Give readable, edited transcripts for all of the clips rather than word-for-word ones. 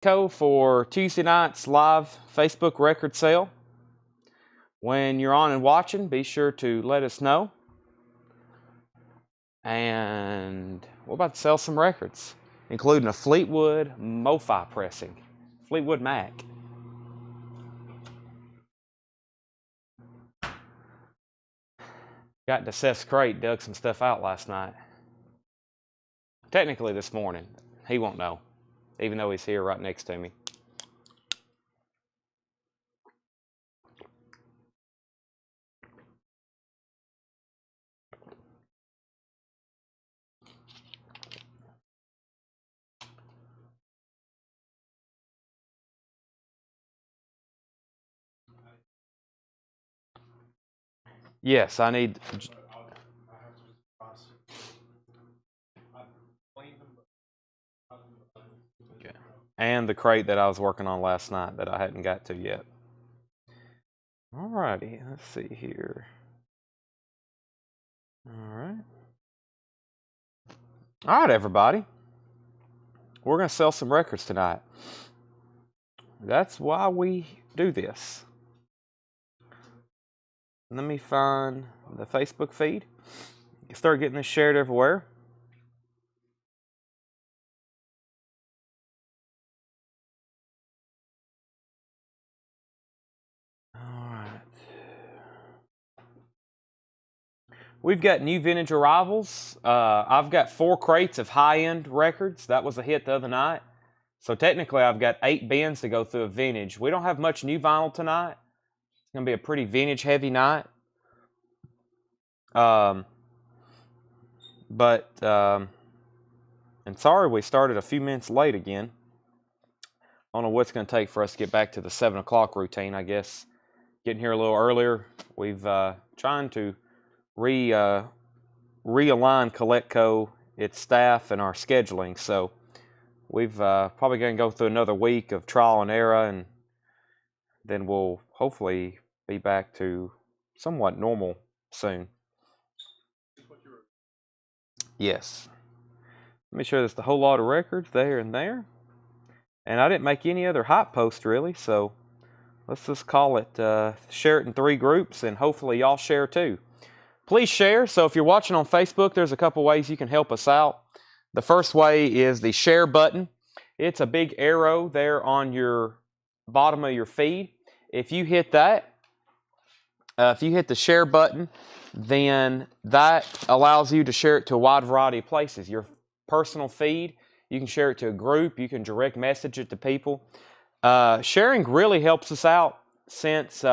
for Tuesday night's live Facebook record sale. When you're on and watching, be sure to let us know. And we're about to sell some records, including a Fleetwood MoFi pressing, Fleetwood Mac. Got to Seth's crate, dug some stuff out last night. Technically this morning. He won't know, even though he's here right next to me. Yes, I need... Okay. And the crate that I was working on last night that I hadn't got to yet. Alrighty, let's see here. Alright, everybody. We're going to sell some records tonight. That's why we do this. Let me find the Facebook feed. Start getting this shared everywhere. Alright. We've got new vintage arrivals. I've got 4 crates of high-end records. That was a hit the other night. So technically I've got 8 bins to go through of vintage. We don't have much new vinyl tonight. It's going to be a pretty vintage heavy night. And sorry we started a few minutes late again. I don't know what's going to take for us to get back to the 7 o'clock routine, I guess. Getting here a little earlier. We've trying to realign Collectco, its staff, and our scheduling. So we've probably going to go through another week of trial and error, and then we'll hopefully be back to somewhat normal soon. Yes. Let me show you, there's a whole lot of records there and there. And I didn't make any other hype post really, so let's just call it, share it in 3 groups, and hopefully y'all share too. Please share. So if you're watching on Facebook, there's a couple ways you can help us out. The first way is the share button. It's a big arrow there on your bottom of your feed. If you hit that, if you hit the share button, then that allows you to share it to a wide variety of places. Your personal feed, you can share it to a group, you can direct message it to people. Sharing really helps us out, since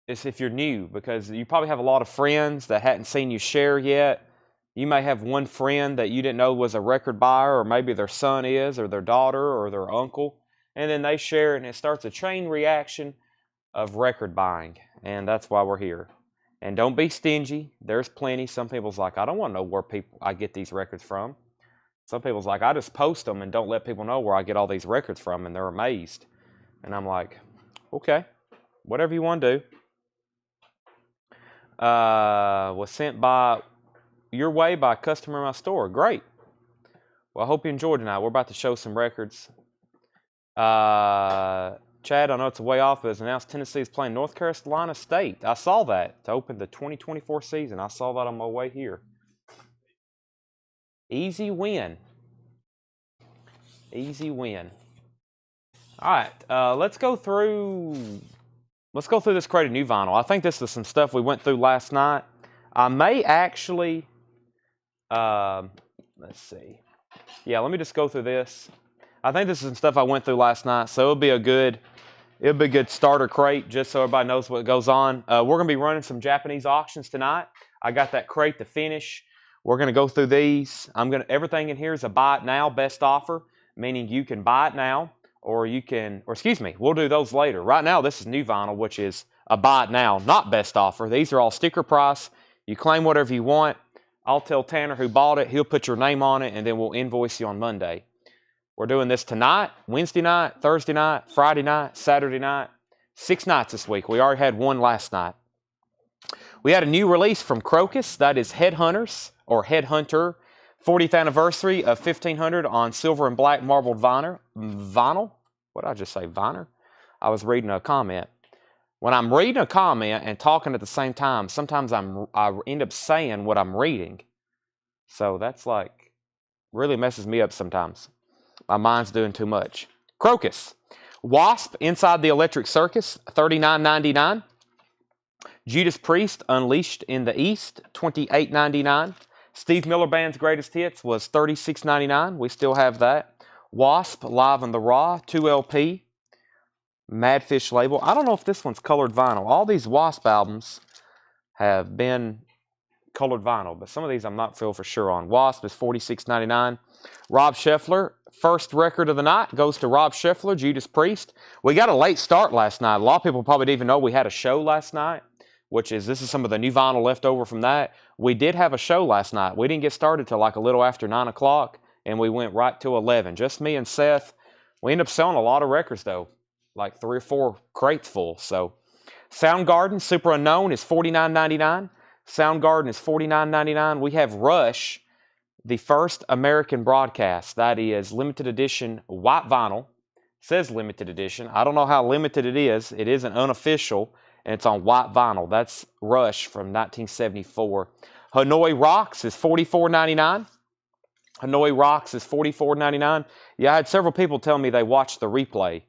if you're new, because you probably have a lot of friends that hadn't seen you share yet. You may have one friend that you didn't know was a record buyer, or maybe their son is, or their daughter, or their uncle, and then they share it, and it starts a chain reaction of record buying, and that's why we're here. And don't be stingy. There's plenty. Some people's like, I don't want to know where I get these records from. Some people's like, I just post them and don't let people know where I get all these records from, and they're amazed. And I'm like, okay, whatever you want to do. Was sent your way by a customer in my store. Great. Well, I hope you enjoyed tonight. We're about to show some records. Chad, I know it's a way off, but it's announced Tennessee is playing North Carolina State. I saw that to open the 2024 season. I saw that on my way here. Easy win. Easy win. All right, let's go through this crate of new vinyl. I think this is some stuff we went through last night. I may actually, let's see. Yeah, let me just go through this. I think this is some stuff I went through last night, so it'll be a good starter crate, just so everybody knows what goes on. We're going to be running some Japanese auctions tonight. I got that crate to finish. We're going to go through these. Everything in here is a buy it now best offer, meaning you can buy it now, or excuse me, we'll do those later. Right now, this is new vinyl, which is a buy it now, not best offer. These are all sticker price. You claim whatever you want. I'll tell Tanner who bought it. He'll put your name on it, and then we'll invoice you on Monday. We're doing this tonight, Wednesday night, Thursday night, Friday night, Saturday night. 6 nights this week. We already had 1 last night. We had a new release from Crocus. That is Headhunters, or Headhunter, 40th anniversary of 1500 on silver and black marbled vinyl. What did I just say, vinyl? I was reading a comment. When I'm reading a comment and talking at the same time, sometimes I end up saying what I'm reading. So that's like, really messes me up sometimes. My mind's doing too much. Crocus. Wasp Inside the Electric Circus, $39.99. Judas Priest Unleashed in the East, $28.99. Steve Miller Band's Greatest Hits was $36.99. We still have that. Wasp Live in the Raw, 2LP. Madfish label. I don't know if this one's colored vinyl. All these Wasp albums have been colored vinyl, but some of these I'm not feel for sure on. Wasp is $46.99. Rob Scheffler, first record of the night, goes to Rob Scheffler, Judas Priest. We got a late start last night. A lot of people probably didn't even know we had a show last night, this is some of the new vinyl left over from that. We did have a show last night. We didn't get started till like a little after 9 o'clock, and we went right to 11. Just me and Seth. We ended up selling a lot of records, though, like 3 or 4 crates full. So Soundgarden, Super Unknown, is $49.99. Soundgarden is $49.99. We have Rush, the first American broadcast. That is limited edition white vinyl. It says limited edition. I don't know how limited it is. It isn't unofficial, and it's on white vinyl. That's Rush from 1974. Hanoi Rocks is $44.99. Hanoi Rocks is $44.99. Yeah, I had several people tell me they watched the replay.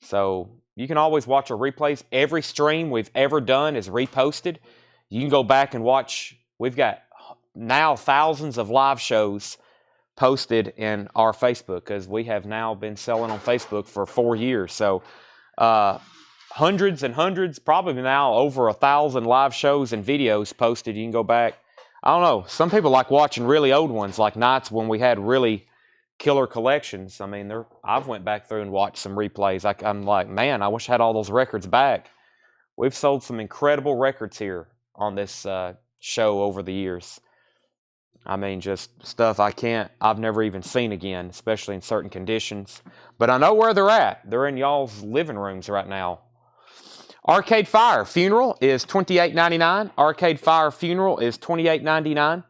So you can always watch our replays. Every stream we've ever done is reposted. You can go back and watch. We've got now thousands of live shows posted in our Facebook, because we have now been selling on Facebook for 4 years. So hundreds and hundreds, probably now over 1,000 live shows and videos posted. You can go back. I don't know. Some people like watching really old ones, like nights when we had really killer collections. I mean, I've went back through and watched some replays. I'm like, man, I wish I had all those records back. We've sold some incredible records here on this show over the years. I mean, just stuff I've never even seen again, especially in certain conditions. But I know where they're at. They're in y'all's living rooms right now. Arcade Fire Funeral is $28.99. Arcade Fire Funeral is $28.99.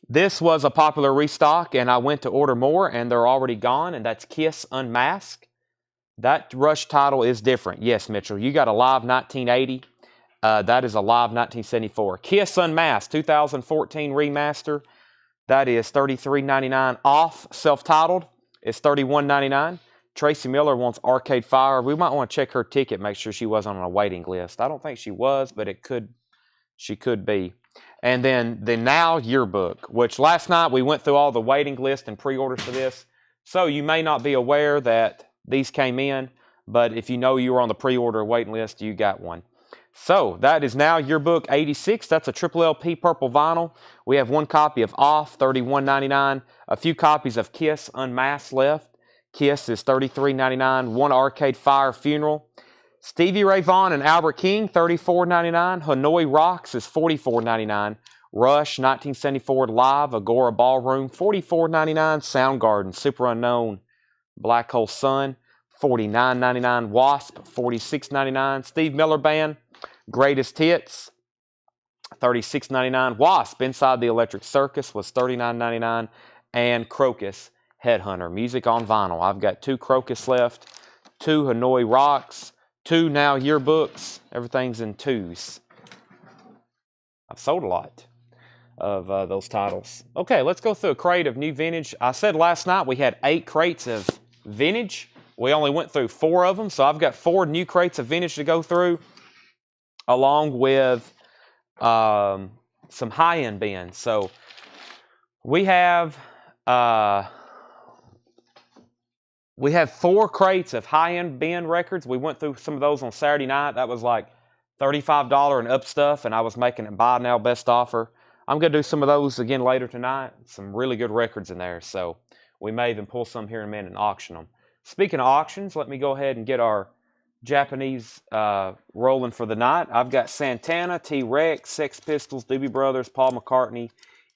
This was a popular restock, and I went to order more, and they're already gone, and that's Kiss Unmasked. That Rush title is different. Yes, Mitchell, you got a live 1980. That is a live 1974. Kiss Unmasked, 2014 remaster. That is $33.99 off. Self-titled is $31.99. Tracy Miller wants Arcade Fire. We might want to check her ticket, make sure she wasn't on a waiting list. I don't think she was, but she could be. And then the Now Yearbook, which last night we went through all the waiting list and pre-orders for this. So you may not be aware that these came in, but if you know you were on the pre-order waiting list, you got one. So that is Now Yearbook 86. That's a triple LP purple vinyl. We have one copy of Off, $31.99. A few copies of Kiss Unmasked left. Kiss is $33.99. One Arcade Fire Funeral. Stevie Ray Vaughan and Albert King, $34.99. Hanoi Rocks is $44.99. Rush, 1974 Live, Agora Ballroom, $44.99. Soundgarden, Super Unknown, Black Hole Sun, $49.99. Wasp, $46.99. Steve Miller Band, Greatest Hits, $36.99. Wasp, Inside the Electric Circus, was $39.99. And Crocus, Headhunter, music on vinyl. I've got 2 Crocus left, 2 Hanoi Rocks, 2 Now Yearbooks. Everything's in 2s. I've sold a lot of those titles. Okay, let's go through a crate of new vintage. I said last night we had 8 crates of vintage. We only went through 4 of them, so I've got 4 new crates of vintage to go through, along with some high-end bins. So we have 4 crates of high-end bin records. We went through some of those on Saturday night. That was like $35 and up stuff, and I was making it buy now best offer. I'm going to do some of those again later tonight. Some really good records in there, so we may even pull some here in a minute and auction them. Speaking of auctions, let me go ahead and get our Japanese rolling for the night. I've got Santana, T-Rex, Sex Pistols, Doobie Brothers, Paul McCartney,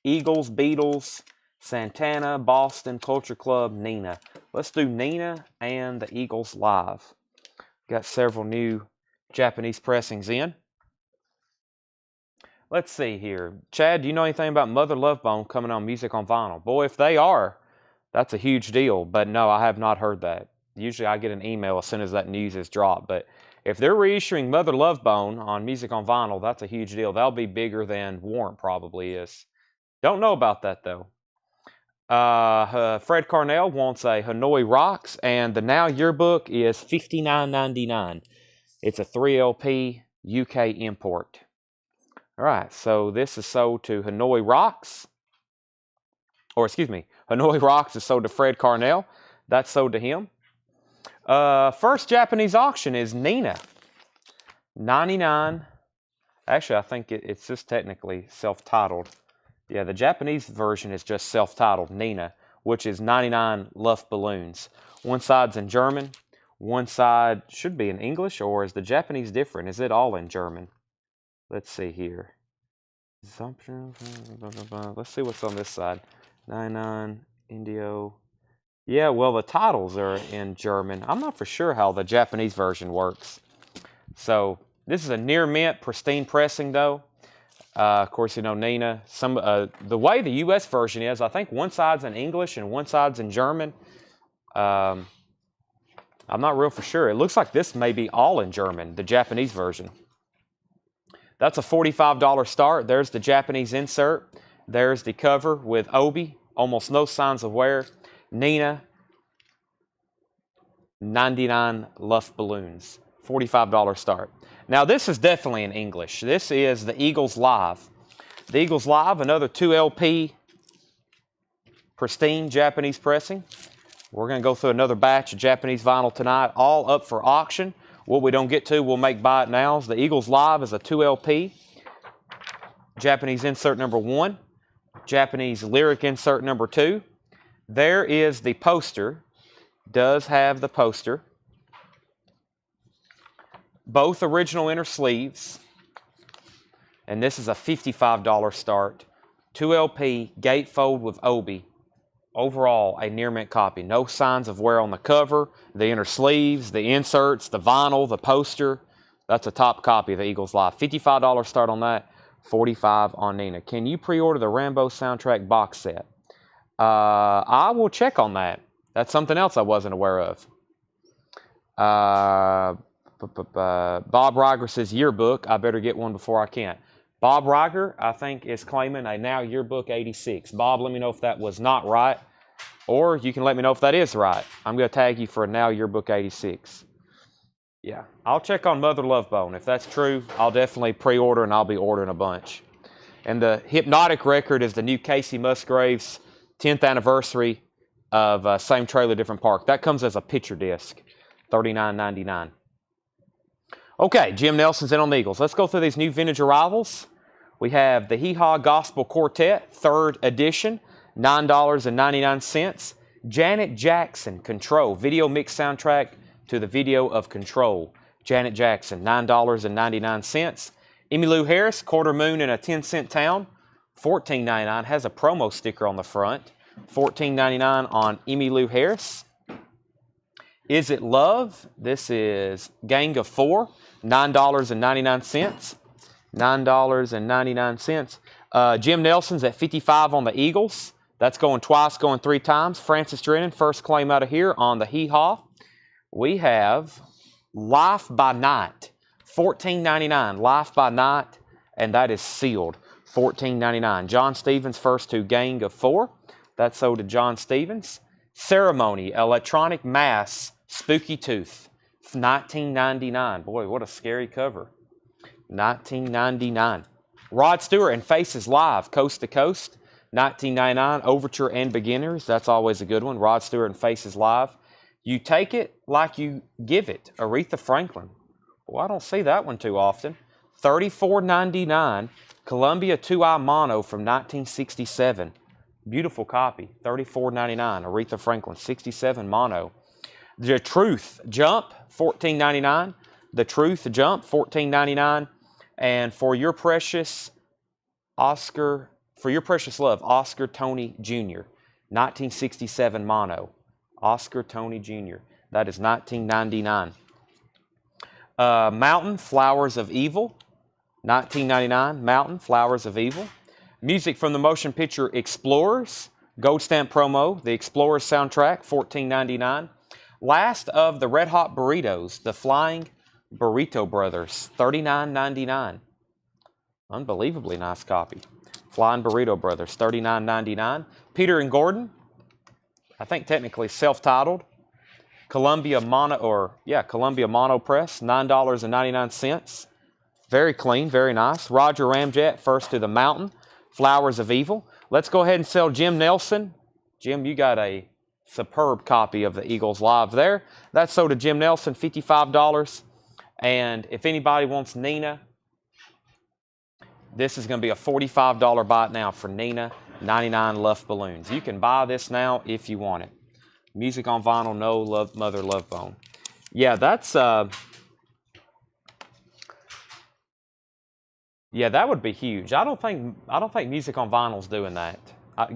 Eagles, Beatles, Santana, Boston, Culture Club, Nina. Let's do Nina and the Eagles live. Got several new Japanese pressings in. Let's see here. Chad, do you know anything about Mother Love Bone coming on Music on Vinyl? Boy, if they are, that's a huge deal. But no, I have not heard that. Usually I get an email as soon as that news is dropped. But if they're reissuing Mother Love Bone on Music on Vinyl, that's a huge deal. That'll be bigger than Warrant probably is. Don't know about that, though. Fred Carnell wants a Hanoi Rocks, and the Now Yearbook is $59.99. It's a 3LP UK import. All right, so this is sold to Hanoi Rocks. Or excuse me, Hanoi Rocks is sold to Fred Carnell. That's sold to him. First Japanese auction is Nina. 99. Actually, I think it's just technically self-titled. Yeah, the Japanese version is just self-titled, Nina, which is 99 Luft balloons. One side's in German. One side should be in English, or is the Japanese different? Is it all in German? Let's see here. Let's see what's on this side. 99 Indio. Yeah, well, the titles are in German. I'm not for sure how the Japanese version works. So this is a near mint, pristine pressing, though. Of course, you know, Nina. The way the U.S. version is, I think one side's in English and one side's in German. I'm not real for sure. It looks like this may be all in German, the Japanese version. That's a $45 start. There's the Japanese insert. There's the cover with Obi. Almost no signs of wear. Nina. 99 Luft balloons. $45 start. Now this is definitely in English. This is the Eagles Live. The Eagles Live, another 2LP pristine Japanese pressing. We're going to go through another batch of Japanese vinyl tonight, all up for auction. What we don't get to, we'll make buy it nows. The Eagles Live is a 2LP. Japanese insert number 1. Japanese lyric insert number 2. There is the poster. Does have the poster. Both original inner sleeves. And this is a $55 start. 2LP, gatefold with Obi. Overall, a near mint copy. No signs of wear on the cover, the inner sleeves, the inserts, the vinyl, the poster. That's a top copy of the Eagles Live. $55 start on that, $45 on Nina. Can you pre-order the Rambo soundtrack box set? I will check on that. That's something else I wasn't aware of. Bob Reiger says yearbook. I better get one before I can. Bob Reiger, I think, is claiming a Now Yearbook 86. Bob, let me know if that was not right, or you can let me know if that is right. I'm going to tag you for a Now Yearbook 86. Yeah, I'll check on Mother Love Bone. If that's true, I'll definitely pre-order, and I'll be ordering a bunch. And the Hypnotic record is the new Casey Musgraves 10th anniversary of Same Trailer, Different Park. That comes as a picture disc, $39.99. Okay, Jim Nelson's in on the Eagles. Let's go through these new vintage arrivals. We have the Hee Haw Gospel Quartet, 3rd edition, $9.99. Janet Jackson, Control, video mix soundtrack to the video of Control. Janet Jackson, $9.99. Emmylou Harris, Quarter Moon in a 10-cent Town, $14.99. Has a promo sticker on the front. $14.99 on Emmylou Harris. Is It Love? This is Gang of Four, $9.99. $9.99. Jim Nelson's at 55 on the Eagles. That's going twice, going 3 times. Francis Drennan, first claim out of here on the Hee Haw. We have Life by Night, $14.99. Life by Night, and that is sealed. $14.99. John Stevens, first to Gang of Four. That's sold to John Stevens. Ceremony, Electronic Mass, Spooky Tooth, $19.99. Boy, what a scary cover. $19.99. Rod Stewart and Faces Live, Coast to Coast, $19.99. Overture and Beginners, that's always a good one. Rod Stewart and Faces Live. You Take It Like You Give It, Aretha Franklin. Well, I don't see that one too often. $34.99. Columbia 2i Mono from 1967. Beautiful copy. $34.99. Aretha Franklin, 67 Mono. The Truth Jump, $14.99. The Truth Jump, $14.99. And For Your Precious Love, Oscar Tony Jr., 1967 Mono. Oscar Tony Jr. That is $19.99. Mountain, Flowers of Evil, $19.99. Mountain, Flowers of Evil. Music from the motion picture Explorers, Gold Stamp promo, the Explorers soundtrack, $14.99. Last of the Red Hot Burritos, the Flying Burrito Brothers, $39.99. Unbelievably nice copy. Flying Burrito Brothers, $39.99. Peter and Gordon, I think technically self-titled. Columbia Mono Press, $9.99. Very clean, very nice. Roger Ramjet, First to the Mountain, Flowers of Evil. Let's go ahead and sell Jim Nelson. Jim, you got a superb copy of the Eagles Live there. That's sold to Jim Nelson, $55. And if anybody wants Nina, this is going to be a $45 buy it now for Nina, 99 Luff Balloons. You can buy this now if you want it. Music on vinyl, no love, Mother Love Bone. Yeah, that's yeah, that would be huge. I don't think Music on Vinyl's doing that.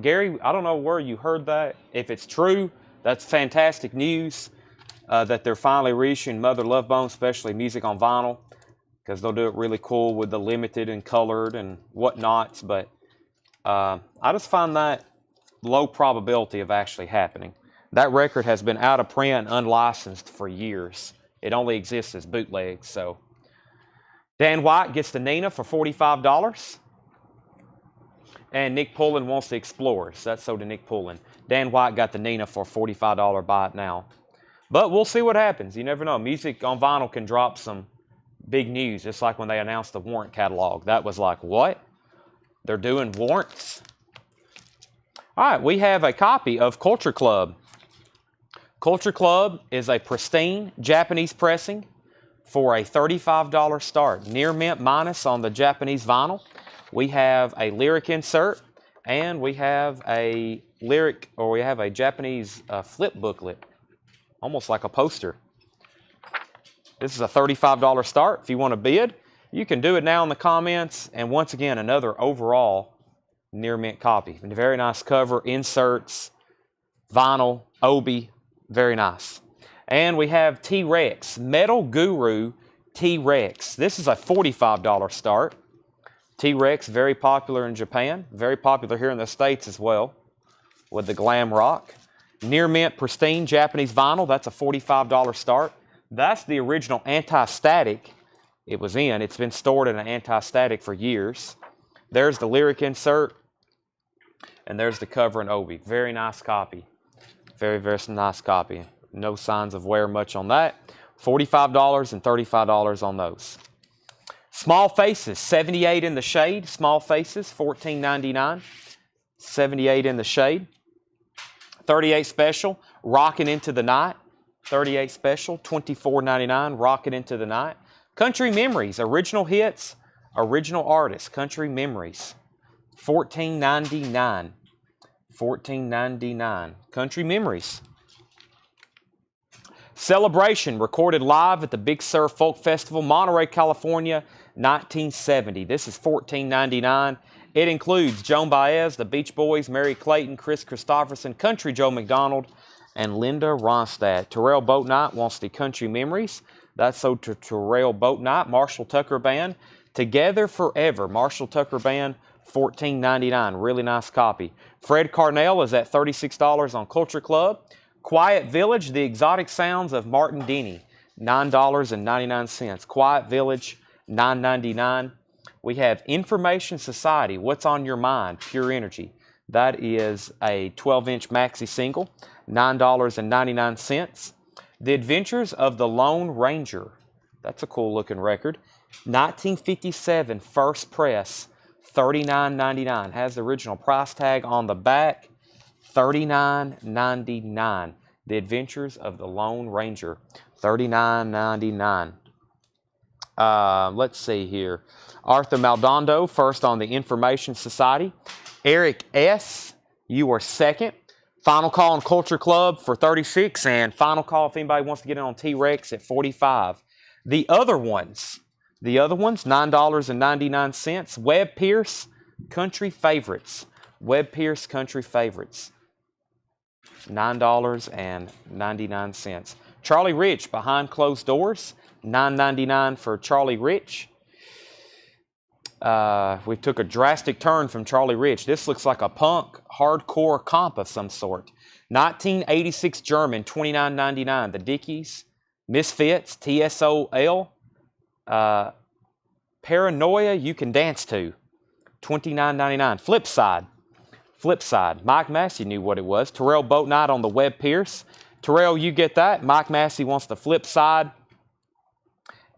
Gary, I don't know where you heard that. If it's true, that's fantastic news that they're finally reissuing Mother Love Bone, especially Music on Vinyl, because they'll do it really cool with the limited and colored and whatnots. But I just find that low probability of actually happening. That record has been out of print and unlicensed for years. It only exists as bootlegs. So Dan White gets the Nina for $45. And Nick Pullen wants the Explorers. That's sold to Nick Pullen. Dan White got the Nina for $45 buy it now. But we'll see what happens. You never know. Music on Vinyl can drop some big news, just like when they announced the Warrant catalog. That was like, what? They're doing warrants? All right, we have a copy of Culture Club. Culture Club is a pristine Japanese pressing for a $35 start. Near mint minus on the Japanese vinyl. We have a lyric insert, and we have a Japanese flip booklet, almost like a poster. This is a $35 start. If you want to bid, you can do it now in the comments. And once again, another overall near mint copy. Very nice cover, inserts, vinyl, obi, very nice. And we have T-Rex, Metal Guru T-Rex. This is a $45 start. T-Rex, very popular in Japan, very popular here in the States as well, with the glam rock. Near mint pristine Japanese vinyl, that's a $45 start. That's the original anti-static it was in. It's been stored in an anti-static for years. There's the lyric insert, and there's the cover and obi. Very nice copy. Very, very nice copy. No signs of wear much on that. $45 and $35 on those. Small Faces, 78 in the shade. Small Faces, $14.99. 78 in the shade. 38 special, Rockin' Into the Night. 38 special, $24.99. Rockin' Into the Night. Country Memories, original hits, original artists. Country Memories, $14.99. $14.99. Country Memories. Celebration, recorded live at the Big Sur Folk Festival, Monterey, California, 1970. This is $14.99. It includes Joan Baez, the Beach Boys, Mary Clayton, Chris Christopherson, Country Joe McDonald, and Linda Ronstadt. Terrell Boatnight wants the Country Memories. That's sold to Terrell Boatnight. Marshall Tucker Band, Together Forever. Marshall Tucker Band, $14.99. Really nice copy. Fred Carnell is at $36 on Culture Club. Quiet Village, The Exotic Sounds of Martin Denny, $9.99. Quiet Village, $9.99. We have Information Society, What's on Your Mind, Pure Energy. That is a 12-inch maxi single, $9.99. The Adventures of the Lone Ranger. That's a cool looking record. 1957 first press, $39.99. Has the original price tag on the back, $39.99. The Adventures of the Lone Ranger, $39.99. Let's see here. Arthur Maldondo, first on the Information Society. Eric S., you are second. Final call on Culture Club for $36, and final call if anybody wants to get in on T-Rex at $45. The other ones, $9.99. Webb Pierce, Country Favorites. Webb Pierce, Country Favorites, $9.99. Charlie Rich, Behind Closed Doors, $9.99 for Charlie Rich. We took a drastic turn from Charlie Rich. This looks like a punk hardcore comp of some sort. 1986 German, $29.99. The Dickies, Misfits, TSOL, Paranoia You Can Dance To, $29.99. Flip side. Mike Massey knew what it was. Terrell Boat Night on the Webb Pierce. Terrell, you get that. Mike Massey wants the flip side.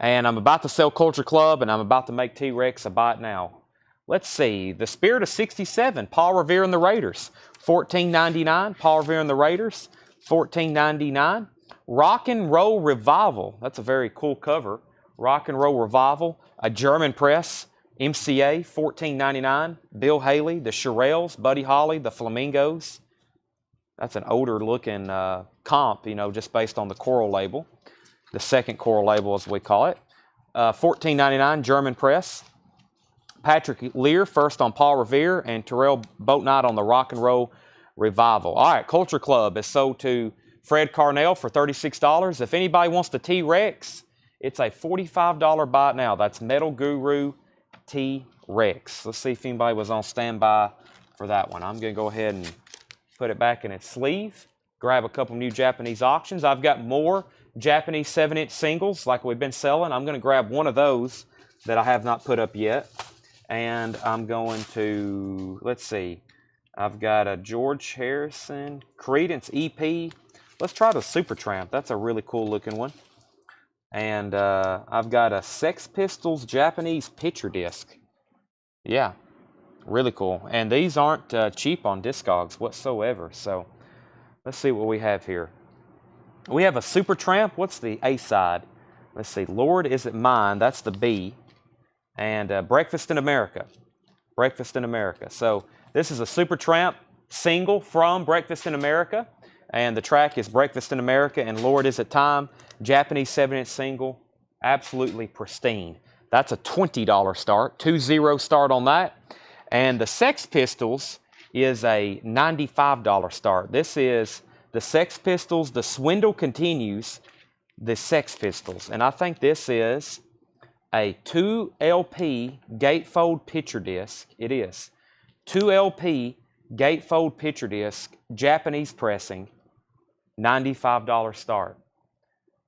And I'm about to sell Culture Club, and I'm about to make T-Rex a buy it now. Let's see. The Spirit of 67, Paul Revere and the Raiders, $14.99. Paul Revere and the Raiders, $14.99. Rock and Roll Revival. That's a very cool cover. Rock and Roll Revival, a German press, MCA, $14.99. Bill Haley, the Shirelles, Buddy Holly, the Flamingos. That's an older looking comp, you know, just based on the Coral label. The second Coral label, as we call it. $14.99, German press. Patrick Lear, first on Paul Revere, and Terrell Boat Night on the Rock and Roll Revival. All right, Culture Club is sold to Fred Carnell for $36. If anybody wants the T-Rex, it's a $45 buy it now. That's Metal Guru T-Rex. Let's see if anybody was on standby for that one. I'm going to go ahead and put it back in its sleeve. Grab a couple new Japanese auctions. I've got more Japanese 7-inch singles like we've been selling. I'm going to grab one of those that I have not put up yet. And I'm going to, let's see, I've got a George Harrison Creedence EP. Let's try the Supertramp. That's a really cool looking one. And I've got a Sex Pistols Japanese picture disc. Yeah, really cool. And these aren't cheap on Discogs whatsoever. So let's see what we have here. We have a Supertramp. What's the A side? Let's see. Lord, Is It Mine? That's the B. And Breakfast in America. Breakfast in America. So this is a Supertramp single from Breakfast in America. And the track is Breakfast in America and Lord, Is It Time? Japanese 7-inch single. Absolutely pristine. That's a $20 start. 2-0 start on that. And the Sex Pistols is a $95 start. This is the Sex Pistols. The Swindle Continues. The Sex Pistols. And I think this is a 2LP gatefold picture disc. It is. 2LP gatefold picture disc, Japanese pressing, $95 start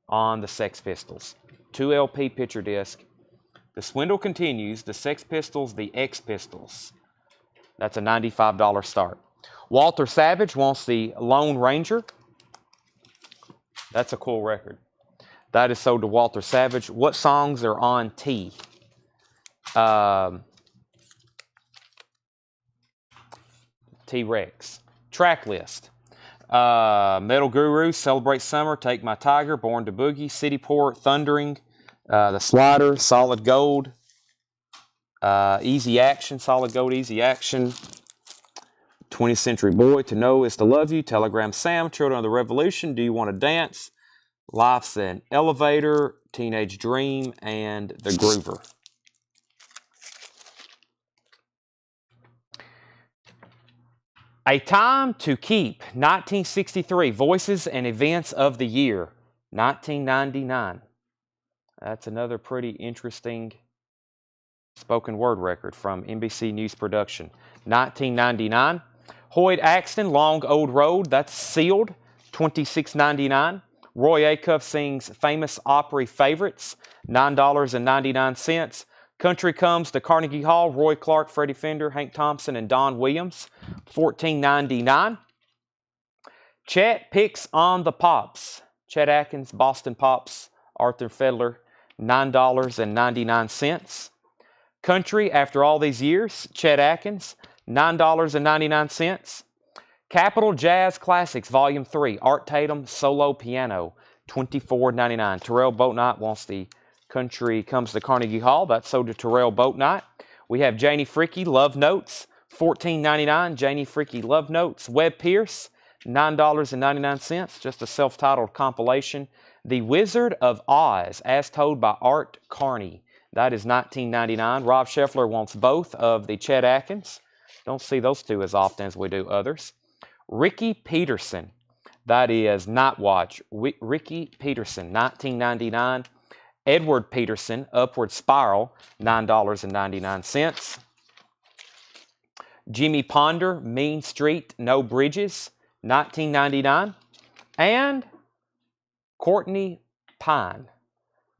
on the Sex Pistols. 2LP picture disc. The Swindle Continues, the Sex Pistols, the X Pistols. That's a $95 start. Walter Savage wants the Lone Ranger. That's a cool record. That is sold to Walter Savage. What songs are on T? T-Rex. Track list. Metal Guru, Celebrate Summer, Take My Tiger, Born to Boogie, City Port, Thundering, The Slider, Solid Gold, Easy Action, Solid Gold, Easy Action, 20th Century Boy, To Know Is to Love You, Telegram Sam, Children of the Revolution, Do You Want to Dance, Life's an Elevator, Teenage Dream, and The Groover. A Time to Keep, 1963, Voices and Events of the Year, 1999. That's another pretty interesting spoken word record from NBC News Production. 1999. Hoyt Axton, Long Old Road, that's sealed, $26.99. Roy Acuff sings Famous Opry Favorites, $9.99. Country Comes to Carnegie Hall, Roy Clark, Freddie Fender, Hank Thompson, and Don Williams, $14.99. Chet Picks on the Pops, Chet Atkins, Boston Pops, Arthur Fiedler, $9.99. Country After All These Years, Chet Atkins, $9.99. Capitol Jazz Classics, Volume 3, Art Tatum, Solo Piano, $24.99. Terrell Boat Night wants the Country Comes to Carnegie Hall. That's sold to Terrell Boat Night. We have Janie Freaky, Love Notes, $14.99. Janie Freaky, Love Notes. Webb Pierce, $9.99. Just a self-titled compilation. The Wizard of Oz, as told by Art Carney. That is $19.99. Rob Scheffler wants both of the Chet Atkins. Don't see those two as often as we do others. Ricky Peterson, that is Night Watch. Ricky Peterson, $19.99. Edward Peterson, Upward Spiral, $9.99. Jimmy Ponder, Mean Street, No Bridges, $19.99. And Courtney Pine,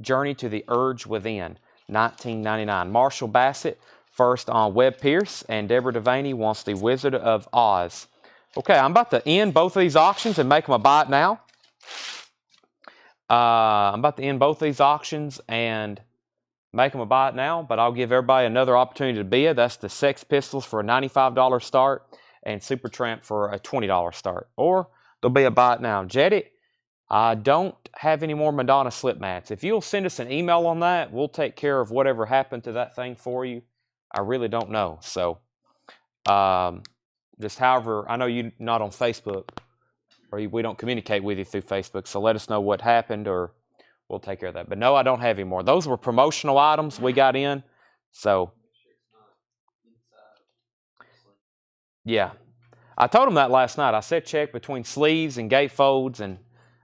Journey to the Urge Within, $19.99. Marshall Bassett, first on Webb Pierce, and Deborah Devaney wants the Wizard of Oz. Okay, I'm about to end both of these auctions and make them a buy it now. I'm about to end both these auctions and make them a buy it now, but I'll give everybody another opportunity to bid. That's the Sex Pistols for a $95 start and Supertramp for a $20 start. Or there'll be a buy it now. Jetty, I don't have any more Madonna slip mats. If you'll send us an email on that, we'll take care of whatever happened to that thing for you. I really don't know. So, just however, I know you're not on Facebook, or we don't communicate with you through Facebook, so let us know what happened, or we'll take care of that. But no, I don't have any more. Those were promotional items we got in, so yeah. I told him that last night. I said check between sleeves and gatefolds, and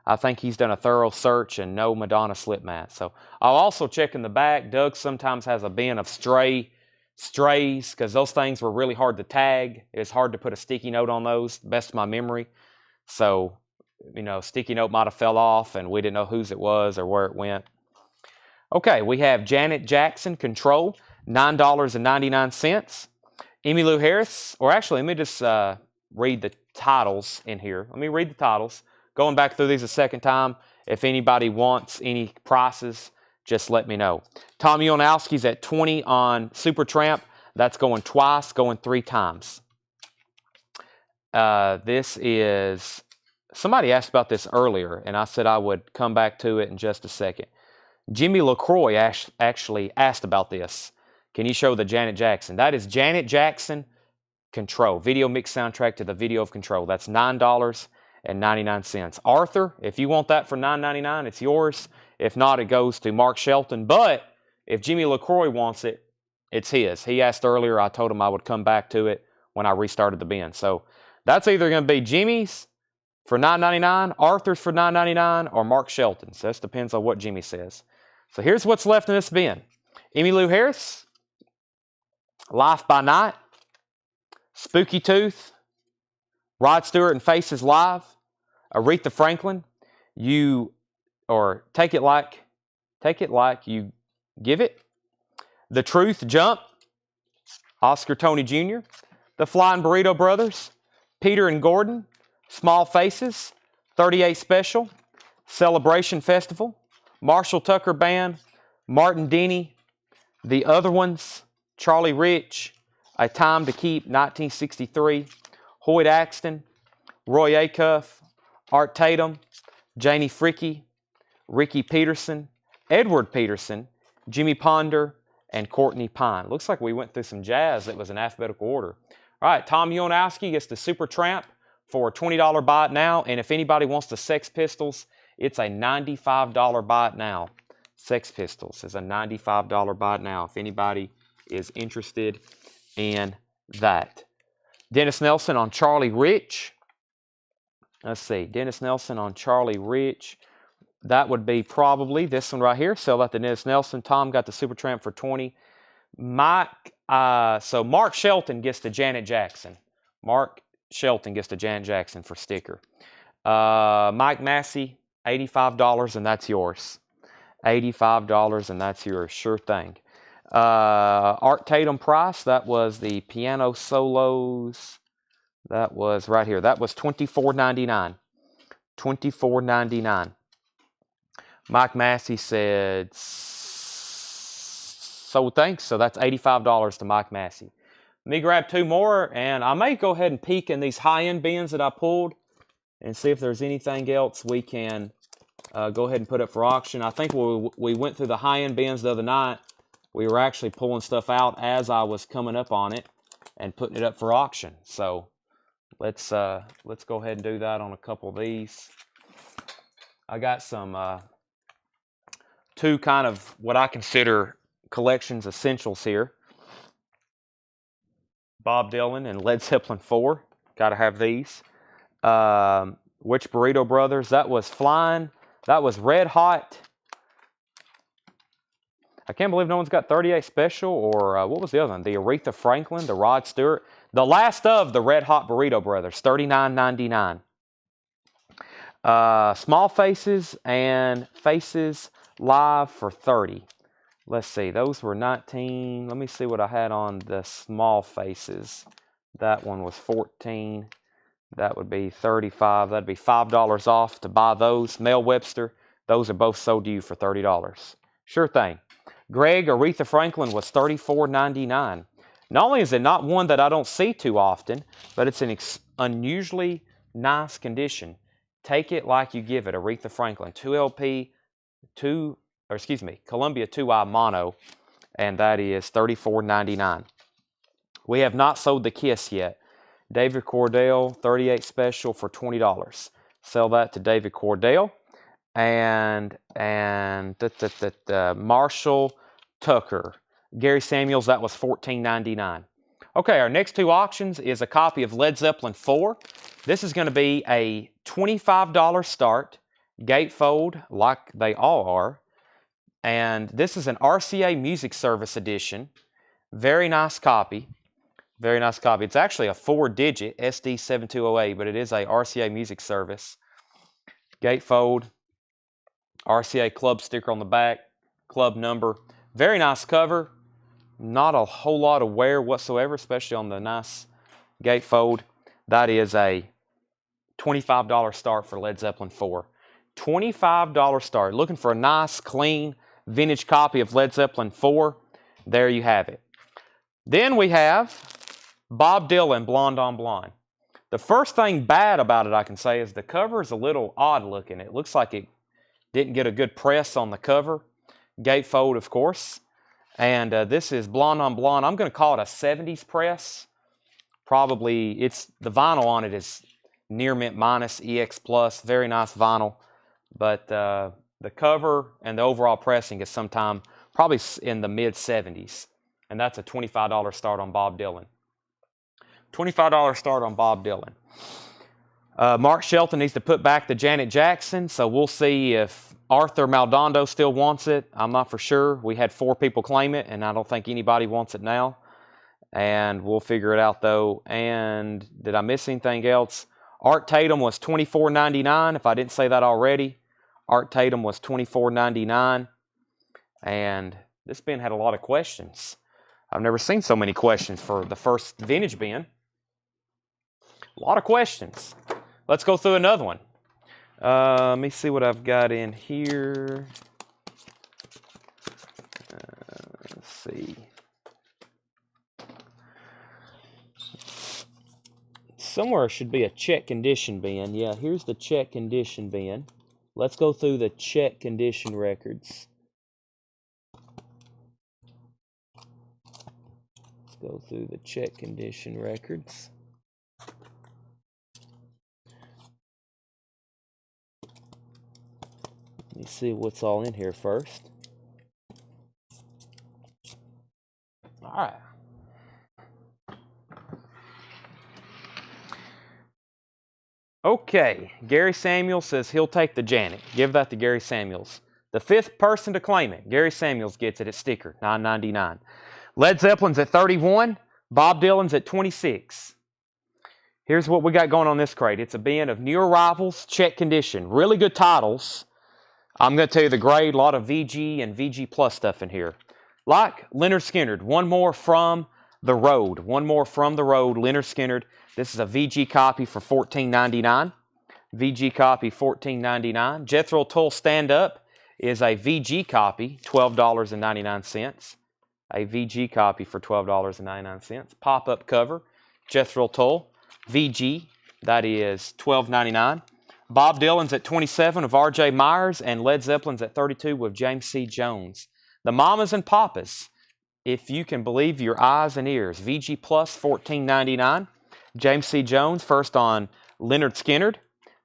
I think he's done a thorough search and no Madonna slip mat. So I'll also check in the back. Doug sometimes has a bin of strays, because those things were really hard to tag. It's hard to put a sticky note on those, best of my memory. So, you know, sticky note might have fell off and we didn't know whose it was or where it went. Okay, we have Janet Jackson, Control, $9.99. Emmylou Harris, or actually, let me just read the titles in here. Let me read the titles. Going back through these a second time. If anybody wants any prices, just let me know. Tom Ulanowski's at 20 on Supertramp. That's going twice, going 3 times. This is, somebody asked about this earlier, and I said I would come back to it in just a second. Jimmy LaCroix actually asked about this. Can you show the Janet Jackson? That is Janet Jackson Control, video mix soundtrack to the video of Control. That's $9.99. Arthur, if you want that for $9.99, it's yours. If not, it goes to Mark Shelton. But if Jimmy LaCroix wants it, it's his. He asked earlier. I told him I would come back to it when I restarted the bin. So that's either going to be Jimmy's for $9.99, Arthur's for $9.99, or Mark Shelton's. So this depends on what Jimmy says. So here's what's left in this bin. Emmylou Harris, Life by Night, Spooky Tooth, Rod Stewart and Faces Live, Aretha Franklin, Take It Like You Give It, The Truth Jump, Oscar Tony Jr., The Flying Burrito Brothers, Peter and Gordon, Small Faces, 38 Special, Celebration Festival, Marshall Tucker Band, Martin Denny, The Other Ones, Charlie Rich, A Time to Keep, 1963, Hoyt Axton, Roy Acuff, Art Tatum, Janie Fricke, Ricky Peterson, Edward Peterson, Jimmy Ponder, and Courtney Pine. Looks like we went through some jazz that was in alphabetical order. All right, Tom Ulanowski gets the Supertramp for a $20 buy it now, and if anybody wants the Sex Pistols, it's a $95 buy it now. Sex Pistols is a $95 buy it now if anybody is interested in that. Dennis Nelson on Charlie Rich. Let's see, Dennis Nelson on Charlie Rich. That would be probably this one right here. Sell that to Dennis Nelson. Tom got the Supertramp for $20. So Mark Shelton gets the Janet Jackson. Mark Shelton gets the Janet Jackson for sticker. Mike Massey, $85, and that's yours. $85, and that's yours. Sure thing. Art Tatum Price, that was the piano solos. That was right here. That was $24.99. $24.99. Mike Massey said, so thanks. So that's $85 to Mike Massey. Let me grab 2 more, and I may go ahead and peek in these high-end bins that I pulled and see if there's anything else we can go ahead and put up for auction. I think we went through the high-end bins the other night. We were actually pulling stuff out as I was coming up on it and putting it up for auction. So let's go ahead and do that on a couple of these. I got some 2 kind of what I consider collections essentials here. Bob Dylan and Led Zeppelin 4. Got to have these. Which Burrito Brothers? That was Flying. That was Red Hot. I can't believe no one's got 38 Special or what was the other one? The Aretha Franklin, the Rod Stewart. The last of the Red Hot Burrito Brothers, $39.99. Small Faces and Faces Live for 30. Let's see, those were 19. Let me see what I had on the Small Faces. That one was 14. That would be 35. That'd be $5 off to buy those. Mel Webster, those are both sold to you for $30. Sure thing. Greg Aretha Franklin was $34.99. Not only is it not one that I don't see too often, but it's an unusually nice condition. Take it like you give it. Aretha Franklin, 2LP, Columbia 2i mono, and that is $34.99. We have not sold the Kiss yet. David Cordell, 38 Special for $20. Sell that to David Cordell. And Marshall Tucker. Gary Samuels, that was $14.99. Okay, our next two auctions is a copy of Led Zeppelin 4. This is going to be a $25 start, gatefold like they all are. And this is an RCA Music Service edition. Very nice copy. Very nice copy. It's actually a 4-digit SD7208, but it is a RCA Music Service. Gatefold, RCA club sticker on the back, club number. Very nice cover. Not a whole lot of wear whatsoever, especially on the nice gatefold. That is a $25 start for Led Zeppelin 4. $25 start. Looking for a nice, clean, vintage copy of Led Zeppelin 4. There you have it. Then we have Bob Dylan, Blonde on Blonde. The first thing bad about it I can say is the cover is a little odd looking. It looks like it didn't get a good press on the cover. Gatefold, of course. And this is Blonde on Blonde. I'm going to call it a 70s press. Probably, the vinyl on it is Near Mint Minus EX Plus. Very nice vinyl. But the cover and the overall pressing is sometime probably in the mid-70s. And that's a $25 start on Bob Dylan. $25 start on Bob Dylan. Mark Shelton needs to put back the Janet Jackson, so we'll see if Arthur Maldondo still wants it. I'm not for sure. We had 4 people claim it, and I don't think anybody wants it now. And we'll figure it out, though. And did I miss anything else? Art Tatum was $24.99, if I didn't say that already. Art Tatum was $24.99. And this bin had a lot of questions. I've never seen so many questions for the first vintage bin. A lot of questions. Let's go through another one. Let me see what I've got in here. Let's see. Somewhere should be a check condition bin. Yeah, here's the check condition bin. Let's go through the check condition records. Let's go through the check condition records. Let me see what's all in here first. All right. Okay, Gary Samuels says he'll take the Janet. Give that to Gary Samuels. The 5th person to claim it, Gary Samuels gets it at sticker, $9.99. Led Zeppelin's at 31. Bob Dylan's at 26. Here's what we got going on this crate. It's a bin of new arrivals, check condition. Really good titles. I'm going to tell you the grade, a lot of VG and VG Plus stuff in here. Like Leonard Skinner, One More From the Road. One More From the Road, Leonard Skinner. This is a VG copy for $14.99. VG copy, $14.99. Jethro Tull Stand Up is a VG copy, $12.99. A VG copy for $12.99. Pop-up cover, Jethro Tull. VG, that is $12.99. Bob Dylan's at 27 of R.J. Myers, and Led Zeppelin's at 32 with James C. Jones. The Mamas and Papas, if you can believe your eyes and ears. VG Plus, $14.99. James C. Jones, first on Leonard Skinner.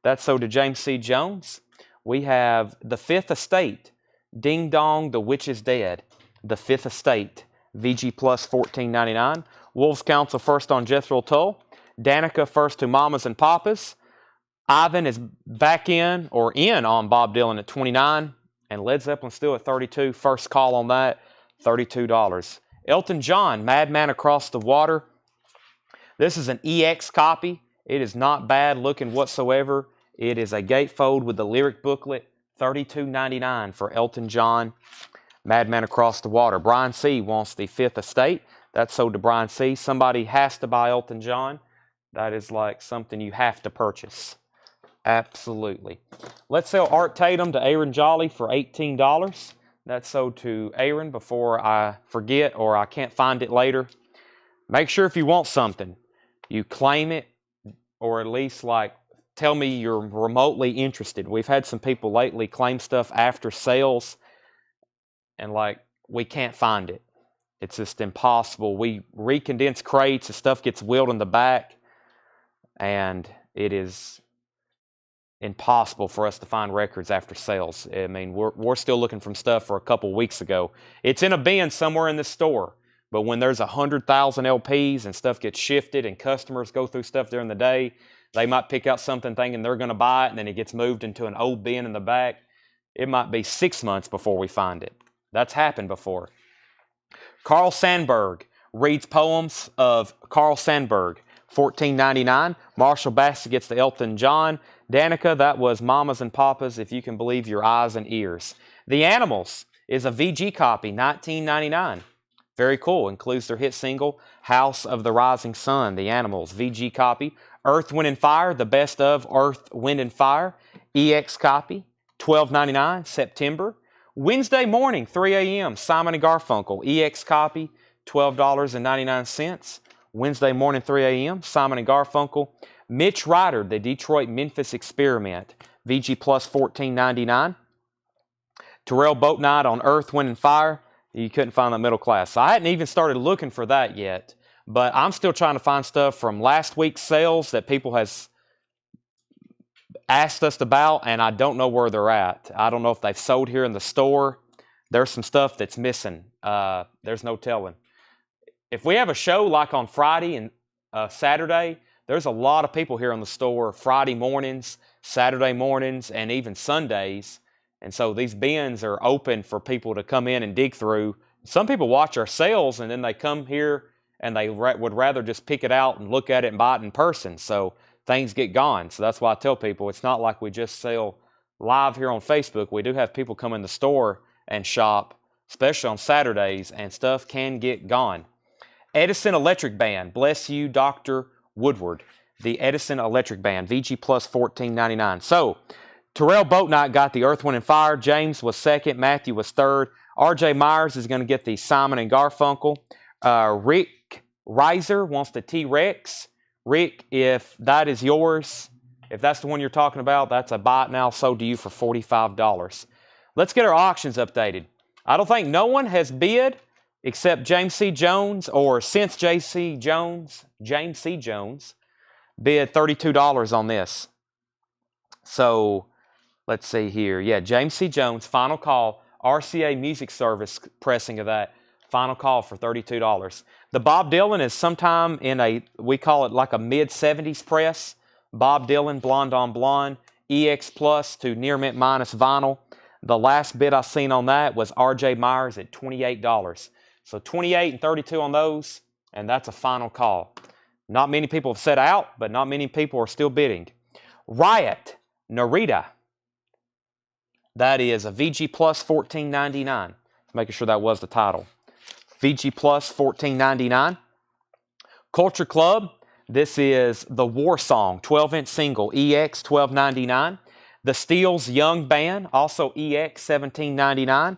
That's sold to James C. Jones. We have The Fifth Estate, Ding Dong, The Witch is Dead. The Fifth Estate, VG Plus, $14.99. Wolves Council, first on Jethro Tull. Danica, first to Mamas and Papas. Ivan is back in on Bob Dylan at 29. And Led Zeppelin still at 32. First call on that. $32. Elton John, Madman Across the Water. This is an EX copy. It is not bad looking whatsoever. It is a gatefold with the lyric booklet. $32.99 for Elton John, Madman Across the Water. Brian C. wants the Fifth Estate. That's sold to Brian C. Somebody has to buy Elton John. That is like something you have to purchase. Absolutely. Let's sell Art Tatum to Aaron Jolly for $18. That's sold to Aaron before I forget or I can't find it later. Make sure if you want something, you claim it or at least like tell me you're remotely interested. We've had some people lately claim stuff after sales and like we can't find it. It's just impossible. We recondense crates, the stuff gets wheeled in the back, and it is impossible for us to find records after sales. I mean, we're still looking from stuff for a couple weeks ago. It's in a bin somewhere in the store, but when there's 100,000 LPs and stuff gets shifted and customers go through stuff during the day, they might pick out something thinking they're going to buy it, and then it gets moved into an old bin in the back. It might be 6 months before we find it. That's happened before. Carl Sandburg reads poems of Carl Sandburg, $14.99. Marshall Bassett gets the Elton John. Danica, that was Mamas and Papas, If You Can Believe Your Eyes and Ears. The Animals is a VG copy, $19.99. Very cool. Includes their hit single, House of the Rising Sun. The Animals, VG copy. Earth, Wind, and Fire, the best of Earth, Wind, and Fire. EX copy, $12.99, September. Wednesday morning, 3 a.m., Simon & Garfunkel, EX copy, $12.99. Wednesday morning, 3 a.m., Simon & Garfunkel. Mitch Ryder, The Detroit Memphis Experiment, VG Plus $14.99. Terrell Boatnight on Earth, Wind, and Fire. You couldn't find the middle class. So I hadn't even started looking for that yet, but I'm still trying to find stuff from last week's sales that people has asked us about, and I don't know where they're at. I don't know if they've sold here in the store. There's some stuff that's missing. There's no telling. If we have a show like on Friday and Saturday, there's a lot of people here in the store Friday mornings, Saturday mornings, and even Sundays. And so these bins are open for people to come in and dig through. Some people watch our sales, and then they come here and they would rather just pick it out and look at it and buy it in person. So things get gone. So that's why I tell people it's not like we just sell live here on Facebook. We do have people come in the store and shop, especially on Saturdays, and stuff can get gone. Edison Electric Band, bless you, Dr. Woodward. The Edison Electric Band, VG Plus $14.99. So Terrell Boatnight got the Earth, Wind, and Fire. James was second. Matthew was third. R.J. Myers is going to get the Simon & Garfunkel. Rick Reiser wants the T-Rex. Rick, if that is yours, if that's the one you're talking about, that's a buy it now, sold to you for $45. Let's get our auctions updated. I don't think no one has bid except James C. Jones, or since James C. Jones bid $32 on this. So let's see here. Yeah, James C. Jones, final call, RCA Music Service pressing of that. Final call for $32. The Bob Dylan is sometime in we call it like a mid-70s press. Bob Dylan, Blonde on Blonde, EX Plus to Near Mint Minus vinyl. The last bid I seen on that was R.J. Myers at $28. So $28 and $32 on those, and that's a final call. Not many people have set out, but not many people are still bidding. Riot, Narita. That is a VG Plus $14.99. Making sure that was the title. VG Plus $14.99. Culture Club, this is the War Song, 12-inch single, EX $12.99. The Steels Young Band, also EX $17.99.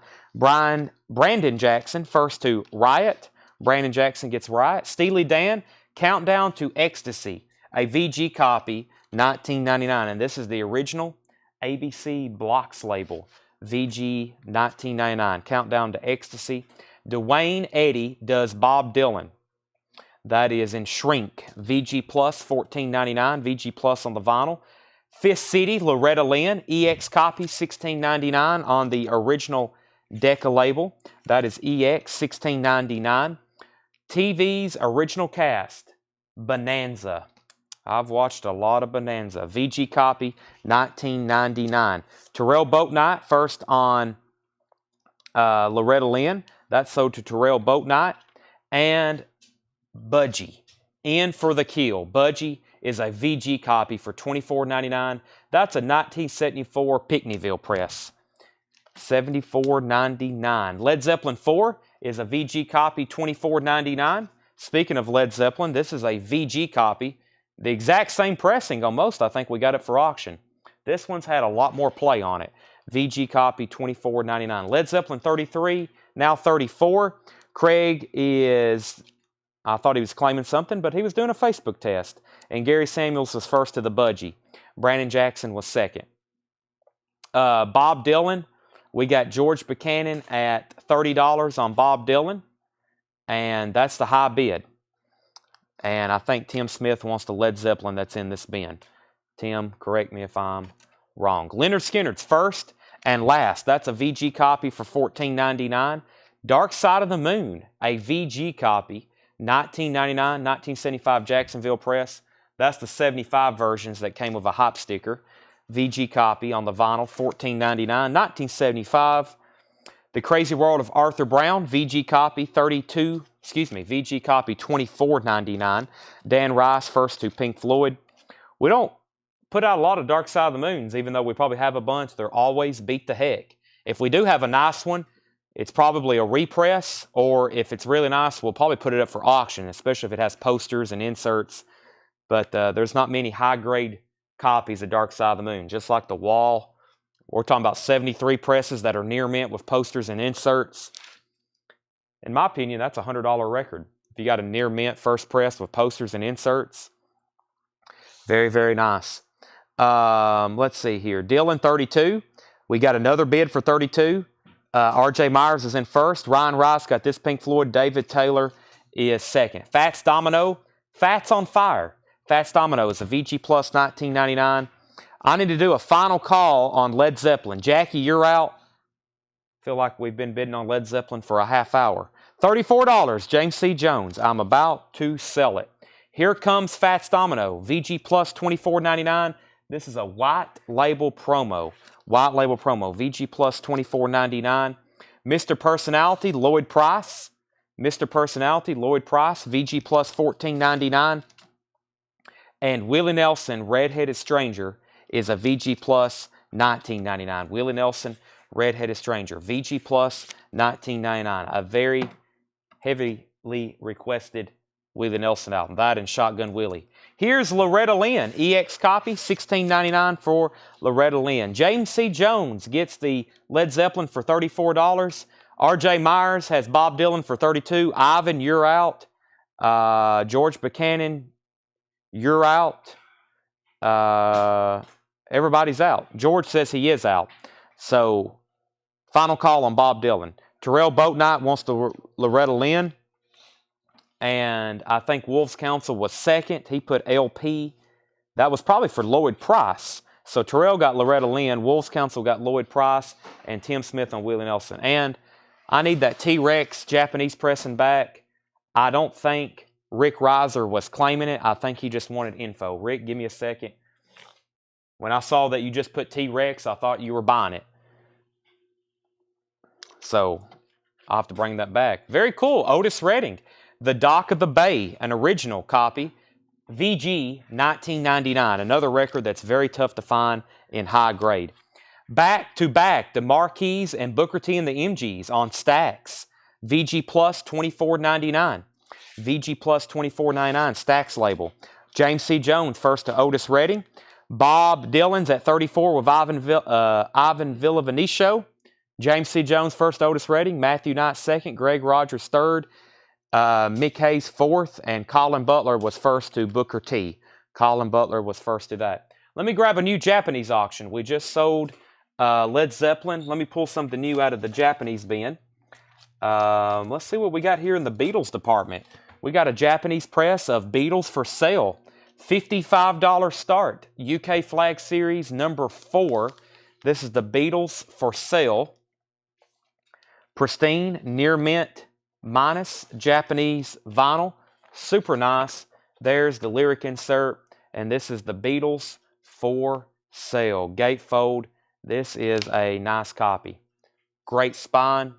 Brandon Jackson, first to Riot. Brandon Jackson gets Riot. Steely Dan, Countdown to Ecstasy, a VG copy, $19.99. And this is the original ABC Blocks label, VG $19.99. Countdown to Ecstasy. Dwayne Eddy does Bob Dylan. That is in Shrink. VG Plus $14.99. VG Plus on the vinyl. Fifth City, Loretta Lynn. EX copy $16.99 on the original Decca label. That is EX $16.99. TV's original cast, Bonanza. I've watched a lot of Bonanza. VG copy $19.99. Terrell Boatnight first on Loretta Lynn. That's sold to Terrell Boatnight. And Budgie, in for the kill. Budgie is a VG copy for $24.99. That's a 1974 Pickneyville press. $74.99. Led Zeppelin 4 is a VG copy, $24.99. Speaking of Led Zeppelin, this is a VG copy. The exact same pressing on most. I think we got it for auction. This one's had a lot more play on it. VG copy, $24.99. Led Zeppelin 33, now 34. Craig is, I thought he was claiming something, but he was doing a Facebook test. And Gary Samuels was first to the budgie. Brandon Jackson was second. Bob Dylan, we got George Buchanan at $30 on Bob Dylan. And that's the high bid. And I think Tim Smith wants the Led Zeppelin that's in this bin. Tim, correct me if I'm wrong. Leonard Skinner's first and last. That's a VG copy for $14.99. Dark Side of the Moon, a VG copy, $19.99, 1975 Jacksonville Press. That's the 75 versions that came with a hop sticker. VG copy on the vinyl, $14.99, 1975. The Crazy World of Arthur Brown, VG copy, VG copy, $24.99. Dan Rice, first to Pink Floyd. We don't put out a lot of Dark Side of the Moons, even though we probably have a bunch. They're always beat the heck. If we do have a nice one, it's probably a repress, or if it's really nice, we'll probably put it up for auction, especially if it has posters and inserts. But there's not many high-grade copies of Dark Side of the Moon, just like the Wall. We're talking about 73 presses that are near mint with posters and inserts. In my opinion, that's a $100 record. If you got a near mint first press with posters and inserts, very, very nice. Let's see here. Dylan 32. We got another bid for 32. R.J. Myers is in first. Ryan Rice got this Pink Floyd. David Taylor is second. Fats Domino. Fats on Fire. Fats Domino is a VG Plus, $19.99. I need to do a final call on Led Zeppelin. Jackie, you're out. Feel like we've been bidding on Led Zeppelin for a half hour. $34, James C. Jones. I'm about to sell it. Here comes Fats Domino. VG Plus, $24.99. This is a white label promo. White label promo. VG Plus, $24.99. Mr. Personality, Lloyd Price. Mr. Personality, Lloyd Price. VG Plus, $14.99. And Willie Nelson, Red-Headed Stranger, is a VG Plus, $19.99. Willie Nelson, Red-Headed Stranger, VG Plus, $19.99. A very heavily requested Willie Nelson album. That and Shotgun Willie. Here's Loretta Lynn, EX copy, $16.99 for Loretta Lynn. James C. Jones gets the Led Zeppelin for $34. R.J. Myers has Bob Dylan for $32. Ivan, you're out. George Buchanan, you're out. Everybody's out. George says he is out. So, final call on Bob Dylan. Terrell Boatnight wants the Loretta Lynn. And I think Wolf's Counsel was second. He put LP. That was probably for Lloyd Price. So Terrell got Loretta Lynn. Wolf's Counsel got Lloyd Price. And Tim Smith on Willie Nelson. And I need that T-Rex Japanese pressing back. I don't think Rick Reiser was claiming it. I think he just wanted info. Rick, give me a second. When I saw that you just put T-Rex, I thought you were buying it. So, I'll have to bring that back. Very cool. Otis Redding. The Dock of the Bay, an original copy. VG, $19.99. Another record that's very tough to find in high grade. Back to back, the Marquis and Booker T and the MGs on stacks. VG Plus, $24.99. VG Plus, $24.99. Stacks label. James C. Jones, first to Otis Redding. Bob Dylan's at 34 with Ivan Villavenicio. James C. Jones first, Otis Redding. Matthew Knight second. Greg Rogers third. Mick Hayes fourth. And Colin Butler was first to Booker T. Colin Butler was first to that. Let me grab a new Japanese auction. We just sold Led Zeppelin. Let me pull something new out of the Japanese bin. Let's see what we got here in the Beatles department. We got a Japanese press of Beatles for sale. $55 start. UK Flag Series number 4. This is the Beatles for sale. Pristine, near mint, minus Japanese vinyl. Super nice. There's the lyric insert. And this is the Beatles for sale. Gatefold. This is a nice copy. Great spine.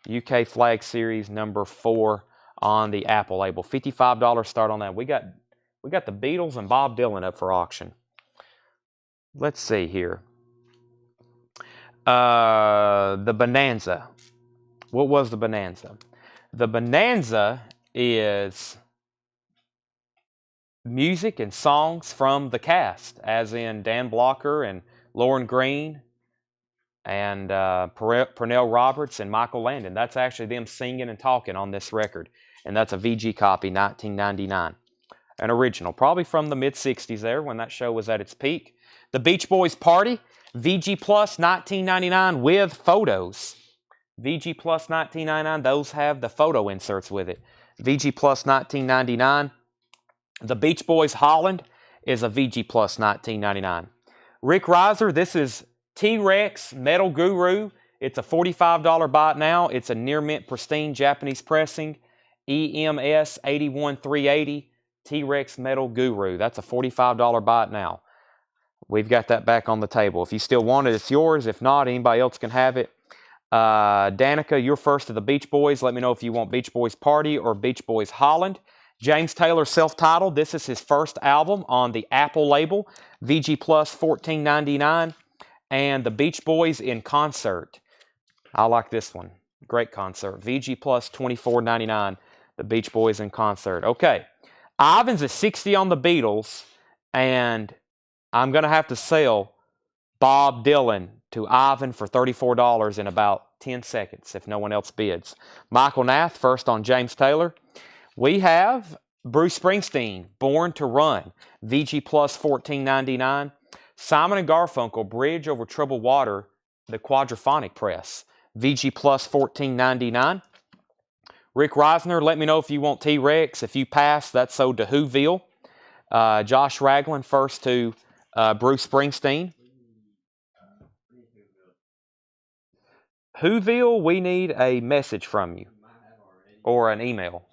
UK Flag Series number 4 on the Apple label. $55 start on that. We got the Beatles and Bob Dylan up for auction. Let's see here. The Bonanza. What was the Bonanza? The Bonanza is music and songs from the cast, as in Dan Blocker and Lauren Green and Pernell Roberts and Michael Landon. That's actually them singing and talking on this record. And that's a VG copy, 1999. An original, probably from the mid-60s there when that show was at its peak. The Beach Boys Party, VG Plus, 1999 with photos. VG Plus 1999, those have the photo inserts with it. VG Plus 1999. The Beach Boys Holland is a VG Plus 1999. Rick Reiser, this is T-Rex Metal Guru. It's a $45 buy now. It's a near mint pristine Japanese pressing. EMS 81380 T-Rex Metal Guru. That's a $45 buy now. We've got that back on the table. If you still want it, it's yours. If not, anybody else can have it. Danica, you're first to the Beach Boys. Let me know if you want Beach Boys Party or Beach Boys Holland. James Taylor, self-titled. This is his first album on the Apple label. VG Plus $14.99. And the Beach Boys in concert. I like this one. Great concert. VG Plus $24.99. The Beach Boys in concert. Okay. Ivan's is $60 on the Beatles. And I'm going to have to sell Bob Dylan to Ivan for $34 in about 10 seconds if no one else bids. Michael Nath, first on James Taylor. We have Bruce Springsteen, Born to Run, VG Plus $14.99. Simon & Garfunkel, Bridge Over Troubled Water, the quadraphonic press, VG Plus $14.99. Rick Reisner, let me know if you want T-Rex. If you pass, that's sold to Whoville. Josh Ragland, first to Bruce Springsteen. Whoville, we need a message from you or an email.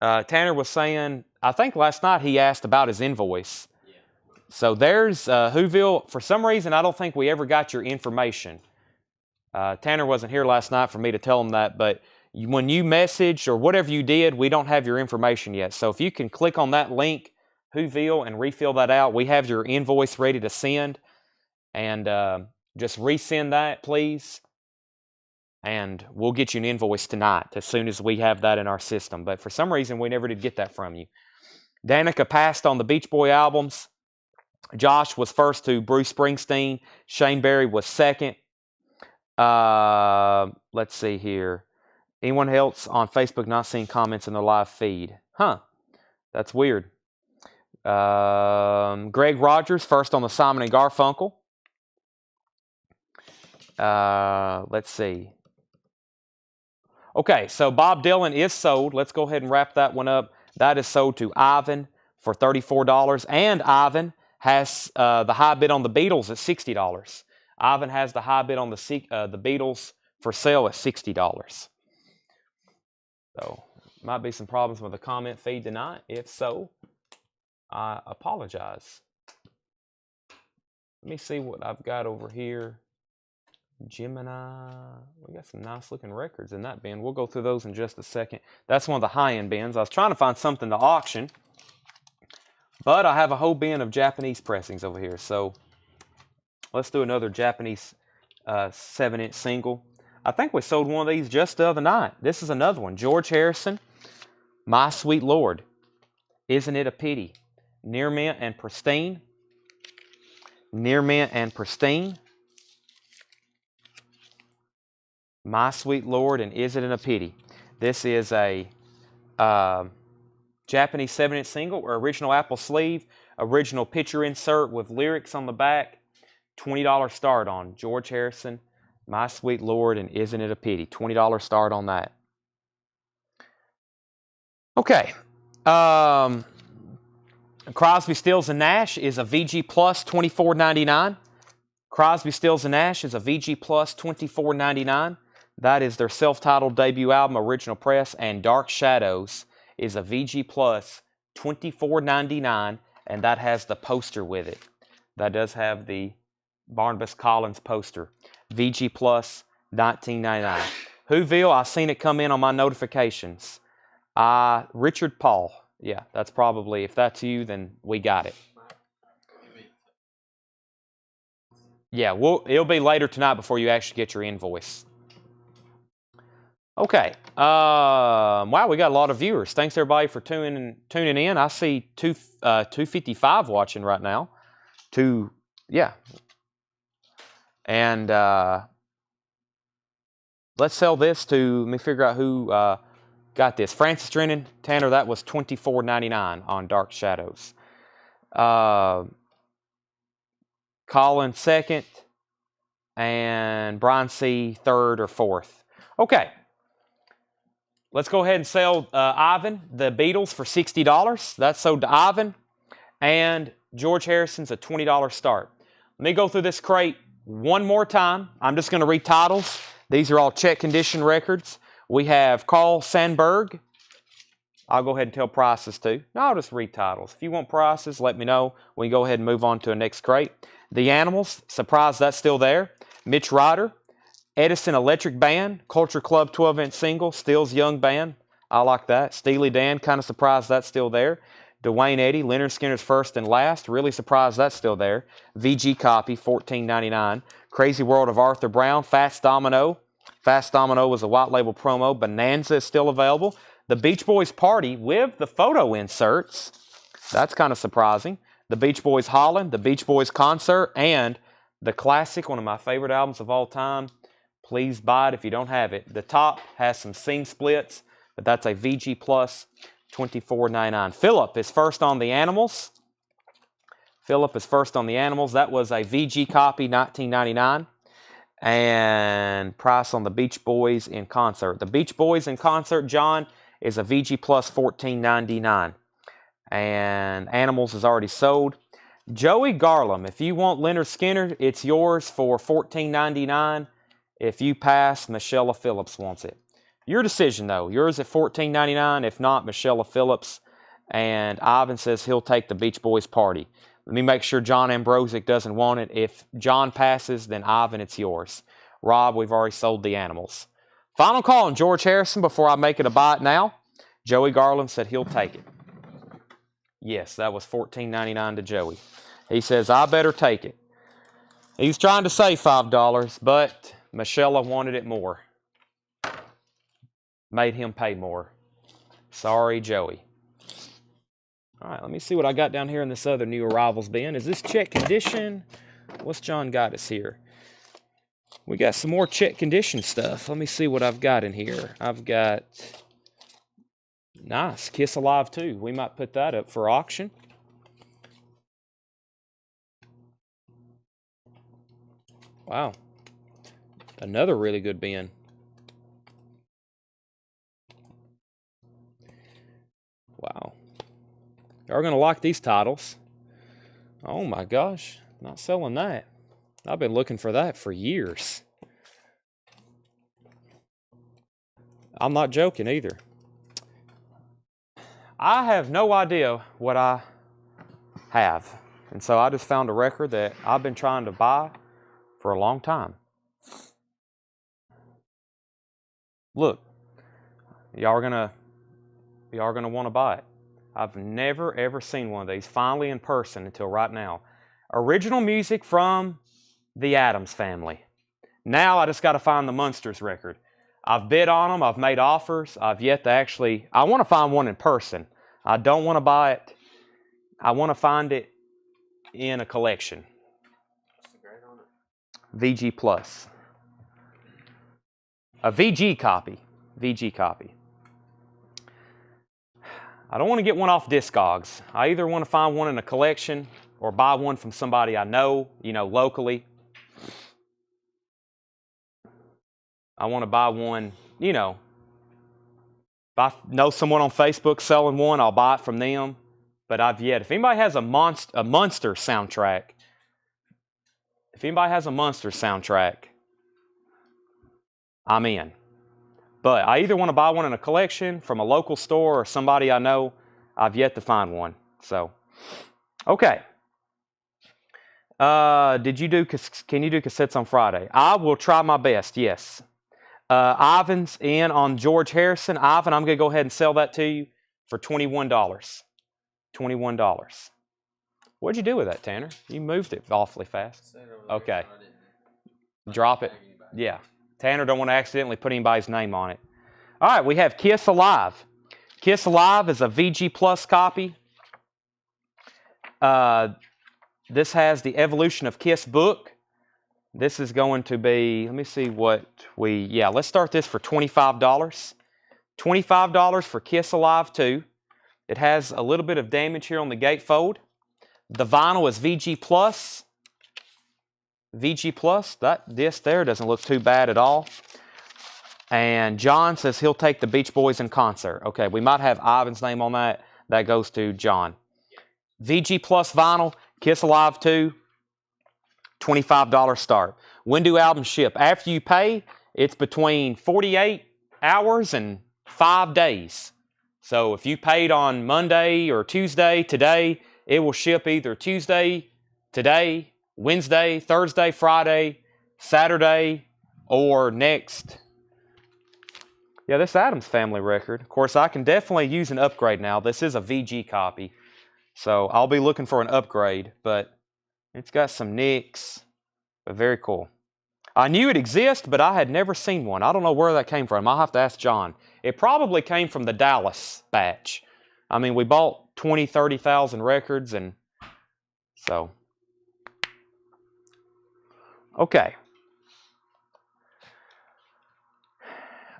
Tanner was saying, I think last night he asked about his invoice. So there's Whoville. For some reason, I don't think we ever got your information. Tanner wasn't here last night for me to tell him that, but when you messaged or whatever you did, we don't have your information yet. So if you can click on that link, Whoville, and refill that out, we have your invoice ready to send. And just resend that, please. And we'll get you an invoice tonight as soon as we have that in our system. But for some reason, we never did get that from you. Danica passed on the Beach Boy albums. Josh was first to Bruce Springsteen. Shane Berry was second. Let's see here. Anyone else on Facebook not seeing comments in the live feed? Huh. That's weird. Greg Rogers, first on the Simon & Garfunkel. Let's see. Okay, so Bob Dylan is sold. Let's go ahead and wrap that one up. That is sold to Ivan for $34. And Ivan has the high bid on the Beatles at $60. Ivan has the high bid on the Beatles for sale at $60. So, might be some problems with the comment feed tonight. If so, I apologize. Let me see what I've got over here. Gemini. We got some nice looking records in that bin. We'll go through those in just a second. That's one of the high-end bins. I was trying to find something to auction, but I have a whole bin of Japanese pressings over here. So let's do another Japanese 7-inch single. I think we sold one of these just the other night. This is another one. George Harrison, My Sweet Lord. Isn't It a Pity? Near mint and pristine. Near mint and pristine. My Sweet Lord and Is It a Pity? This is a Japanese 7-inch single, or original Apple sleeve, original picture insert with lyrics on the back. $20 start on George Harrison, My Sweet Lord and Isn't It a Pity? $20 start on that. Okay. Crosby, Stills & Nash is a VG Plus $24.99. Crosby, Stills & Nash is a VG Plus $24.99. That is their self-titled debut album, original press, and Dark Shadows is a VG Plus $24.99, and that has the poster with it. That does have the Barnabas Collins poster. VG Plus $19.99. Whoville, I seen it come in on my notifications. Richard Paul. Yeah, that's probably, if that's you, then we got it. Yeah, it'll be later tonight before you actually get your invoice. Okay. Wow, we got a lot of viewers. Thanks everybody for tuning in. I see 255 watching right now. Yeah. And let's sell this to. Let me figure out who got this. Francis Drennan, Tanner. That was $24.99 on Dark Shadows. Colin second, and Brian C third or fourth. Okay. Let's go ahead and sell Ivan, the Beatles, for $60. That's sold to Ivan. And George Harrison's a $20 start. Let me go through this crate one more time. I'm just going to read titles. These are all check condition records. We have Carl Sandberg. I'll go ahead and tell prices too. No, I'll just read titles. If you want prices, let me know. We can go ahead and move on to a next crate. The Animals, surprise, that's still there. Mitch Ryder. Edison Electric Band, Culture Club 12-inch single, Steele's Young Band. I like that. Steely Dan, kind of surprised that's still there. Dwayne Eddy, Leonard Skinner's First and Last, really surprised that's still there. VG copy, $14.99. Crazy World of Arthur Brown, Fast Domino. Fast Domino was a white label promo. Bonanza is still available. The Beach Boys Party with the photo inserts. That's kind of surprising. The Beach Boys Holland, the Beach Boys Concert, and the classic, one of my favorite albums of all time, Please Buy It If You Don't Have It. The top has some seam splits, but that's a VG Plus, $24.99. Philip is first on the Animals. Philip is first on the Animals. That was a VG copy, $19.99. And price on the Beach Boys in Concert. The Beach Boys in Concert, John, is a VG Plus, $14.99. And Animals is already sold. Joey Garland, if you want Leonard Skinner, it's yours for $14.99. If you pass, Michelle Phillips wants it. Your decision, though. Yours at $14.99. If not, Michelle Phillips. And Ivan says he'll take the Beach Boys Party. Let me make sure John Ambrosic doesn't want it. If John passes, then Ivan, it's yours. Rob, we've already sold the Animals. Final call on George Harrison before I make it a buy it now. Joey Garland said he'll take it. Yes, that was $14.99 to Joey. He says, I better take it. He's trying to save $5, but Michelle wanted it more. Made him pay more. Sorry, Joey. All right, let me see what I got down here in this other new arrivals bin. Is this check condition? What's John got us here? We got some more check condition stuff. Let me see what I've got in here. I've got... Nice. Kiss Alive 2. We might put that up for auction. Wow. Another really good bin. Wow. Y'all going to like these titles. Oh my gosh. Not selling that. I've been looking for that for years. I'm not joking either. I have no idea what I have. And so I just found a record that I've been trying to buy for a long time. Look, y'all are gonna want to buy it. I've never ever seen one of these finally in person until right now. Original music from the Addams Family. Now I just got to find the Munsters record. I've bid on them. I've made offers. I've yet to actually... I want to find one in person. I don't want to buy it. I want to find it in a collection. What's the grade on it? VG Plus. A VG copy. VG copy. I don't want to get one off Discogs. I either want to find one in a collection or buy one from somebody I know, locally. I want to buy one, if I know someone on Facebook selling one, I'll buy it from them. But I've yet. If anybody has a Munster soundtrack, I'm in. But I either want to buy one in a collection from a local store or somebody I know. I've yet to find one. So, okay. Can you do cassettes on Friday? I will try my best, yes. Ivan's in on George Harrison. Ivan, I'm going to go ahead and sell that to you for $21. $21. What'd you do with that, Tanner? You moved it awfully fast. Okay. Drop it. Yeah. Tanner don't want to accidentally put anybody's name on it. All right, we have Kiss Alive. Kiss Alive is a VG Plus copy. This has the Evolution of Kiss book. This is going to be, let me see what let's start this for $25. $25 for Kiss Alive 2. It has a little bit of damage here on the gatefold. The vinyl is VG Plus. VG Plus, that disc there doesn't look too bad at all. And John says he'll take the Beach Boys in concert. Okay, we might have Ivan's name on that. That goes to John. VG Plus vinyl, Kiss Alive 2, $25 start. When do albums ship? After you pay, it's between 48 hours and 5 days. So if you paid on Monday or Tuesday, today, it will ship either Tuesday, today, Wednesday, Thursday, Friday, Saturday, or next. Yeah, this Addams Family record. Of course, I can definitely use an upgrade now. This is a VG copy. So I'll be looking for an upgrade, but it's got some nicks, but very cool. I knew it existed, but I had never seen one. I don't know where that came from. I'll have to ask John. It probably came from the Dallas batch. I mean, we bought 20, 30,000 records, and so. Okay.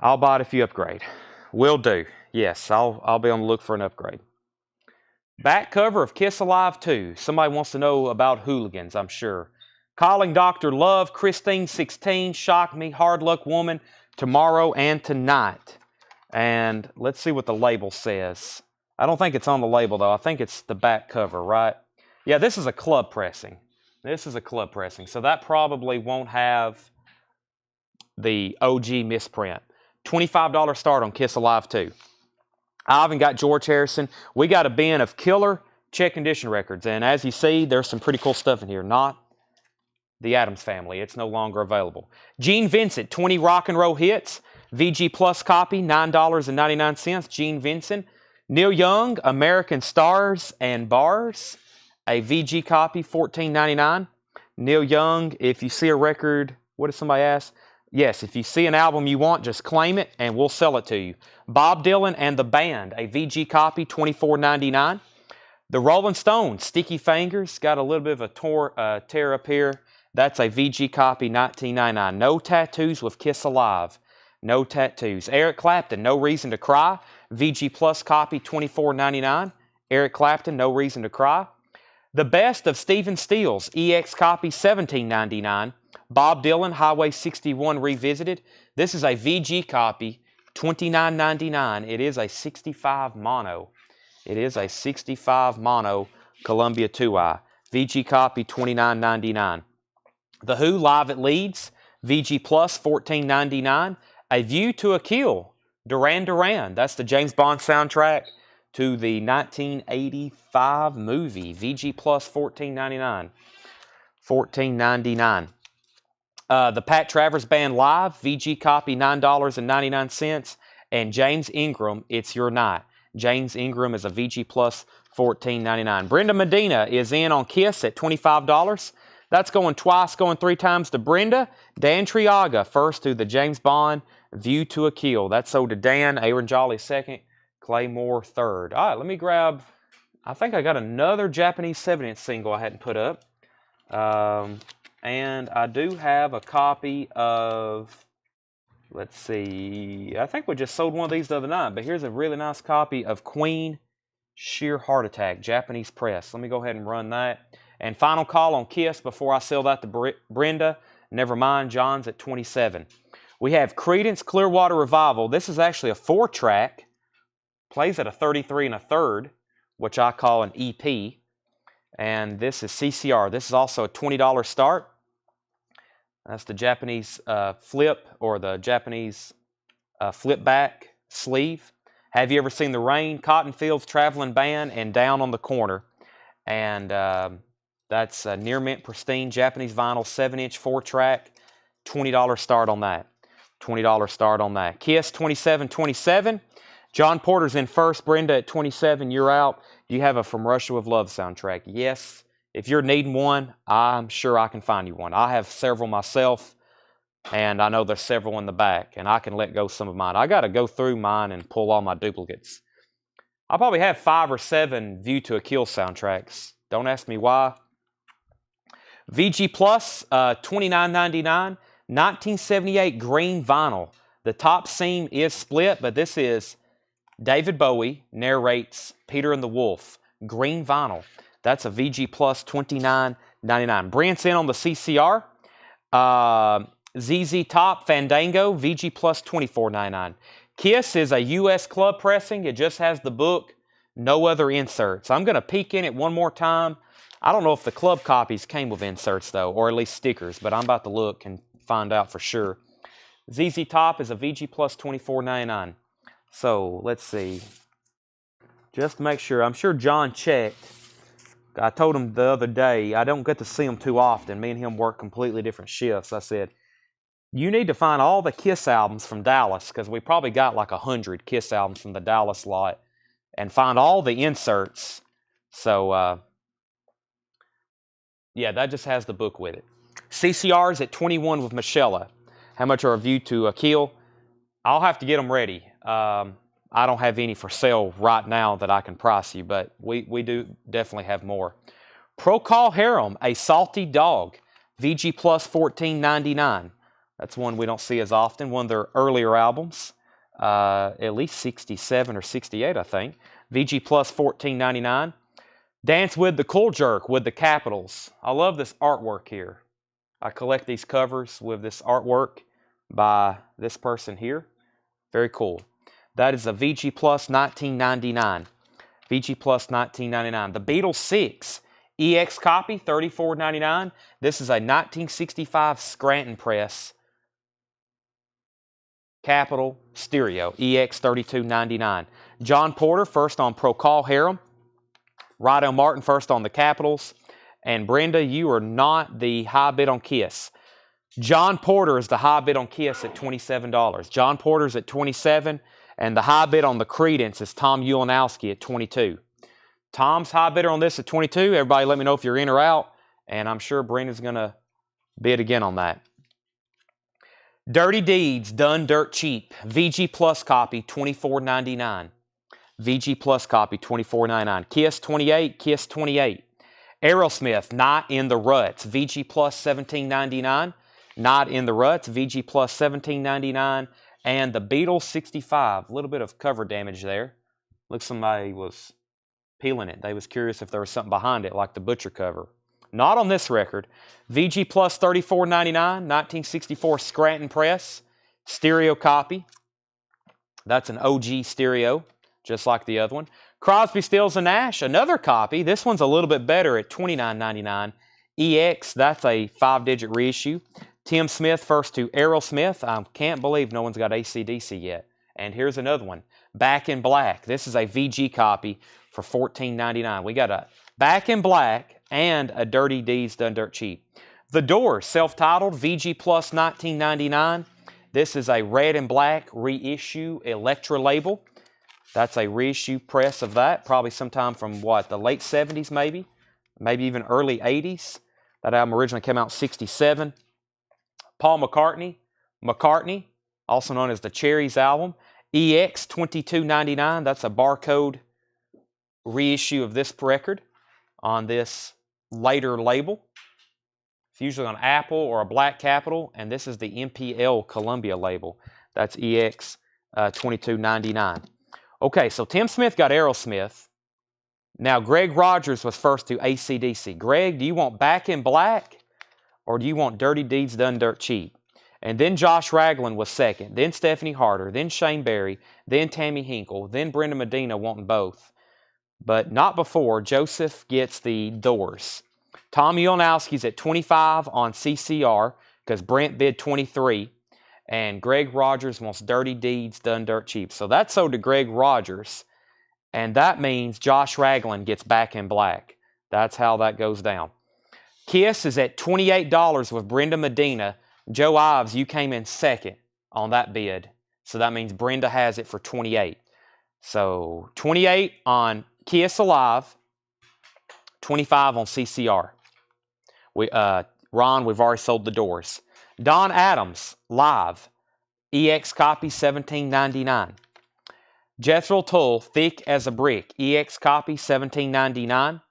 I'll buy it if you upgrade. Will do. Yes, I'll be on the look for an upgrade. Back cover of Kiss Alive 2. Somebody wants to know about Hooligans, I'm sure. Calling Dr. Love, Christine 16, Shock Me, Hard Luck Woman, Tomorrow and Tonight. And let's see what the label says. I don't think it's on the label, though. I think it's the back cover, right? Yeah, this is a club pressing. This is a club pressing. So that probably won't have the OG misprint. $25 start on Kiss Alive 2. Ivan got George Harrison. We got a bin of killer check condition records. And as you see, there's some pretty cool stuff in here. Not the Addams Family. It's no longer available. Gene Vincent, 20 rock and roll hits. VG Plus copy, $9.99. Gene Vincent. Neil Young, American Stars and Bars. A VG copy, $14.99. Neil Young, if you see a record, what did somebody ask? Yes, if you see an album you want, just claim it and we'll sell it to you. Bob Dylan and the Band, a VG copy, $24.99. The Rolling Stones, Sticky Fingers, got a little bit of a tear up here. That's a VG copy, $19.99. No Tattoos with Kiss Alive. No Tattoos. Eric Clapton, No Reason to Cry. VG Plus copy, $24.99. Eric Clapton, No Reason to Cry. The Best of Stephen Stills, EX copy, $17.99. Bob Dylan, Highway 61 Revisited. This is a VG copy, $29.99. It is a 65 mono. It is a 65 mono Columbia 2i. VG copy, $29.99. The Who, Live at Leeds. VG Plus, $14.99. A View to a Kill, Duran Duran. That's the James Bond soundtrack to the 1985 movie. VG Plus, $14.99. $14.99. The Pat Travers Band Live, VG copy, $9.99. And James Ingram, It's Your Night. James Ingram is a VG Plus, $14.99. Brenda Medina is in on Kiss at $25. That's going twice, going 3 times to Brenda. Dan Triaga, first to the James Bond, View to a Kill. That's sold to Dan. Aaron Jolly, second. Claymore, third. All right, let me grab, I think I got another Japanese 7-inch single I hadn't put up. And I do have a copy of, let's see, I think we just sold one of these the other night, but here's a really nice copy of Queen, Sheer Heart Attack, Japanese press. Let me go ahead and run that. And final call on Kiss before I sell that to Brenda. Never mind, John's at 27. We have Creedence Clearwater Revival. This is actually a 4-track. Plays at a 33 1/3, which I call an EP. And this is CCR. This is also a $20 start. That's the Japanese flip, or the Japanese flip back sleeve. Have You Ever Seen the Rain? Cotton Fields Traveling Band, and Down on the Corner. And that's near mint pristine Japanese vinyl 7-inch 4-track, $20 start on that. $20 start on that. Kiss, 27.27. John Porter's in first. Brenda at 27. You're out. Do you have a From Russia with Love soundtrack? Yes. If you're needing one, I'm sure I can find you one. I have several myself, and I know there's several in the back, and I can let go some of mine. I got to go through mine and pull all my duplicates. I probably have 5 or 7 View to a Kill soundtracks. Don't ask me why. VG Plus, $29.99. 1978 green vinyl. The top seam is split, but this is David Bowie narrates Peter and the Wolf. Green vinyl. That's a VG Plus, $29.99. Brent's in on the CCR. ZZ Top Fandango, VG Plus, $24.99. Kiss is a U.S. club pressing. It just has the book, no other inserts. I'm going to peek in it one more time. I don't know if the club copies came with inserts, though, or at least stickers, but I'm about to look and find out for sure. ZZ Top is a VG Plus, $24.99. So, let's see. Just to make sure. I'm sure John checked. I told him the other day, I don't get to see him too often. Me and him work completely different shifts. I said, you need to find all the Kiss albums from Dallas, because we probably got like 100 Kiss albums from the Dallas lot, and find all the inserts. So, yeah, that just has the book with it. CCR's at 21 with Michelle. How much are a View to a Kill? I'll have to get them ready. I don't have any for sale right now that I can price you, but we do definitely have more. Procol Harum, A Salty Dog, VG Plus, $14.99. That's one we don't see as often, one of their earlier albums, at least 67 or 68, I think. VG Plus, $14.99. Dance with the Cool Jerk with the capitals. I love this artwork here. I collect these covers with this artwork by this person here. Very cool. That is a VG Plus, $19.99. VG Plus, $19.99. The Beatles 6 EX copy, $34.99. This is a 1965 Scranton press. Capital Stereo, EX, $32.99. John Porter first on Procol Harum. Rydell Martin first on the Capitals. And Brenda, you are not the high bid on Kiss. John Porter is the high bid on Kiss at $27. John Porter's at $27, and the high bid on the Creedence is Tom Ulanowski at $22. Tom's high bidder on this at $22. Everybody let me know if you're in or out, and I'm sure Brenda's going to bid again on that. Dirty Deeds, Done Dirt Cheap. VG Plus copy, $24.99. VG Plus copy, $24.99. Kiss 28, Kiss 28. Aerosmith, Not in the Ruts. VG Plus, $17.99. Not in the Ruts, VG Plus, $17.99. And the Beatles 65. A little bit of cover damage there. Looks somebody was peeling it. They was curious if there was something behind it, like the Butcher cover. Not on this record. VG Plus, $34.99. 1964 Scranton Press. Stereo copy. That's an OG stereo, just like the other one. Crosby, Stills, and Nash, another copy. This one's a little bit better at $29.99. EX, that's a 5-digit reissue. Tim Smith first to Aerosmith. I can't believe no one's got AC/DC yet. And here's another one. Back in Black. This is a VG copy for $14.99. We got a Back in Black and a Dirty Deeds Done Dirt Cheap. The Doors, self-titled, VG Plus, $19.99. This is a red and black reissue Elektra label. That's a reissue press of that, probably sometime from what, the late 70s maybe? Maybe even early 80s. That album originally came out in 67. Paul McCartney, also known as the Cherries album. EX, $22.99. That's a barcode reissue of this record on this later label. It's usually on Apple or a black capital, and this is the MPL Columbia label. That's EX, $22.99. Okay, so Tim Smith got Aerosmith. Now, Greg Rogers was first to AC/DC. Greg, do you want Back in Black or do you want Dirty Deeds Done Dirt Cheap? And then Josh Ragland was second. Then Stephanie Harder. Then Shane Barry. Then Tammy Hinkle. Then Brenda Medina wanting both. But not before Joseph gets the Doors. Tom Ulanowski's at 25 on CCR because Brent bid 23. And Greg Rogers wants Dirty Deeds Done Dirt Cheap. So that's sold to Greg Rogers. And that means Josh Ragland gets Back in Black. That's how that goes down. Kiss is at $28 with Brenda Medina. Joe Ives, you came in second. on that bid. So that means Brenda has it for 28. So 28 on Kiss Alive, 25 on CCR. Ron, we've already sold the doors. Don Adams, live, EX copy, $17.99. Jethro Tull, Thick as a Brick, EX copy, $17.99.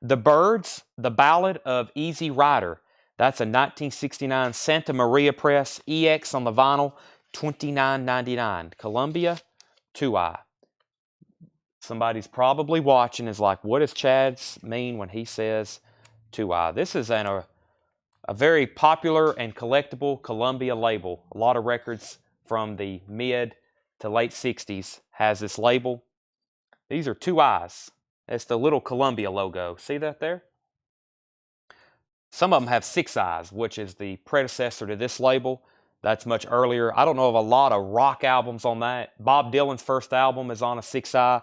The Birds, The Ballad of Easy Rider, that's a 1969 Santa Maria press, EX on the vinyl, $29.99. Columbia, 2i. Somebody's probably watching is like, what does Chad's mean when he says 2i? This is a very popular and collectible Columbia label. A lot of records from the mid to late 60s has this label. These are 2i's. It's the little Columbia logo. See that there? Some of them have 6i's, which is the predecessor to this label. That's much earlier. I don't know of a lot of rock albums on that. Bob Dylan's first album is on a 6i,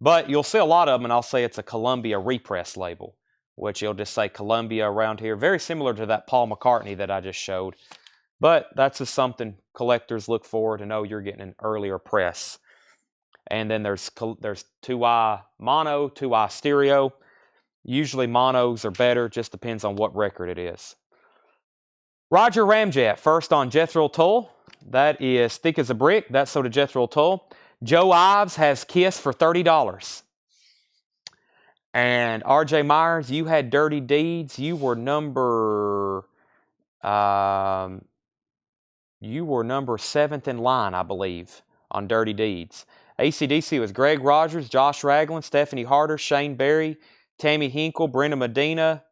but you'll see a lot of them, and I'll say it's a Columbia repress label, which you'll just say Columbia around here. Very similar to that Paul McCartney that I just showed. But that's just something collectors look for to know you're getting an earlier press. And then there's 2i mono, 2i stereo. Usually monos are better, just depends on what record it is. Roger Ramjet, first on Jethro Tull. That is Thick as a Brick. That's sold to Jethro Tull. Joe Ives has Kiss for $30. And R.J. Myers, you had Dirty Deeds. You were number 7th in line, I believe, on Dirty Deeds. AC/DC was Greg Rogers, Josh Ragland, Stephanie Harder, Shane Berry, Tammy Hinkle, Brenda Medina,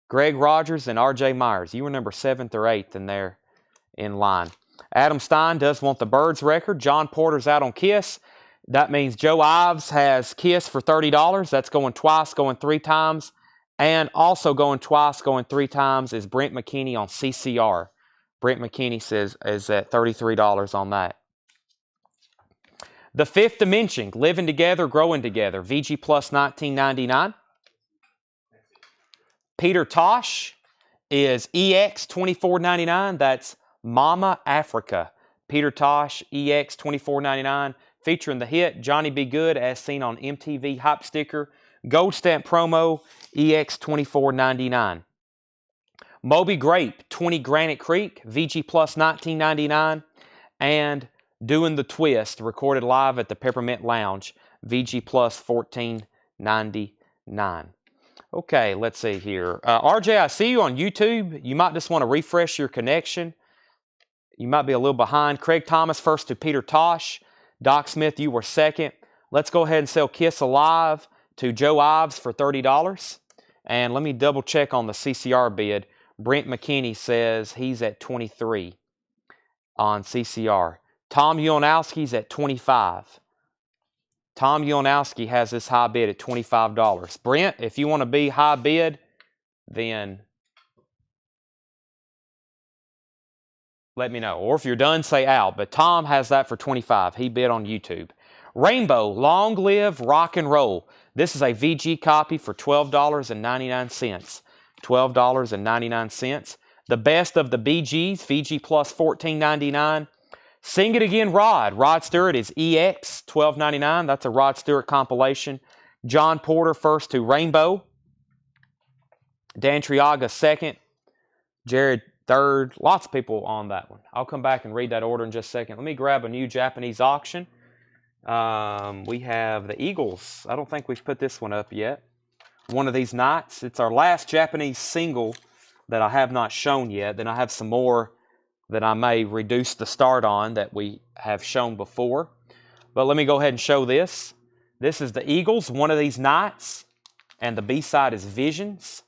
Greg Rogers, and R.J. Myers. You were number 7th or 8th in there in line. Adam Stein does want the Birds record. John Porter's out on Kiss. That means Joe Ives has Kiss for $30. That's going twice, going 3 times. And also going twice, going 3 times is Brent McKinney on CCR. Brent McKinney says is at $33 on that. The Fifth Dimension, Living Together, Growing Together, VG Plus $19.99. Peter Tosh is EX $24.99. That's Mama Africa. Peter Tosh, EX $24.99, featuring the hit Johnny Be Good as seen on MTV Hype Sticker. Gold Stamp Promo, EX $24.99. Moby Grape, 20 Granite Creek, VG Plus $19.99. And Doing the Twist, recorded live at the Peppermint Lounge, VG Plus $14.99. Okay, let's see here. RJ, I see you on YouTube. You might just want to refresh your connection. You might be a little behind. Craig Thomas first to Peter Tosh. Doc Smith, you were second. Let's go ahead and sell Kiss Alive to Joe Ives for $30. And let me double check on the CCR bid. Brent McKinney says he's at 23 on CCR. Tom Ulanowski's at 25. Tom Ulanowski has this high bid at $25. Brent, if you want to be high bid, then let me know. Or if you're done, say out. But Tom has that for $25. He bid on YouTube. Rainbow, Long Live Rock and Roll. This is a VG copy for $12.99. $12.99. The Best of the Bee Gees, VG Plus $14.99. Sing It Again, Rod. Rod Stewart is EX, $12.99. That's a Rod Stewart compilation. John Porter first to Rainbow. Dan Triaga second. Jared third. Lots of people on that one. I'll come back and read that order in just a second. Let me grab a new Japanese auction. We have the Eagles. I don't think we've put this one up yet. One of These Nights. It's our last Japanese single that I have not shown yet. Then I have some more that I may reduce the start on that we have shown before. But let me go ahead and show this. This is the Eagles, One of These Nights, and the B-side is Visions.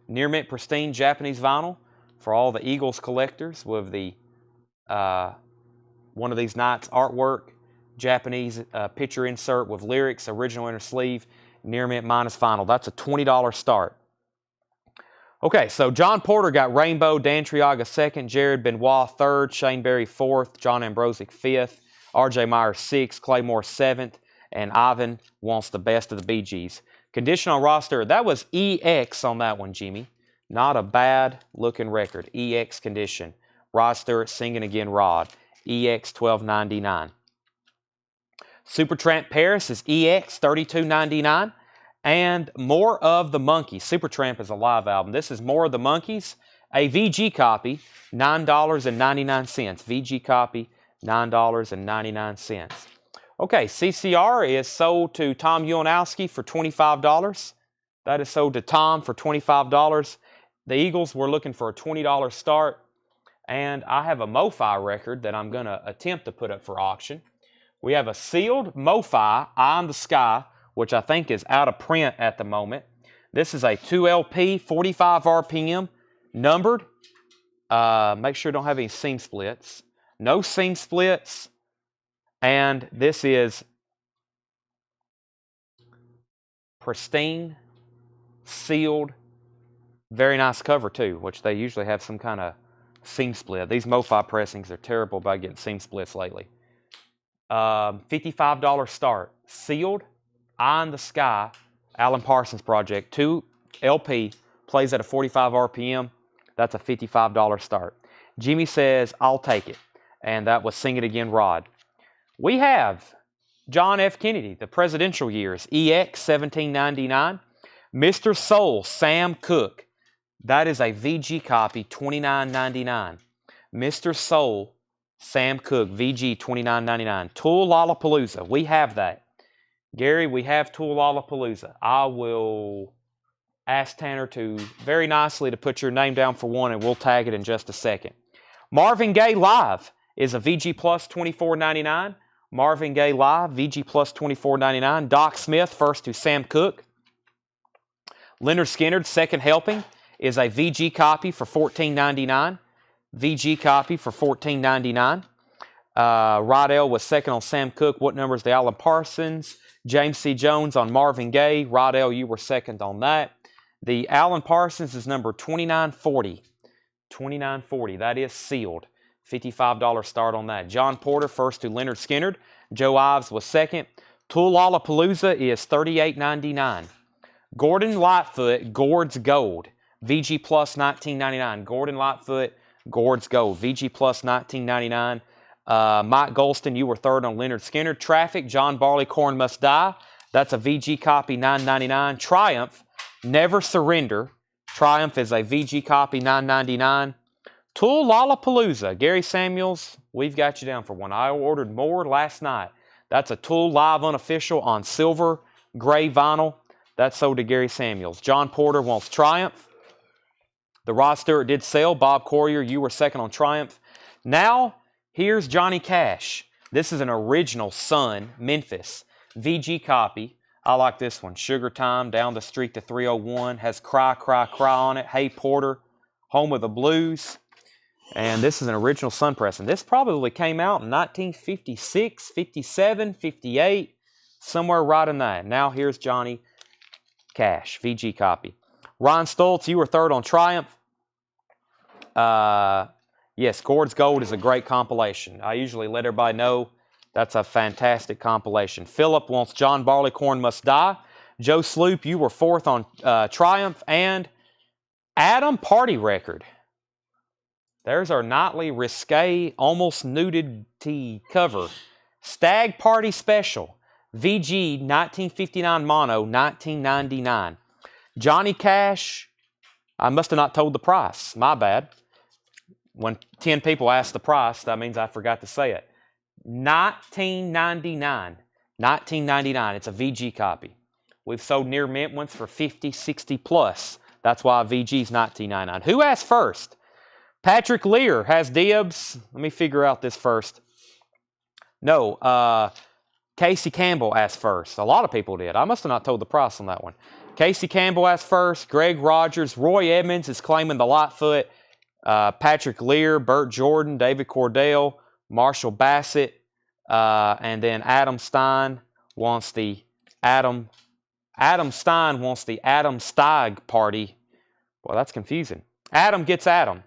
Near mint pristine Japanese vinyl for all the Eagles collectors with the One of These Nights artwork, Japanese picture insert with lyrics, original inner sleeve, near mint minus vinyl. That's a $20 start. Okay, so John Porter got Rainbow, Dan Triaga second, Jared Benoit third, Shane Berry fourth, John Ambrosic fifth, R.J. Myers sixth, Claymore seventh, and Ivan wants the Best of the Bee Gees. Condition on roster, that was EX on that one, Jimmy. Not a bad looking record, EX condition. Rod Stewart, Singing Again, Rod, EX 12.99. Supertramp Paris is EX 32.99. And More of the Monkees. Supertramp is a live album. This is More of the Monkees, a VG copy, $9.99. VG copy, $9.99. Okay, CCR is sold to Tom Ulanowski for $25. That is sold to Tom for $25. The Eagles were looking for a $20 start. And I have a MoFi record that I'm going to attempt to put up for auction. We have a sealed MoFi, Eye in the Sky, which I think is out of print at the moment. This is a 2LP, 45 RPM, numbered. Make sure you don't have any seam splits. No seam splits. And this is pristine, sealed, very nice cover too, which they usually have some kind of seam split. These MoFi pressings are terrible about getting seam splits lately. $55 start, sealed, Eye in the Sky, Alan Parsons Project, 2 LP, plays at a 45 RPM. That's a $55 start. Jimmy says, I'll take it. And that was Sing It Again, Rod. We have John F. Kennedy, the presidential years, EX 1799. Mr. Soul, Sam Cooke. That is a VG copy, $29.99. Mr. Soul, Sam Cooke, VG, $29.99. Tool Lollapalooza, we have that. Gary, we have Tool Lollapalooza. I will ask Tanner to very nicely to put your name down for one, and we'll tag it in just a second. Marvin Gaye Live is a VG Plus $24.99. Marvin Gaye Live, VG Plus $24.99. Doc Smith, first to Sam Cooke. Leonard Skinner's Second Helping is a VG copy for $14.99. VG copy for $14.99. Rydell was second on Sam Cooke. What number is the Alan Parsons? James C. Jones on Marvin Gaye. Rydell, you were second on that. The Alan Parsons is number 2940. 2940. That is sealed. $55 start on that. John Porter first to Leonard Skinner. Joe Ives was second. Tool Lollapalooza is $38.99. Gordon Lightfoot, Gord's Gold. VG Plus $19.99. Gordon Lightfoot, Gord's Gold. VG Plus $19.99. Mike Golston, you were third on Leonard Skinner. Traffic, John Barleycorn Must Die. That's a VG copy, $9.99. Triumph, Never Surrender. Triumph is a VG copy, $9.99. Tool Lollapalooza, Gary Samuels, we've got you down for one. I ordered more last night. That's a Tool Live Unofficial on silver gray vinyl. That's sold to Gary Samuels. John Porter wants Triumph. The Rod Stewart did sell. Bob Corrier, you were second on Triumph. Now, here's Johnny Cash. This is an original Sun, Memphis, VG copy. I like this one. Sugar Time, Down the Street to 301, has Cry, Cry, Cry on it. Hey Porter, Home of the Blues. And this is an original Sun pressing. This probably came out in 1956, 57, 58, somewhere right in that. Now here's Johnny Cash, VG copy. Ron Stoltz, you were third on Triumph. Yes, Gord's Gold is a great compilation. I usually let everybody know that's a fantastic compilation. Philip wants John Barleycorn Must Die. Joe Sloop, you were fourth on Triumph. And Adam Party Record. There's our nightly risque, almost nudity cover. Stag Party Special. VG 1959 Mono, $19.99. Johnny Cash, I must have not told the price. My bad. When 10 people ask the price, that means I forgot to say it. $19.99. $19.99. It's a VG copy. We've sold near mint ones for $50, $60 plus. That's why VG's $19.99. Who asked first? Patrick Lear has dibs. Let me figure out this first. No, Casey Campbell asked first. A lot of people did. I must have not told the price on that one. Casey Campbell asked first. Greg Rogers. Roy Edmonds is claiming the Lightfoot. Patrick Lear, Burt Jordan, David Cordell, Marshall Bassett, and then Adam Stein wants the Adam Stein wants the Adam Steig party. Well, that's confusing. Adam gets Adam.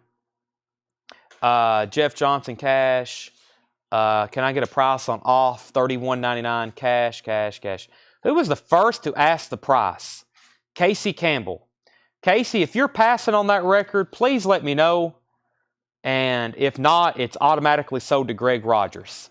Jeff Johnson cash. Can I get a price on off? $31.99 cash, cash, cash. Who was the first to ask the price? Casey Campbell. Casey, if you're passing on that record, please let me know. And if not, it's automatically sold to Greg Rogers.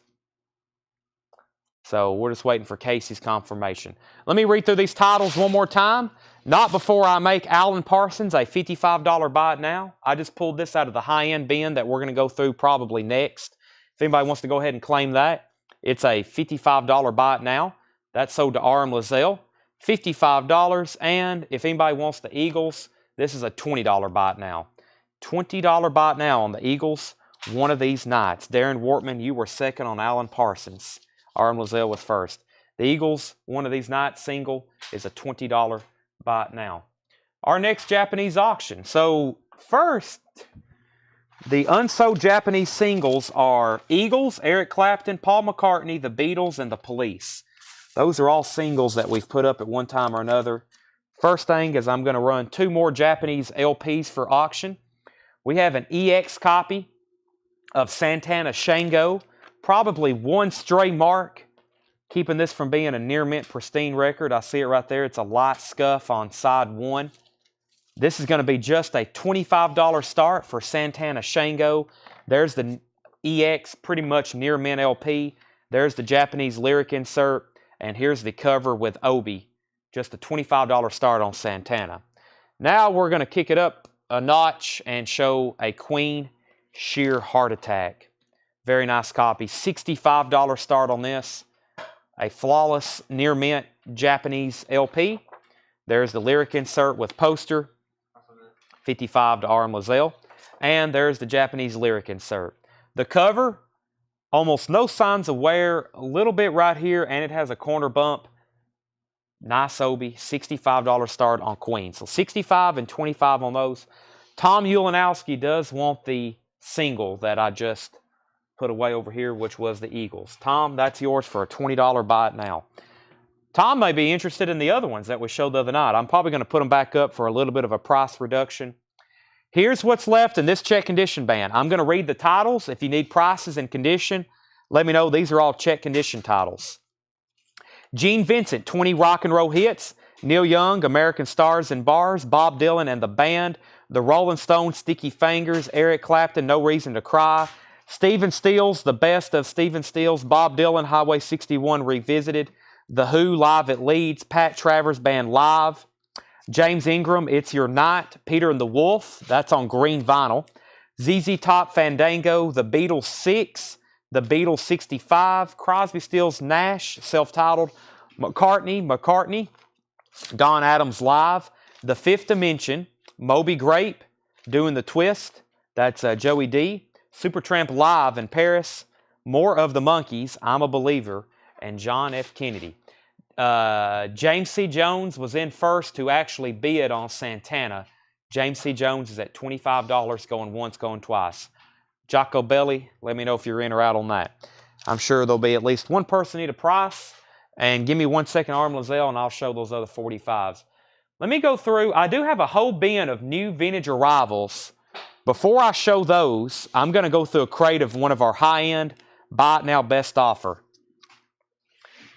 So we're just waiting for Casey's confirmation. Let me read through these titles one more time. Not before I make Alan Parsons a $55 buy it now. I just pulled this out of the high-end bin that we're going to go through probably next. If anybody wants to go ahead and claim that, it's a $55 buy it now. That's sold to R.M. Lazelle. $55. And if anybody wants the Eagles, this is a $20 buy it now. $20 buy it now on the Eagles one of these nights. Darren Wortman, you were second on Alan Parsons. R.M. Lazelle was first. The Eagles one of these nights single is a $20 buy it now. Our next Japanese auction. So first, the unsold Japanese singles are Eagles, Eric Clapton, Paul McCartney, the Beatles, and the Police. Those are all singles that we've put up at one time or another. First thing is I'm going to run 2 more Japanese LPs for auction. We have an EX copy of Santana Shango, probably 1 stray mark, keeping this from being a near mint pristine record. I see it right there. It's a light scuff on side 1. This is going to be just a $25 start for Santana Shango. There's the EX, pretty much near mint LP. There's the Japanese lyric insert, and here's the cover with Obi. Just a $25 start on Santana. Now we're going to kick it up a notch and show a Queen Sheer Heart Attack. Very nice copy. $65 start on this. A flawless near mint Japanese LP. There's the lyric insert with poster. $55 to R.M. Lazelle. And there's the Japanese lyric insert. The cover, almost no signs of wear. A little bit right here, and it has a corner bump. Nice Obi, $65 start on Queen. So $65 and $25 on those. Tom Ulanowski does want the single that I just put away over here, which was the Eagles. Tom, that's yours for a $20 buy it now. Tom may be interested in the other ones that we showed the other night. I'm probably going to put them back up for a little bit of a price reduction. Here's what's left in this check condition band. I'm going to read the titles. If you need prices and condition, let me know. These are all check condition titles. Gene Vincent, 20 rock and roll hits. Neil Young, American Stars and Bars. Bob Dylan and the Band. The Rolling Stones, Sticky Fingers. Eric Clapton, No Reason to Cry. Stephen Stills, The Best of Stephen Stills. Bob Dylan, Highway 61 Revisited. The Who, Live at Leeds. Pat Travers Band Live. James Ingram, It's Your Night. Peter and the Wolf, that's on green vinyl. ZZ Top Fandango. The Beatles 6. The Beatles 65, Crosby, Stills, Nash, self-titled, McCartney, Don Adams Live, The Fifth Dimension, Moby Grape, Doing the Twist, that's Joey D, Supertramp Live in Paris, More of the Monkees, I'm a Believer, and John F. Kennedy. James C. Jones was in first to actually bid on Santana. James C. Jones is at $25, going once, going twice. Jocko Belli, let me know if you're in or out on that. I'm sure there'll be at least one person need a price. And give me 1 second, R.M. Lazelle, and I'll show those other 45s. Let me go through. I do have a whole bin of new vintage arrivals. Before I show those, I'm going to go through a crate of one of our high-end buy it now best offer.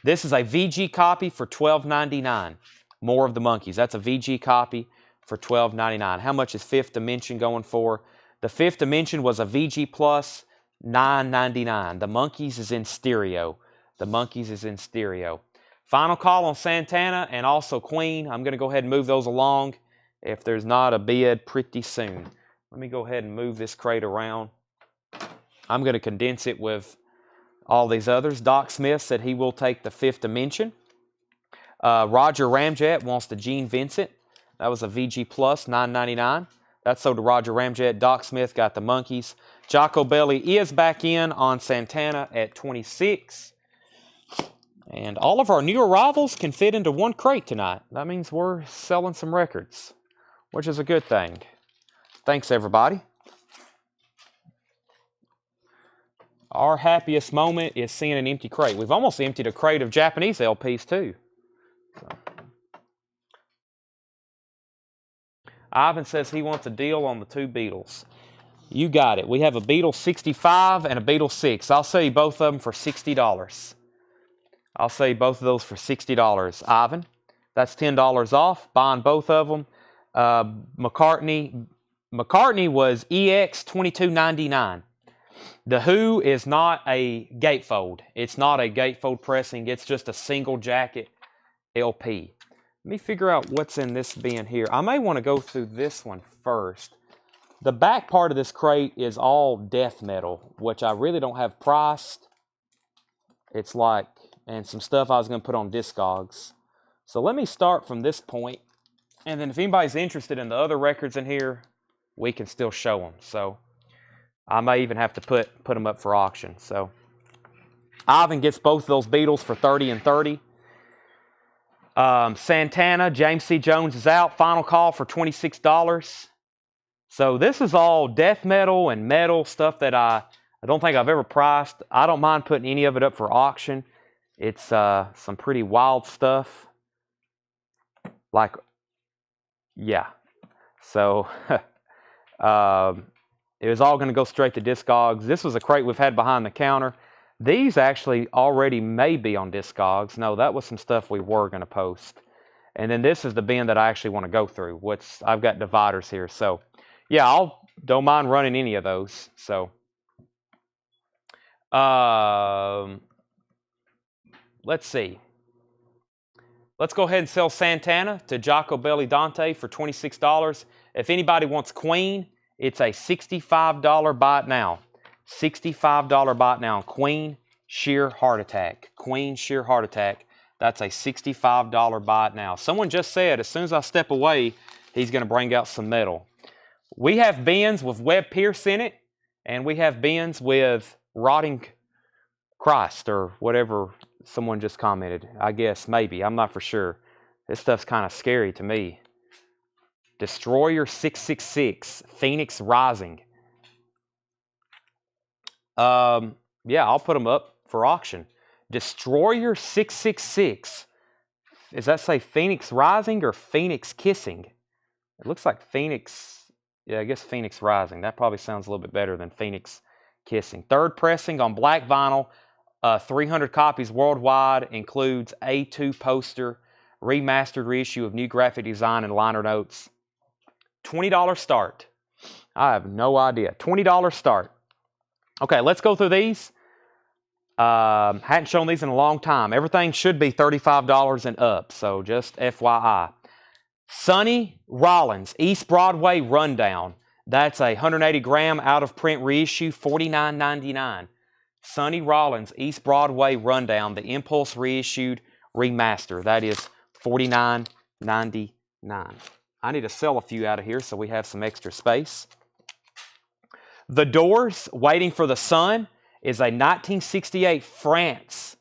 This is a VG copy for $12.99. More of the Monkees. That's a VG copy for $12.99. How much is Fifth Dimension going for? The Fifth Dimension was a VG Plus, $9.99. The Monkees is in stereo. The Monkees is in stereo. Final call on Santana and also Queen. I'm going to go ahead and move those along if there's not a bid pretty soon. Let me go ahead and move this crate around. I'm going to condense it with all these others. Doc Smith said he will take the Fifth Dimension. Roger Ramjet wants the Gene Vincent. That was a VG Plus, $9.99. That's sold to Roger Ramjet. Doc Smith got the Monkees. Jocko Belli is back in on Santana at $26. And all of our new arrivals can fit into one crate tonight. That means we're selling some records, which is a good thing. Thanks, everybody. Our happiest moment is seeing an empty crate. We've almost emptied a crate of Japanese LPs, too. So. Ivan says he wants a deal on the 2 Beatles. You got it. We have a Beatles 65 and a Beatles 6. I'll sell you both of them for $60. I'll sell you both of those for $60. Ivan, that's $10 off. Buying both of them. McCartney, McCartney was EX 2299. The Who is not a gatefold. It's not a gatefold pressing. It's just a single jacket LP. Let me figure out what's in this bin here. I may want to go through this one first. The back part of this crate is all death metal, which I really don't have priced. It's like, and some stuff I was going to put on Discogs. So let me start from this point, and then if anybody's interested in the other records in here, we can still show them. So I may even have to put them up for auction. So Ivan gets both of those Beatles for 30 and 30. Santana, James C. Jones is out. Final call for $26. So this is all death metal and metal stuff that I don't think I've ever priced. I don't mind putting any of it up for auction. It's some pretty wild stuff. Like, yeah. So it was all going to go straight to Discogs. This was a crate we've had behind the counter. These actually already may be on Discogs. No, that was some stuff we were going to post. And then this is the bin that I actually want to go through. I've got dividers here. So, yeah, don't mind running any of those. So, let's see. Let's go ahead and sell Santana to Jacobelli Dante for $26. If anybody wants Queen, it's a $65 buy it now. $65 buy it now. Queen Sheer Heart Attack. Queen Sheer Heart Attack. That's a $65 buy it now. Someone just said, as soon as I step away, he's going to bring out some metal. We have bins with Webb Pierce in it, and we have bins with Rotting Christ, or whatever someone just commented. I guess, maybe. I'm not for sure. This stuff's kind of scary to me. Destroyer 666, Phoenix Rising. Yeah, I'll put them up for auction. Destroyer 666. Does that say Phoenix Rising or Phoenix Kissing? It looks like Phoenix. Yeah, I guess Phoenix Rising. That probably sounds a little bit better than Phoenix Kissing. Third pressing on black vinyl. 300 copies worldwide. Includes A2 poster, remastered reissue of new graphic design and liner notes. $20 start. I have no idea. $20 start. Okay, let's go through these. Hadn't shown these in a long time. Everything should be $35 and up, so just FYI. Sonny Rollins, East Broadway Rundown. That's a 180 gram out of print reissue, $49.99. Sonny Rollins, East Broadway Rundown, the Impulse reissued remaster. That is $49.99. I need to sell a few out of here so we have some extra space. The Doors, Waiting for the Sun, is a 1968 French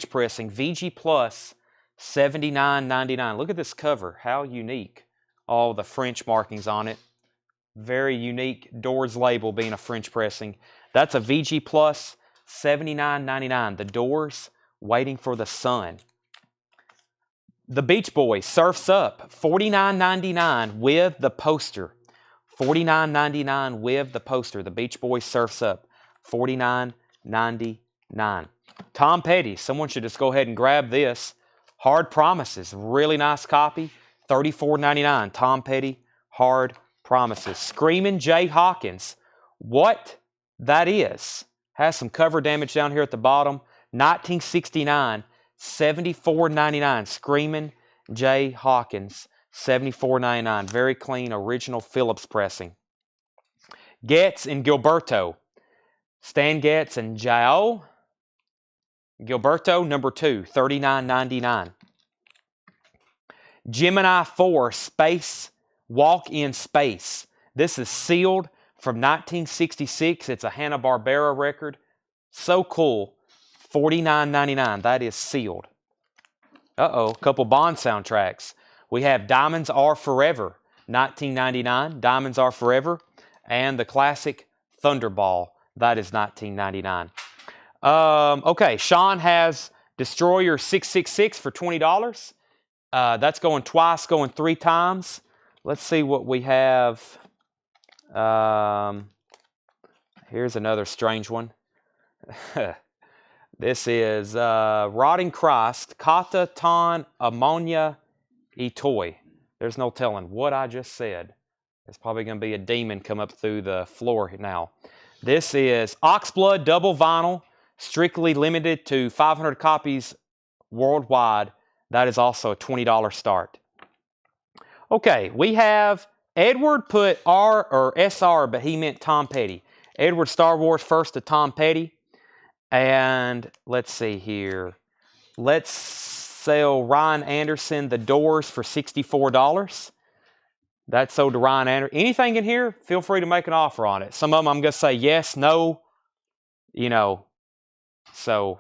pressing, VG Plus, $79.99. Look at this cover. How unique. All the French markings on it. Very unique. Doors label being a French pressing. That's a VG Plus, $79.99. The Doors, Waiting for the Sun. The Beach Boys, Surf's Up, $49.99 with the poster. $49.99 with the poster. The Beach Boys, Surf's Up, $49.99. Tom Petty, someone should just go ahead and grab this. Hard Promises, really nice copy, $34.99. Tom Petty, Hard Promises. Screamin' Jay Hawkins, what that is. Has some cover damage down here at the bottom. 1969, $74.99. Screamin' Jay Hawkins, $74.99. Very clean, original Phillips pressing. Getz and Gilberto. Stan Getz and Jao. Gilberto, number 2, $39.99. Gemini 4, Space, Walk in Space. This is sealed from 1966. It's a Hanna-Barbera record. So cool. $49.99. That is sealed. Uh-oh, a couple Bond soundtracks. We have Diamonds Are Forever, $19.99. Diamonds Are Forever. And the classic Thunderball. That is $19.99. Okay, Sean has Destroyer 666 for $20. That's going twice, going 3 times. Let's see what we have. Here's another strange one. This is Rotting Christ, Kata Ton Ammonia Itoi. There's no telling what I just said. There's probably going to be a demon come up through the floor now. This is Oxblood double vinyl, strictly limited to 500 copies worldwide. That is also a $20 start. Okay, we have Edward put R or SR, but he meant Tom Petty. Edward Star Wars first to Tom Petty. And let's see here. Let's sell Ryan Anderson The Doors for $64. That's sold to Ryan Anderson. Anything in here, feel free to make an offer on it. Some of them I'm going to say yes, no, you know. So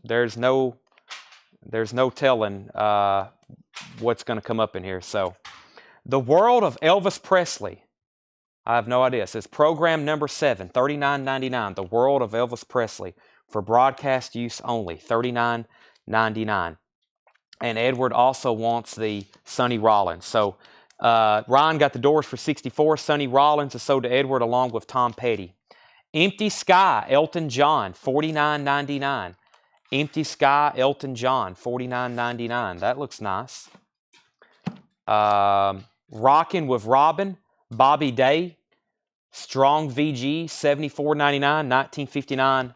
there's no telling what's going to come up in here. So The World of Elvis Presley. I have no idea. It says program number 7, $39.99. The World of Elvis Presley for broadcast use only, $39.99. And Edward also wants the Sonny Rollins. So Ryan got The Doors for $64. Sonny Rollins is sold to Edward along with Tom Petty. Empty Sky, Elton John, $49.99. Empty Sky, Elton John, $49.99. That looks nice. Rockin' with Robin, Bobby Day, Strong VG, $74.99, 1959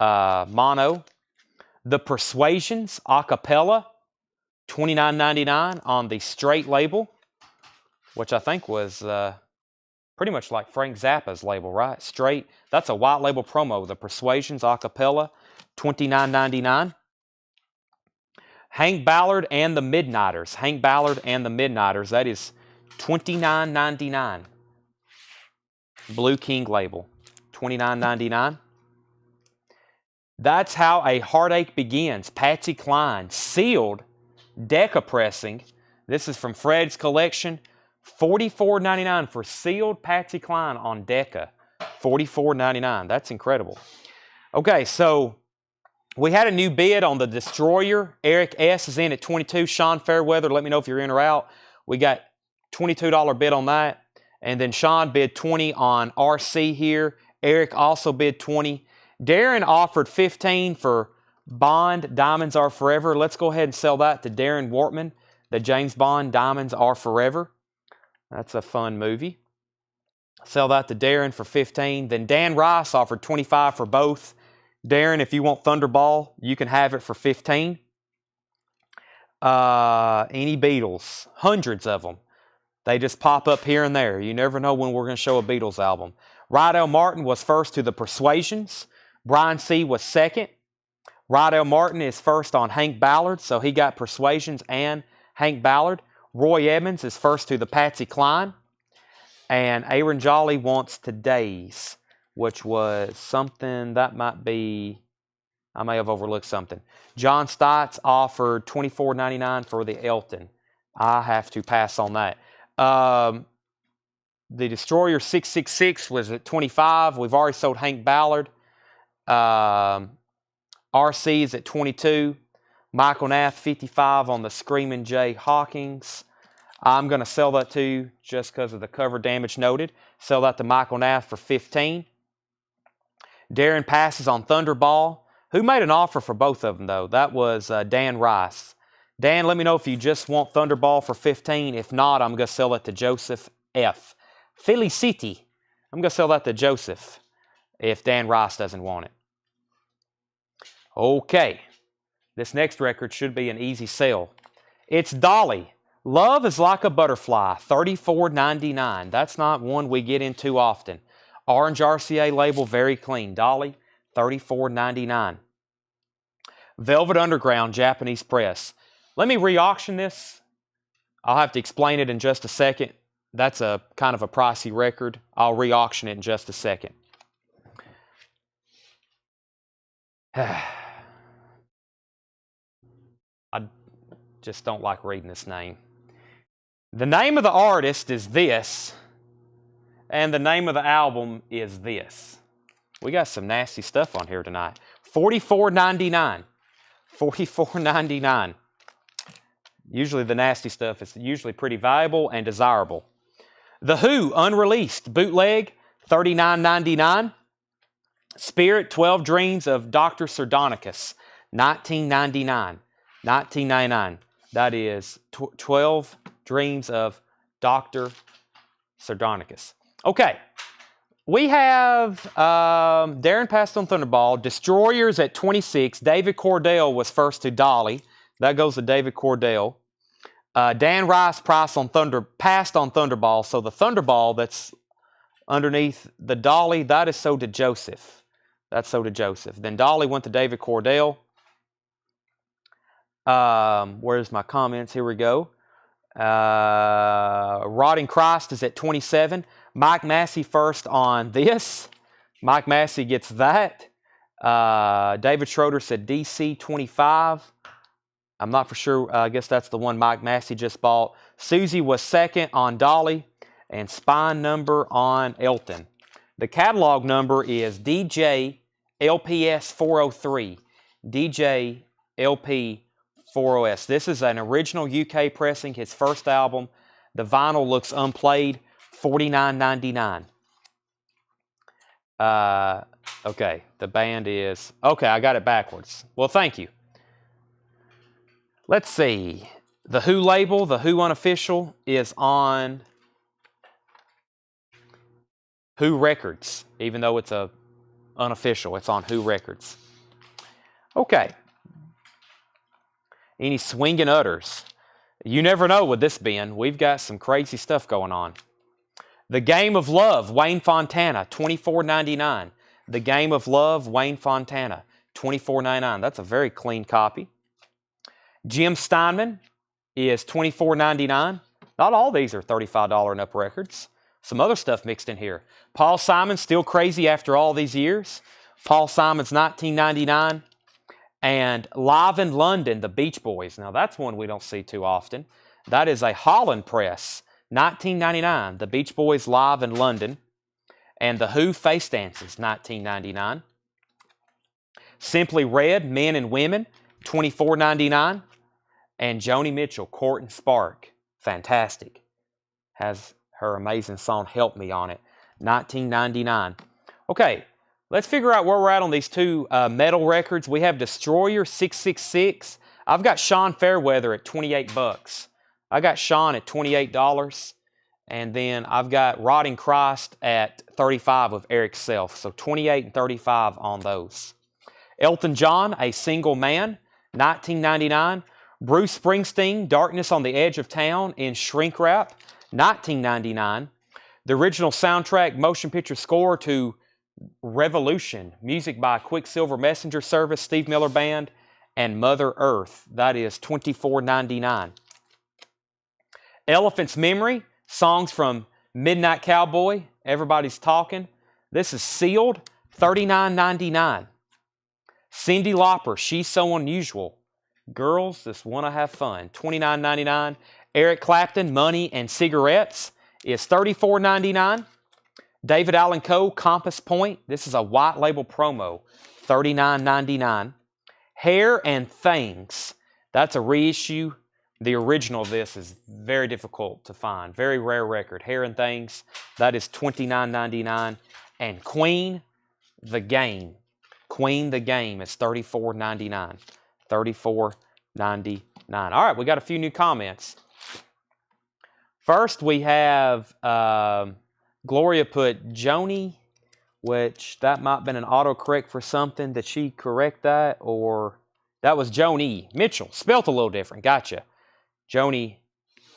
mono. The Persuasions, Acapella, $29.99 on the straight label, which I think was pretty much like Frank Zappa's label, right? Straight. That's a white label promo. The Persuasions, Acapella, $29.99. Hank Ballard and the Midnighters. Hank Ballard and the Midnighters. That is $29.99. Blue King label, $29.99. That's How a Heartache Begins. Patsy Cline, sealed, Decca pressing. This is from Fred's collection. $44.99 for sealed Patsy Cline on Decca. $44.99. That's incredible. Okay, so we had a new bid on the Destroyer. Eric S. is in at $22. Sean Fairweather, let me know if you're in or out. We got $22 bid on that. And then Sean bid $20 on RC here. Eric also bid $20. Darren offered $15 for Bond, Diamonds Are Forever. Let's go ahead and sell that to Darren Wortman. The James Bond, Diamonds Are Forever. That's a fun movie. Sell that to Darren for $15. Then Dan Rice offered $25 for both. Darren, if you want Thunderball, you can have it for $15. Any Beatles, hundreds of them. They just pop up here and there. You never know when we're going to show a Beatles album. Rydell Martin was first to the Persuasions. Brian C. was second. Rydell Martin is first on Hank Ballard, so he got Persuasions and Hank Ballard. Roy Evans is first to the Patsy Cline. And Aaron Jolly wants Today's, which was something that might be, I may have overlooked something. John Stites offered $24.99 for the Elton. I have to pass on that. The Destroyer 666 was at $25. We've already sold Hank Ballard. RC is at $22. Michael Nath, $55 on the Screaming Jay Hawkins. I'm going to sell that to you just because of the cover damage noted. Sell that to Michael Nath for $15. Darren passes on Thunderball. Who made an offer for both of them, though? That was Dan Rice. Dan, let me know if you just want Thunderball for $15. If not, I'm going to sell it to Joseph F. Philly City. I'm going to sell that to Joseph if Dan Rice doesn't want it. Okay. This next record should be an easy sell. It's Dolly. Love is Like a Butterfly. $34.99. That's not one we get into often. Orange RCA label, very clean. Dolly, $34.99. Velvet Underground, Japanese press. Let me re-auction this. I'll have to explain it in just a second. That's a kind of a pricey record. I'll re-auction it in just a second. I just don't like reading this name. The name of the artist is this, and the name of the album is this. We got some nasty stuff on here tonight. $44.99. $44.99. Usually the nasty stuff is usually pretty valuable and desirable. The Who, unreleased, bootleg, $39.99. Spirit, 12 Dreams of Dr. Sardonicus, $19.99. $19.99. That is 12 Dreams of Dr. Sardonicus. Okay. We have Darren passed on Thunderball. Destroyers at 26. David Cordell was first to Dolly. That goes to David Cordell. Dan Rice passed on Thunderball. So the Thunderball that's underneath the Dolly, that is sold to Joseph. That's sold to Joseph. Then Dolly went to David Cordell. Where's my comments? Here we go. Rotting Christ is at 27. Mike Massey first on this. Mike Massey gets that. David Schroeder said DC 25. I'm not for sure. I guess that's the one Mike Massey just bought. Susie was second on Dolly. And spine number on Elton. The catalog number is DJ LPS 403. DJ LP 40S. This is an original UK pressing, his first album. The vinyl looks unplayed, $49.99. Okay, the band is... Okay, I got it backwards. Well, thank you. Let's see. The Who label, the Who unofficial, is on Who Records. Even though it's a unofficial, it's on Who Records. Okay. Any swinging utters? You never know with this bin. We've got some crazy stuff going on. The Game of Love, Wayne Fontana, $24.99. The Game of Love, Wayne Fontana, $24.99. That's a very clean copy. Jim Steinman is $24.99. Not all these are $35 and up records. Some other stuff mixed in here. Paul Simon, still crazy after all these years. Paul Simon's $19.99. And Live in London, the Beach Boys. Now, that's one we don't see too often. That is a Holland press, $19.99. The Beach Boys Live in London. And the Who Face Dances, $19.99. Simply Red, Men and Women, $24.99. And Joni Mitchell, Court and Spark, fantastic. Has her amazing song Help Me on it, $19.99. Okay. Let's figure out where we're at on these two metal records. We have Destroyer 666. I've got Sean Fairweather at $28. I got Sean at $28. And then I've got Rotting Christ at $35 with Eric Self. So $28 and $35 on those. Elton John, A Single Man, $19.99. Bruce Springsteen, Darkness on the Edge of Town in shrink wrap, $19.99. The original soundtrack motion picture score to Revolution, music by Quicksilver Messenger Service, Steve Miller Band, and Mother Earth. That is $24.99. Elephant's Memory, songs from Midnight Cowboy, Everybody's Talking. This is sealed, $39.99. Cyndi Lauper, She's So Unusual. Girls Just Wanna Have Fun, $29.99. Eric Clapton, Money and Cigarettes is $34.99. David Allan Coe, Compass Point. This is a white label promo, $39.99. Hair and Things. That's a reissue. The original of this is very difficult to find. Very rare record. Hair and Things. That is $29.99. And Queen, The Game. Queen, The Game is $34.99. $34.99. All right, we got a few new comments. First, we have... Gloria put Joni, which that might have been an autocorrect for something. Did she correct that? Or that was Joni Mitchell. Spelt a little different. Gotcha. Joni,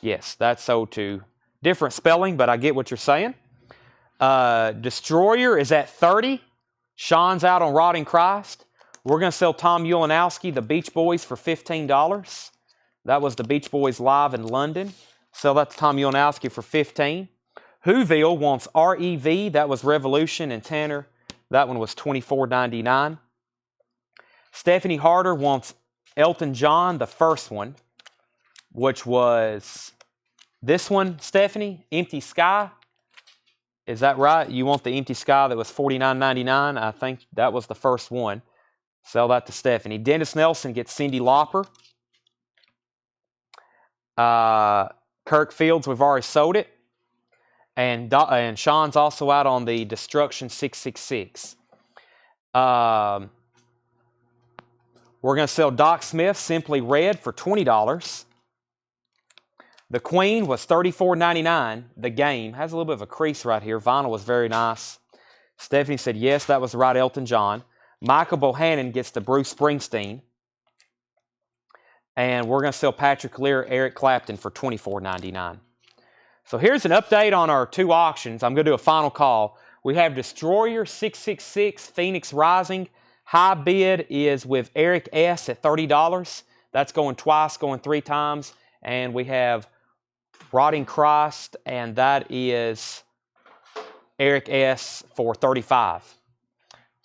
yes, that's so too. Different spelling, but I get what you're saying. Destroyer is at 30. Sean's out on Rotting Christ. We're going to sell Tom Ulanowski, the Beach Boys, for $15. That was the Beach Boys Live in London. Sell that to Tom Ulanowski for $15. Whoville wants REV. That was Revolution and Tanner. That one was $24.99. Stephanie Harder wants Elton John, the first one, which was this one, Stephanie, Empty Sky. Is that right? You want the Empty Sky that was $49.99? I think that was the first one. Sell that to Stephanie. Dennis Nelson gets Cyndi Lauper. Kirk Fields, we've already sold it. And Sean's also out on the Destruction 666. We're going to sell Doc Smith, Simply Red, for $20. The Queen was $34.99. The Game has a little bit of a crease right here. Vinyl was very nice. Stephanie said, yes, that was the right Elton John. Michael Bohannon gets the Bruce Springsteen. And we're going to sell Patrick Lear, Eric Clapton for $24.99. So here's an update on our 2 auctions. I'm going to do a final call. We have Destroyer 666 Phoenix Rising. High bid is with Eric S. at $30. That's going twice, going 3 times. And we have Rotting Christ, and that is Eric S. for $35.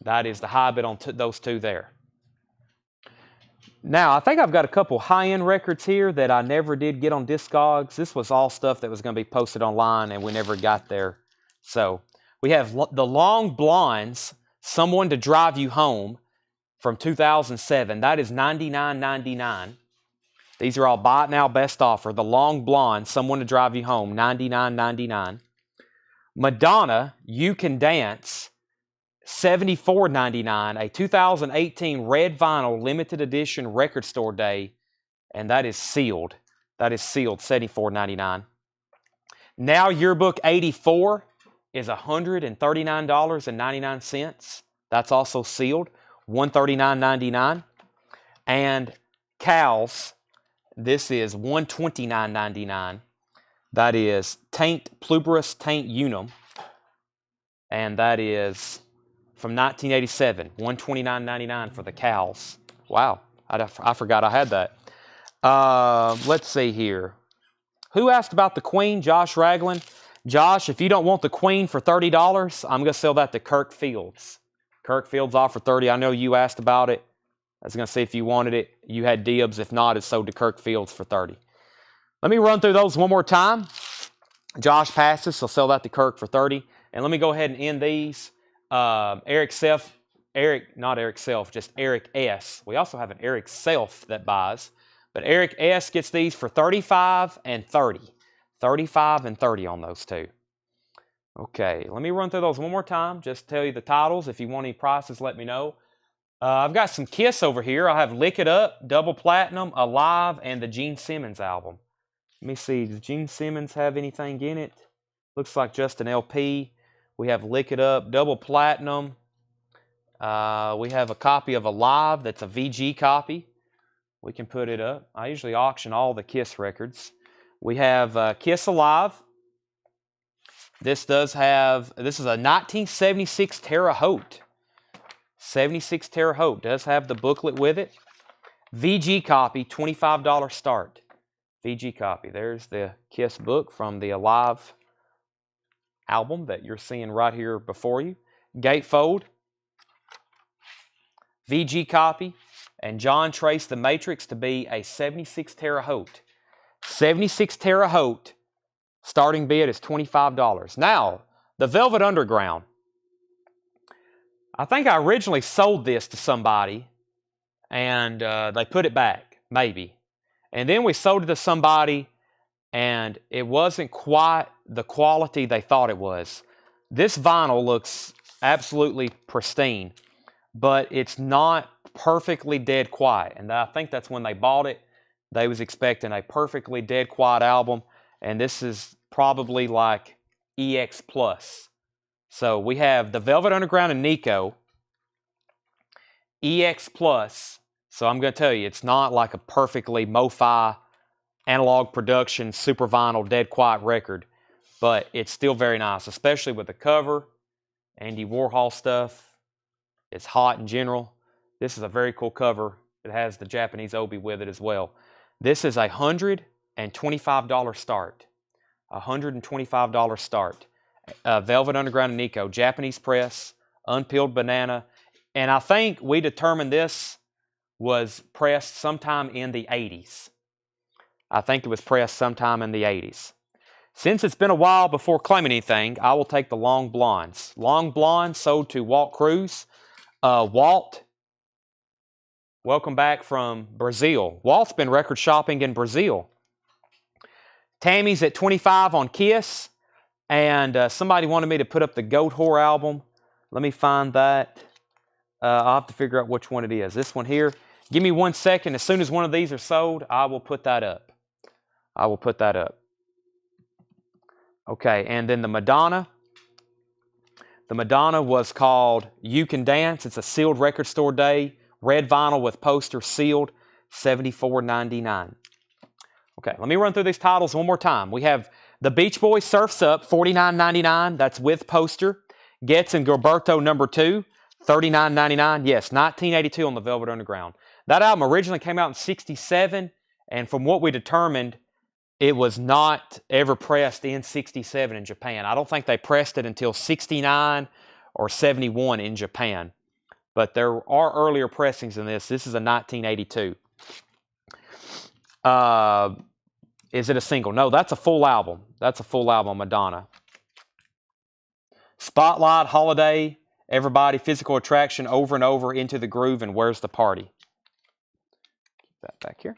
That is the high bid on those 2 there. Now, I think I've got a couple high-end records here that I never did get on Discogs. This was all stuff that was going to be posted online, and we never got there. So, we have the Long Blondes, Someone to Drive You Home, from 2007. That is $99.99. These are all buy it now, best offer. The Long Blonde, Someone to Drive You Home, $99.99. Madonna, You Can Dance, $74.99. A 2018 red vinyl limited edition record store day, and that is sealed. That is sealed, $74.99. Now Yearbook 84 is $139.99. That's also sealed, $139.99. And Cal's, this is $129.99. That is Taint Pluberous Taint Unum, and that is from 1987, $129.99 for the Cal's. Wow, I forgot I had that. Let's see here. Who asked about the Queen? Josh Ragland. Josh, if you don't want the Queen for $30, I'm going to sell that to Kirk Fields. Kirk Fields offered $30. I know you asked about it. I was going to see if you wanted it. You had dibs. If not, it's sold to Kirk Fields for $30. Let me run through those one more time. Josh passes, so sell that to Kirk for $30. And let me go ahead and end these. Eric S. We also have an Eric Self that buys. But Eric S. gets these for $35 and $30. $35 and $30 on those 2. Okay, let me run through those one more time. Just tell you the titles. If you want any prices, let me know. I've got some Kiss over here. I have Lick It Up, Double Platinum, Alive, and the Gene Simmons album. Let me see. Does Gene Simmons have anything in it? Looks like just an LP. We have Lick It Up, Double Platinum. We have a copy of Alive that's a VG copy. We can put it up. I usually auction all the Kiss records. We have Kiss Alive. This is a 1976 Terre Haute. 76 Terre Haute does have the booklet with it. VG copy, $25 start. VG copy. There's the Kiss book from the Alive album that you're seeing right here before you. Gatefold. VG copy. And John traced the matrix to be a 76 Terre Haute. 76 Terre Haute. Starting bid is $25. Now, the Velvet Underground. I think I originally sold this to somebody, and they put it back, maybe. And then we sold it to somebody, and it wasn't quite the quality they thought it was. This vinyl looks absolutely pristine, but it's not perfectly dead quiet. And I think that's when they bought it. They was expecting a perfectly dead quiet album, and this is probably like EX Plus. So we have the Velvet Underground and Nico, EX Plus. So I'm going to tell you, it's not like a perfectly mo-fi analog production, super vinyl, dead quiet record, but it's still very nice, especially with the cover, Andy Warhol stuff. It's hot in general. This is a very cool cover. It has the Japanese obi with it as well. This is a $125 start. $125 start. Velvet Underground and Nico, Japanese press, unpeeled banana. And I think we determined this was pressed sometime in the 80s. I think it was pressed sometime in the 80s. Since it's been a while before claiming anything, I will take the Long Blondes. Long Blondes sold to Walt Cruz. Walt, welcome back from Brazil. Walt's been record shopping in Brazil. Tammy's at $25 on Kiss. And somebody wanted me to put up the Goat Whore album. Let me find that. I'll have to figure out which one it is. This one here. Give me 1 second. As soon as one of these are sold, I will put that up. I will put that up. Okay, and then the Madonna. The Madonna was called You Can Dance. It's a sealed record store day. Red vinyl with poster sealed, $74.99. Okay, let me run through these titles one more time. We have The Beach Boys Surf's Up, $49.99. That's with poster. Getz and Gilberto number 2, $39.99. Yes, 1982 on the Velvet Underground. That album originally came out in '67, and from what we determined, it was not ever pressed in '67 in Japan. I don't think they pressed it until '69 or '71 in Japan. But there are earlier pressings than this. This is a 1982. Is it a single? No, that's a full album. That's a full album, Madonna. Spotlight, Holiday, Everybody, Physical Attraction, Over and Over, Into the Groove, and Where's the Party? Keep that back here.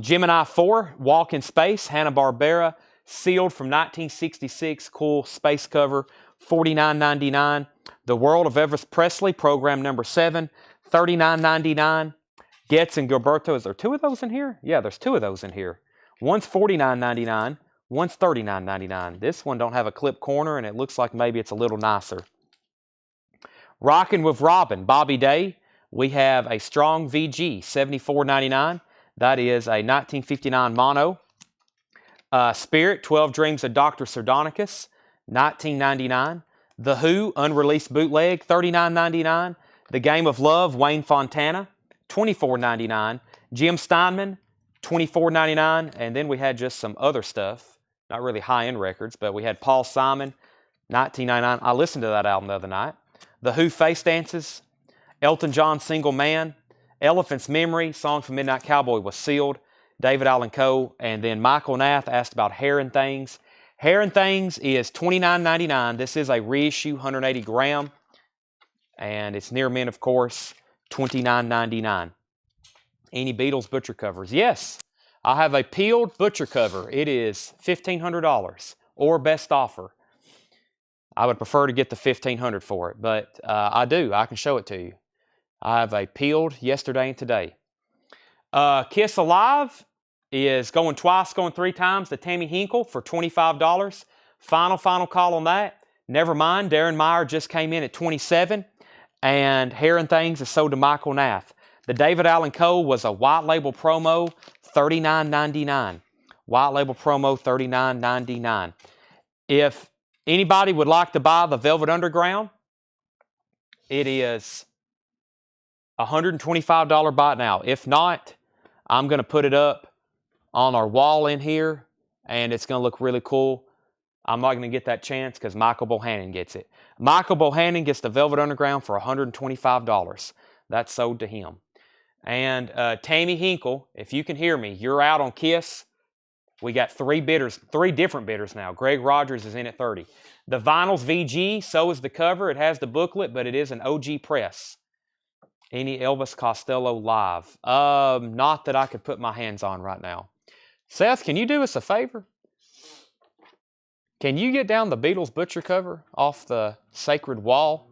Gemini 4, Walk in Space, Hanna-Barbera, sealed from 1966, cool space cover, $49.99. The World of Elvis Presley, program number 7, $39.99. Getz and Gilberto, is there 2 of those in here? Yeah, there's 2 of those in here. One's $49.99, one's $39.99. This one don't have a clip corner, and it looks like maybe it's a little nicer. Rockin' with Robin, Bobby Day. We have a Strong VG, $74.99. That is a 1959 mono. Spirit, 12 Dreams of Dr. Sardonicus, $19.99. The Who, unreleased bootleg, $39.99. The Game of Love, Wayne Fontana, $24.99. Jim Steinman, $24.99. And then we had just some other stuff, not really high-end records, but we had Paul Simon, $19.99. I listened to that album the other night. The Who, Face Dances. Elton John, Single Man. Elephant's Memory, Song from Midnight Cowboy was sealed. David Allan Coe. And then Michael Nath asked about Hair and Things. Hair and Things is $29.99. This is a reissue, 180 gram. And it's near mint, of course, $29.99. Any Beatles butcher covers? Yes, I have a peeled butcher cover. It is $1,500 or best offer. I would prefer to get the $1,500 for it, but I do. I can show it to you. I have a peeled yesterday and today. Kiss Alive is going twice, going 3 times to Tammy Hinkle for $25. Final call on that. Never mind, Darren Meyer just came in at $27. And Hair and Things is sold to Michael Nath. The David Allan Coe was a white label promo, $39.99. White label promo, $39.99. If anybody would like to buy the Velvet Underground, it is $125 buy it now. If not, I'm going to put it up on our wall in here, and it's going to look really cool. I'm not going to get that chance because Michael Bohannon gets it. Michael Bohannon gets the Velvet Underground for $125. That's sold to him. And Tammy Hinkle, if you can hear me, you're out on Kiss. We got 3 bidders, 3 different bidders now. Greg Rogers is in at $30. The vinyl's VG, so is the cover. It has the booklet, but it is an OG press. Any Elvis Costello live? Not that I could put my hands on right now. Seth, can you do us a favor? Can you get down the Beatles butcher cover off the sacred wall?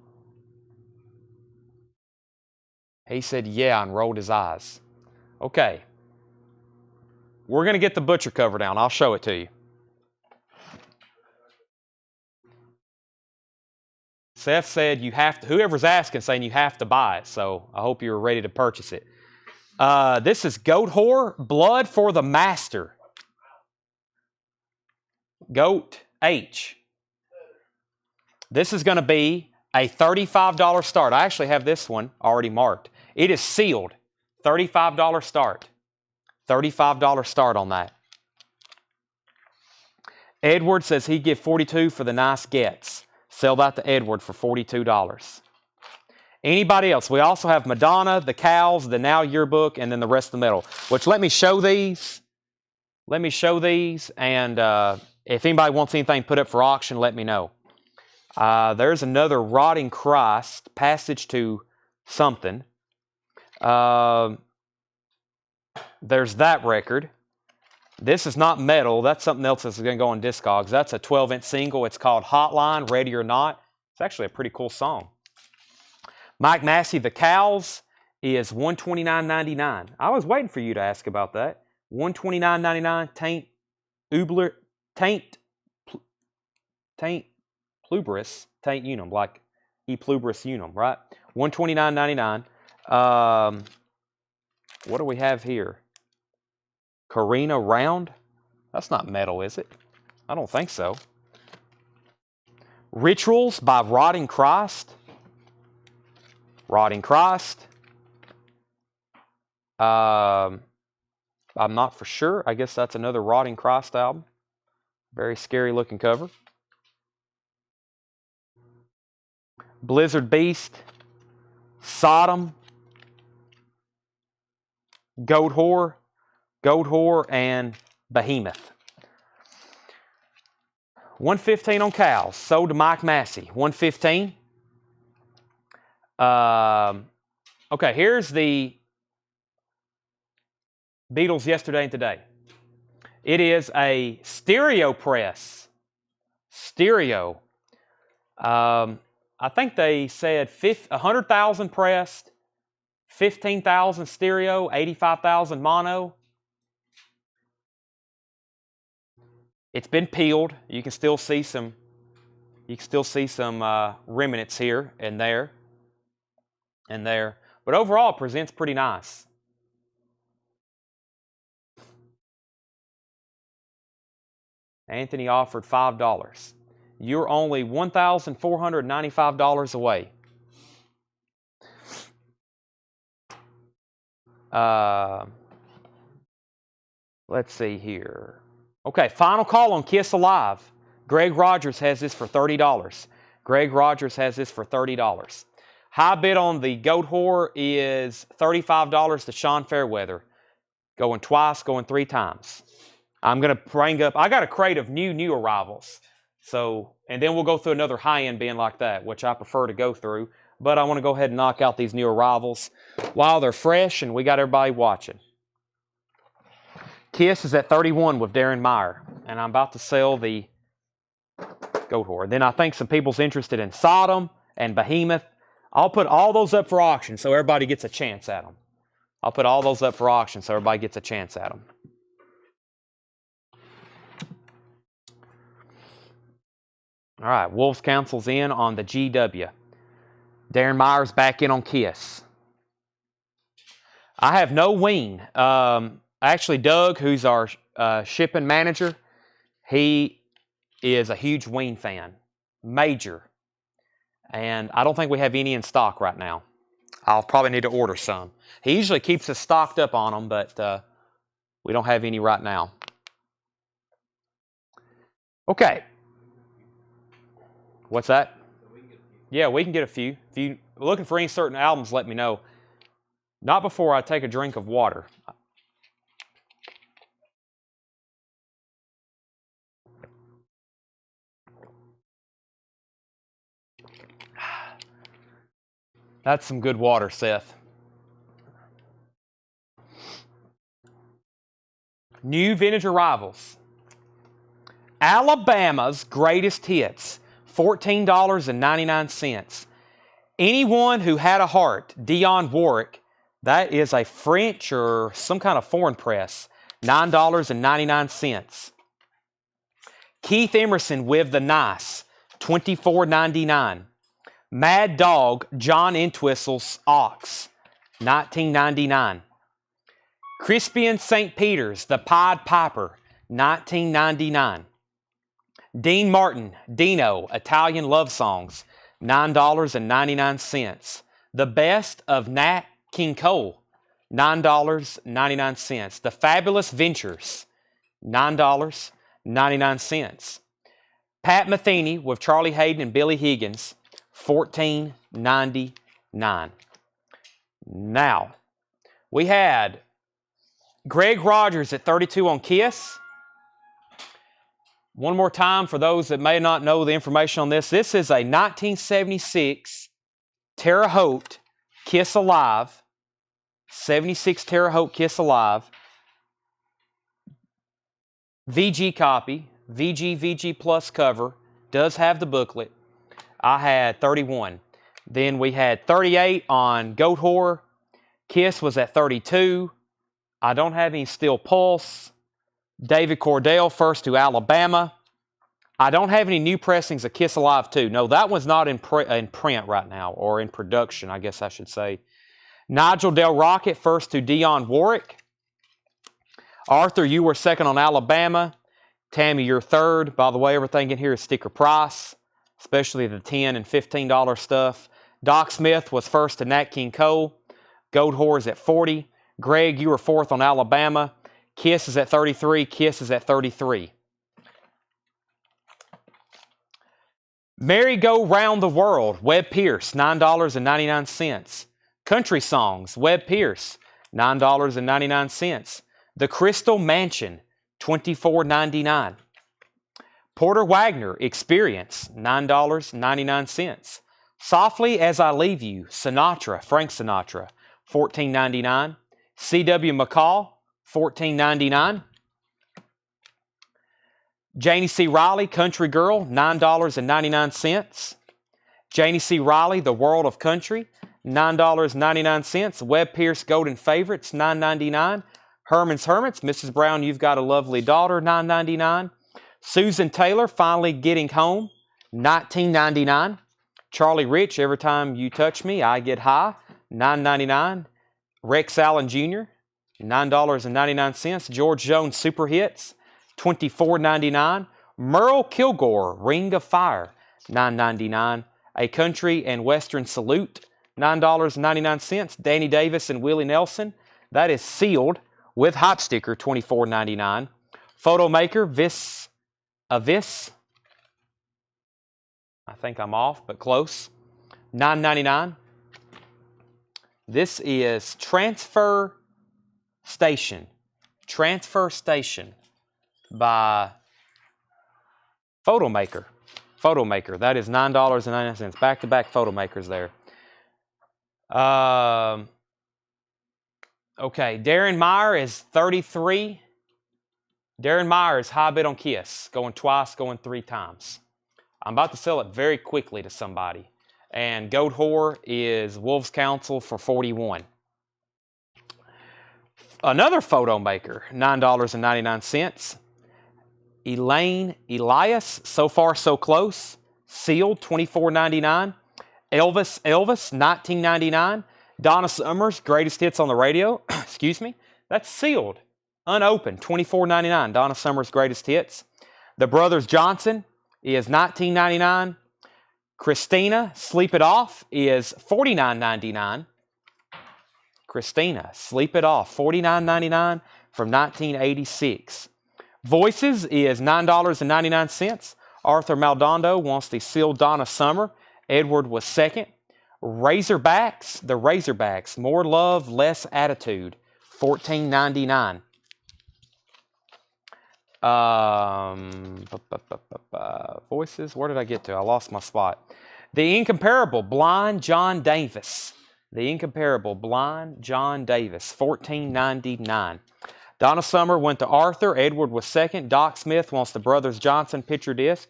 He said, yeah, and rolled his eyes. Okay. We're going to get the butcher cover down. I'll show it to you. Seth said you have to, whoever's asking saying you have to buy it, so I hope you're ready to purchase it. This is Goat Whore, Blood for the Master. Goat H. This is going to be a $35 start. I actually have this one already marked. It is sealed. $35 start. $35 start on that. Edward says he'd give $42 for the nice Getz. Sell that to Edward for $42. Anybody else? We also have Madonna, the Cows, the Now Yearbook, and then the rest of the metal. Which, let me show these. Let me show these, and if anybody wants anything put up for auction, let me know. There's another Rotting Christ, Passage to something. There's that record. This is not metal. That's something else that's going to go on Discogs. That's a 12-inch single. It's called Hotline, Ready or Not. It's actually a pretty cool song. Mike Massey, The Cows, is $129.99. I was waiting for you to ask about that. $129.99. Taint Ubler Taint Taint Plubris Taint Unum, like E Plubris Unum, right? $129.99. What do we have here? Carina Round. That's not metal, is it? I don't think so. Rituals by Rotting Christ. Rotting Christ. I'm not for sure. I guess that's another Rotting Christ album. Very scary looking cover. Blizzard Beast. Sodom. Goat Whore, and Behemoth. $115 on cows. Sold to Mike Massey. $115. Okay, here's the Beatles yesterday and today. It is a stereo press. Stereo. I think they said 100,000 pressed, 15,000 stereo, 85,000 mono. It's been peeled. You can still see some. Remnants here and there, and there. But overall, it presents pretty nice. Anthony offered $5. You're only $1,495 away. Let's see here. Okay, final call on Kiss Alive. Greg Rogers has this for $30. Greg Rogers has this for $30. High bid on the Goat Whore is $35 to Sean Fairweather. Going twice, going 3 times. I'm going to bring up, I got a crate of new arrivals. So, and then we'll go through another high-end bin like that, which I prefer to go through. But I want to go ahead and knock out these new arrivals while they're fresh and we got everybody watching. Kiss is at 31 with Darren Meyer. And I'm about to sell the Goat Whore. Then I think some people's interested in Sodom and Behemoth. I'll put all those up for auction so everybody gets a chance at them. I'll put all those up for auction so everybody gets a chance at them. All right, Wolves Council's in on the GW. Darren Meyer's back in on Kiss. I have no Ween. Actually, Doug, who's our shipping manager, he is a huge Ween fan. Major. And I don't think we have any in stock right now. I'll probably need to order some. He usually keeps us stocked up on them, but we don't have any right now. Okay. What's that? Yeah, we can get a few. If you're looking for any certain albums, let me know. Not before I take a drink of water. That's some good water, Seth. New vintage arrivals. Alabama's greatest hits. $14.99. Anyone who had a heart, Dionne Warwick, that is a French or some kind of foreign press, $9.99. Keith Emerson with the Nice, $24.99. Mad Dog, John Entwistle's Ox, $19.99. Crispian St. Peter's, The Pied Piper, $19.99. Dean Martin, Dino, Italian Love Songs, $9.99. The Best of Nat King Cole, $9.99. The Fabulous Ventures, $9.99. Pat Metheny with Charlie Hayden and Billy Higgins, $14.99. Now, we had Greg Rogers at 32 on Kiss. One more time for those that may not know the information on this. This is a 1976 Terre Haute Kiss Alive. 76 Terre Haute Kiss Alive. VG copy. VG Plus cover. Does have the booklet. I had 31. Then we had 38 on Goat Whore. Kiss was at 32. I don't have any Steel Pulse. David Cordell, first to Alabama. I don't have any new pressings of Kiss Alive 2. No, that one's not in print right now, or in production, I guess I should say. Nigel Del Rocket, first to Dionne Warwick. Arthur, you were second on Alabama. Tammy, you're third. By the way, everything in here is sticker price, especially the $10 and $15 stuff. Doc Smith was first to Nat King Cole. Gold Whores at 40. Greg, you were fourth on Alabama. Kiss is at 33. Kiss is at 33. Merry Go Round the World, Webb Pierce, $9.99. Country Songs, Webb Pierce, $9.99. The Crystal Mansion, $24.99. Porter Wagner, Experience, $9.99. Softly As I Leave You, Sinatra, Frank Sinatra, $14.99. C.W. McCall, $14.99. Janie C. Riley, Country Girl, $9.99. Janie C. Riley, The World of Country, $9.99. Webb Pierce, Golden Favorites, $9.99. Herman's Hermits, Mrs. Brown, You've Got a Lovely Daughter, $9.99. Susan Taylor, Finally Getting Home, $19.99. Charlie Rich, Every Time You Touch Me, I Get High, $9.99. Rex Allen Jr., $9.99. George Jones Super Hits, $24.99. Merle Kilgore, Ring of Fire, $9.99. A Country and Western Salute, $9.99. Danny Davis and Willie Nelson, that is sealed with hot sticker, $24.99. Photomaker, Vis, I think I'm off, but close, $9.99. This is Transfer Station by Photomaker. That is $9.99. Back-to-back Photomakers there. Okay, Darren Meyer is 33. Darren Meyer is high bid on Kiss. Going twice, going 3 times. I'm about to sell it very quickly to somebody. And Goat Whore is Wolves Council for 41. Another Photomaker, $9.99. Elaine Elias, So Far So Close, sealed, $24.99. Elvis, $19.99. Donna Summers, Greatest Hits on the Radio, excuse me, that's sealed, unopened, $24.99. Donna Summers' Greatest Hits. The Brothers Johnson is $19.99. Christina, Sleep It Off is $49.99. Christina, Sleep It Off, $49.99 from 1986. Voices is $9.99. Arthur Maldonado wants the sealed Donna Summer. Edward was second. Razorbacks, the Razorbacks, More Love, Less Attitude, $14.99. Voices, where did I get to? I lost my spot. The Incomparable Blind John Davis. The Incomparable Blind John Davis, $14.99. Donna Summer went to Arthur. Edward was second. Doc Smith wants the Brothers Johnson picture disc.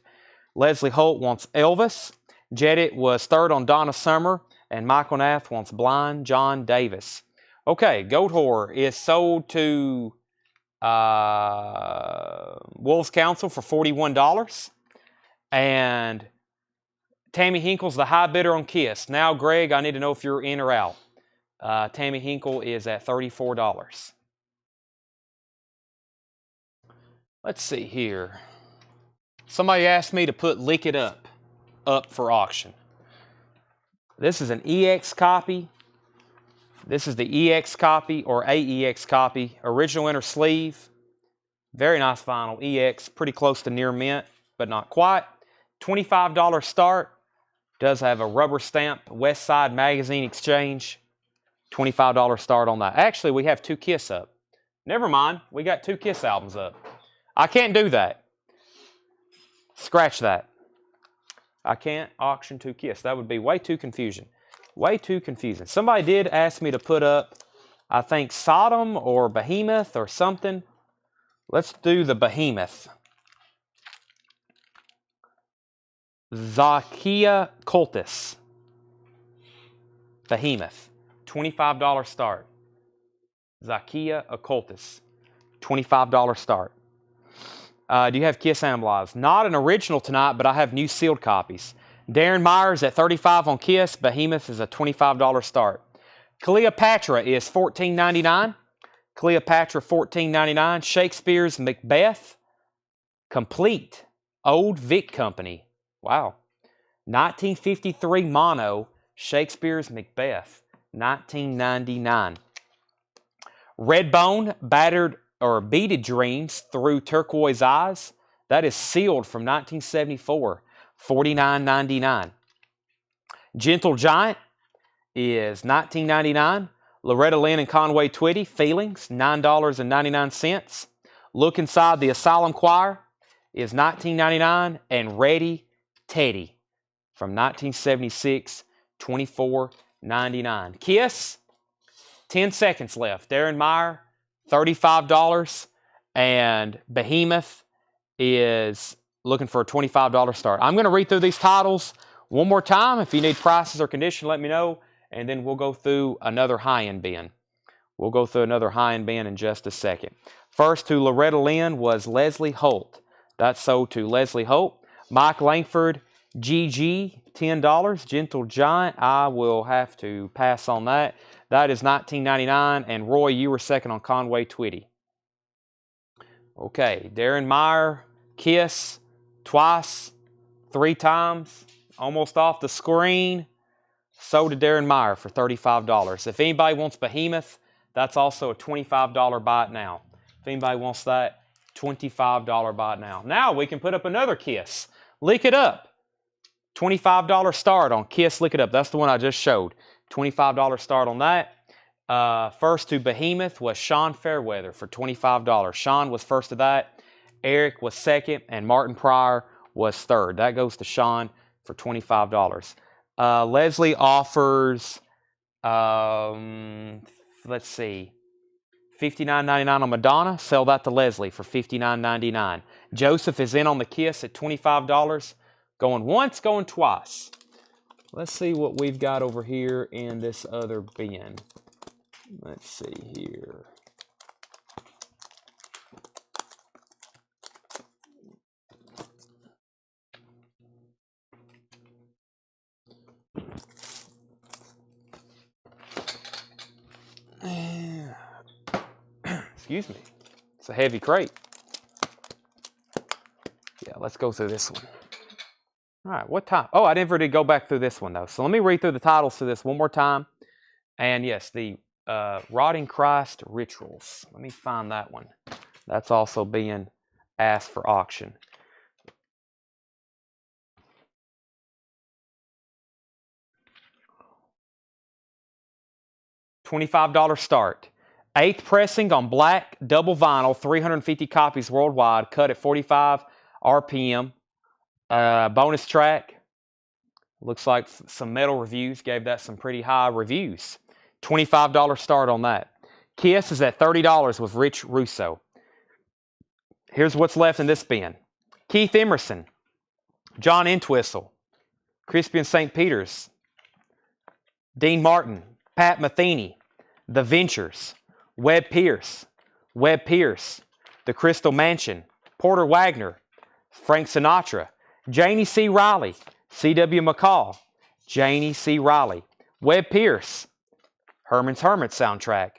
Leslie Holt wants Elvis. Jedit was third on Donna Summer. And Michael Nath wants Blind John Davis. Okay, Goat Whore is sold to Wolves Council for $41. And Tammy Hinkle's the high bidder on Kiss. Now, Greg, I need to know if you're in or out. Tammy Hinkle is at $34. Let's see here. Somebody asked me to put Lick It Up for auction. This is an EX copy. This is the EX copy or AEX copy. Original inner sleeve. Very nice vinyl. EX, pretty close to near mint, but not quite. $25 start. Does have a rubber stamp West Side Magazine Exchange. $25 start on that. Actually, we have 2 Kiss up. Never mind. We got 2 Kiss albums up. I can't do that. Scratch that. I can't auction 2 Kiss. That would be way too confusing. Way too confusing. Somebody did ask me to put up, I think, Sodom or Behemoth or something. Let's do the Behemoth. Zakia Cultus. Behemoth. $25 start. Zakia Occultus, $25 start. Do you have Kiss Animalized? Not an original tonight, but I have new sealed copies. Darren Myers at $35 on Kiss. Behemoth is a $25 start. Cleopatra is $14.99. Cleopatra $14.99. Shakespeare's Macbeth, complete. Old Vic Company. Wow. 1953 mono. Shakespeare's Macbeth, $19.99. Redbone, battered or beaded dreams through turquoise eyes. That is sealed from 1974, $49.99. Gentle Giant is $19.99. Loretta Lynn and Conway Twitty, Feelings, $9.99. Look Inside the Asylum Choir is $19.99. And Ready Teddy from 1976, $24.99. Kiss, 10 seconds left. Darren Meyer, $35. And Behemoth is looking for a $25 start. I'm going to read through these titles one more time. If you need prices or condition, let me know. And then we'll go through another high-end bin. We'll go through another high-end bin in just a second. First to Loretta Lynn was Leslie Holt. That's sold to Leslie Holt. Mike Langford, GG, $10. Gentle Giant, I will have to pass on that. That is $19.99. And Roy, you were second on Conway Twitty. Okay, Darren Meyer, Kiss, twice, 3 times, almost off the screen. Sold to Darren Meyer for $35. If anybody wants Behemoth, that's also a $25 buy it now. If anybody wants that, $25 buy it now. Now we can put up another Kiss. Lick It Up. $25 start on Kiss Lick It Up. That's the one I just showed. $25 start on that. First to Behemoth was Sean Fairweather for $25. Sean was first to that. Eric was second. And Martin Pryor was third. That goes to Sean for $25. Leslie offers, let's see, $59.99 on Madonna. Sell that to Leslie for $59.99. Joseph is in on the Kiss at $25. Going once, going twice. Let's see what we've got over here in this other bin. Let's see here. Excuse me. It's a heavy crate. Yeah, let's go through this one. All right, what time? Oh, I never did go back through this one, though. So let me read through the titles to this one more time. And yes, the Rotting Christ Rituals. Let me find that one. That's also being asked for auction. $25 start. 8th pressing on black double vinyl, 350 copies worldwide, cut at 45 RPM. Bonus track. Looks like some metal reviews gave that some pretty high reviews. $25 start on that. Kiss is at $30 with Rich Russo. Here's what's left in this bin. Keith Emerson, John Entwistle, Crispian St. Peter's, Dean Martin, Pat Metheny, The Ventures, Webb Pierce, The Crystal Mansion, Porter Wagner, Frank Sinatra, Janie C. Riley, C.W. McCall, Janie C. Riley, Webb Pierce, Herman's Hermit soundtrack,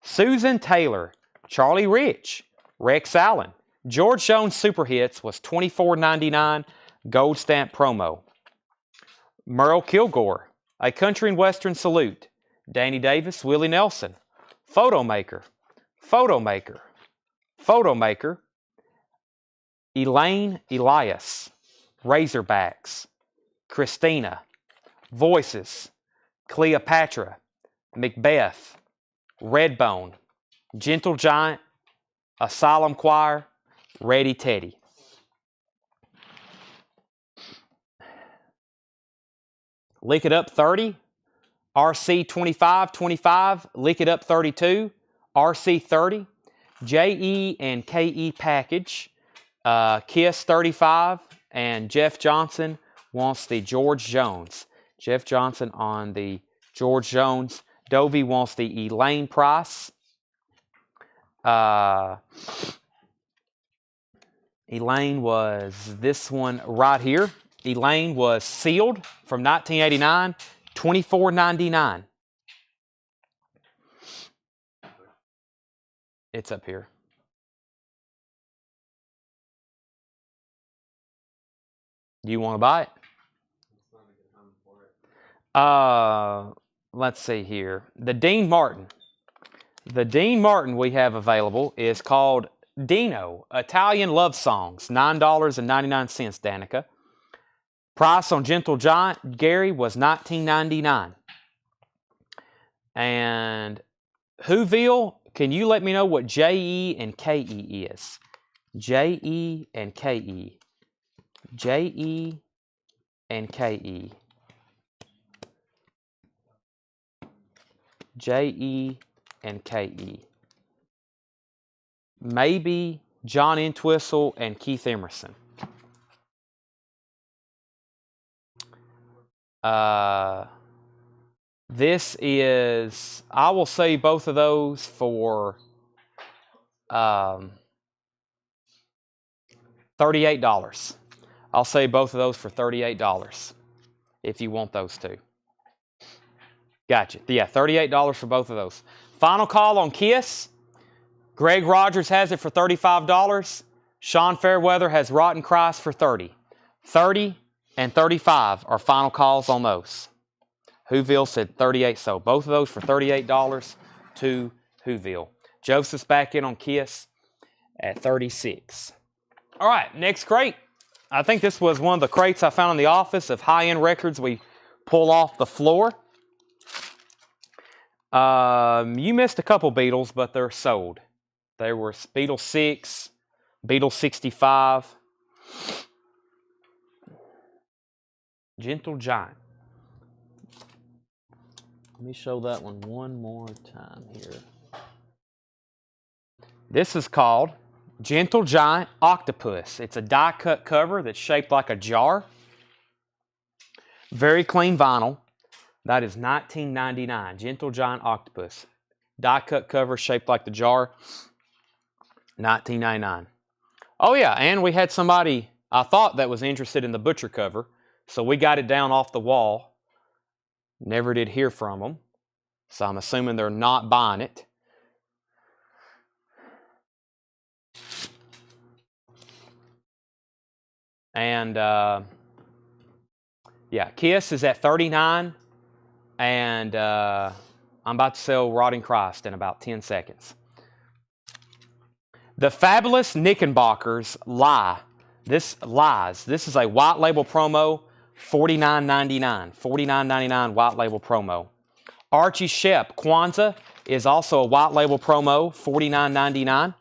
Susan Taylor, Charlie Rich, Rex Allen. George Jones Super Hits was $24.99, gold stamp promo. Merle Kilgore, A Country and Western Salute, Danny Davis, Willie Nelson, Photomaker, Elaine Elias, Razorbacks, Christina, Voices, Cleopatra, Macbeth, Redbone, Gentle Giant, Asylum Choir, Ready Teddy. Lick It Up 30, RC 25, Lick It Up 32, RC 30, JE and KE package, Kiss 35, and Jeff Johnson wants the George Jones. Jeff Johnson on the George Jones. Dovey wants the Elaine Price. Elaine was this one right here. Elaine was sealed from 1989, $24.99. It's up here. Do you want to buy it? Let's see here. The Dean Martin. The Dean Martin we have available is called Dino, Italian Love Songs, $9.99, Danica. Price on Gentle Giant, Gary, was $19.99. And Whoville, can you let me know what J-E and K-E is? J-E and K-E. J-E and K-E. J-E and K-E. Maybe John Entwistle and Keith Emerson. This is, I will say both of those for $38. I'll say both of those for $38 if you want those two. Gotcha. Yeah, $38 for both of those. Final call on Kiss. Greg Rogers has it for $35. Sean Fairweather has Rotten Christ for $30. $30 and $35 are final calls on those. Whoville said 38, so both of those for $38 to Whoville. Joseph's back in on Kiss at 36. All right, next crate. I think this was one of the crates I found in the office of high-end records we pull off the floor. You missed a couple Beatles, but they're sold. They were Beatles 6, Beatles 65, Gentle Giant. Let me show that one more time here. This is called Gentle Giant Octopus. It's a die-cut cover that's shaped like a jar. Very clean vinyl. That is $19.99. Gentle Giant Octopus. Die-cut cover shaped like the jar. $19.99. Oh yeah, and we had somebody, I thought, that was interested in the butcher cover. So we got it down off the wall. Never did hear from them. So I'm assuming they're not buying it. And yeah, Kiss is at $39. And I'm about to sell Rotting Christ in about 10 seconds. The Fabulous Knickerbockers Lie. This lies. This is a white label promo, $49.99. $49.99 white label promo. Archie Shepp Kwanzaa is also a white label promo, $49.99.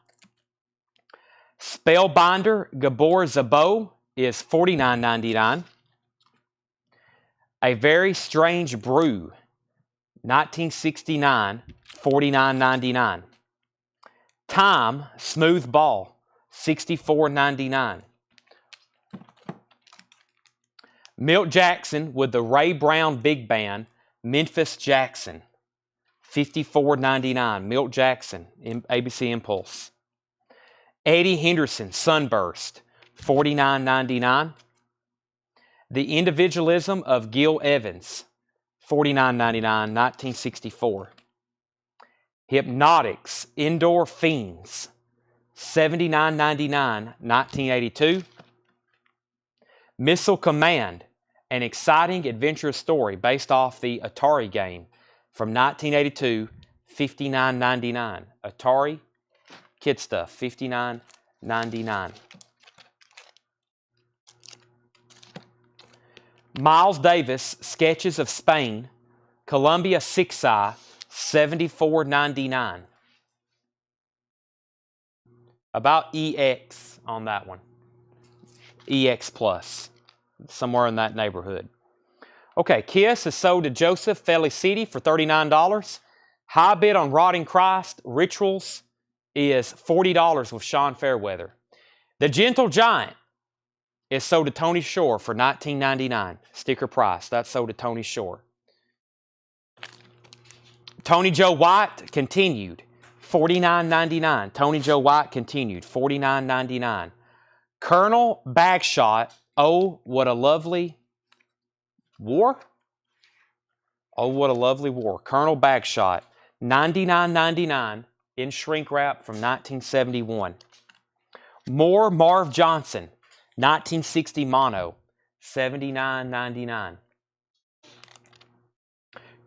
Spellbinder Gabor Szabo is $49.99. A Very Strange Brew, 1969, $49.99. Time Smooth Ball, $64.99. Milt Jackson with the Ray Brown Big Band, Memphis Jackson, $54.99. Milt Jackson, ABC Impulse. Eddie Henderson Sunburst, $49.99. The Individualism of Gil Evans, $49.99, 1964. Hypnotics Indoor Fiends, $79.99, 1982. Missile Command, an exciting adventurous story based off the Atari game from 1982, $59.99. Atari Kid Stuff, $59.99. Miles Davis, Sketches of Spain, Columbia 6i, $74.99. About EX on that one. EX Plus, somewhere in that neighborhood. Okay, Kiss is sold to Joseph Felicity for $39. High bid on Rotting Christ, Rituals, is $40 with Sean Fairweather. The Gentle Giant is sold to Tony Shore for $19.99. Sticker price. That's sold to Tony Shore. Tony Joe White, Continued, $49.99. Tony Joe White continued, $49.99. Colonel Bagshot, Oh, What a Lovely War? Oh, What a Lovely War. Colonel Bagshot, $99.99 in shrink wrap from 1971. More Marv Johnson, 1960 mono, $79.99.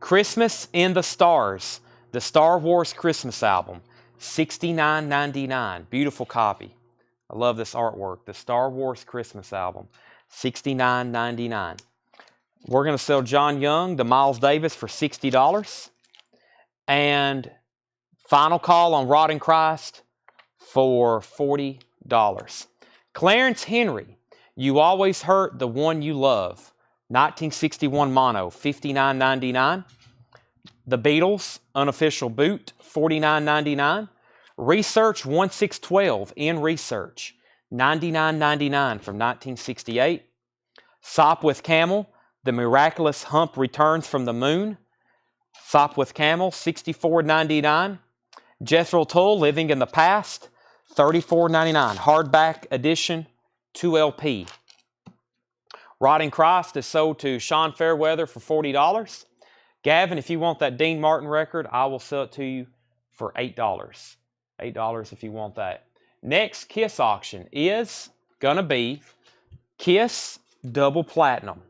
Christmas in the Stars, the Star Wars Christmas album, $69.99. Beautiful copy. I love this artwork. The Star Wars Christmas album, $69.99. We're going to sell John Young, the Miles Davis, for $60. And Final Call on Rod and Christ for $40. Clarence Henry, You Always Hurt the One You Love, 1961 mono, $59.99. The Beatles, Unofficial Boot, $49.99. Research 1612 in Research, $99.99 from 1968. Sopwith Camel, The Miraculous Hump Returns from the Moon, Sopwith Camel, $64.99. Jethro Tull, Living in the Past, $34.99. Hardback edition, 2LP. Rod and Christ is sold to Sean Fairweather for $40. Gavin, if you want that Dean Martin record, I will sell it to you for $8. $8 if you want that. Next Kiss auction is going to be Kiss Double Platinum.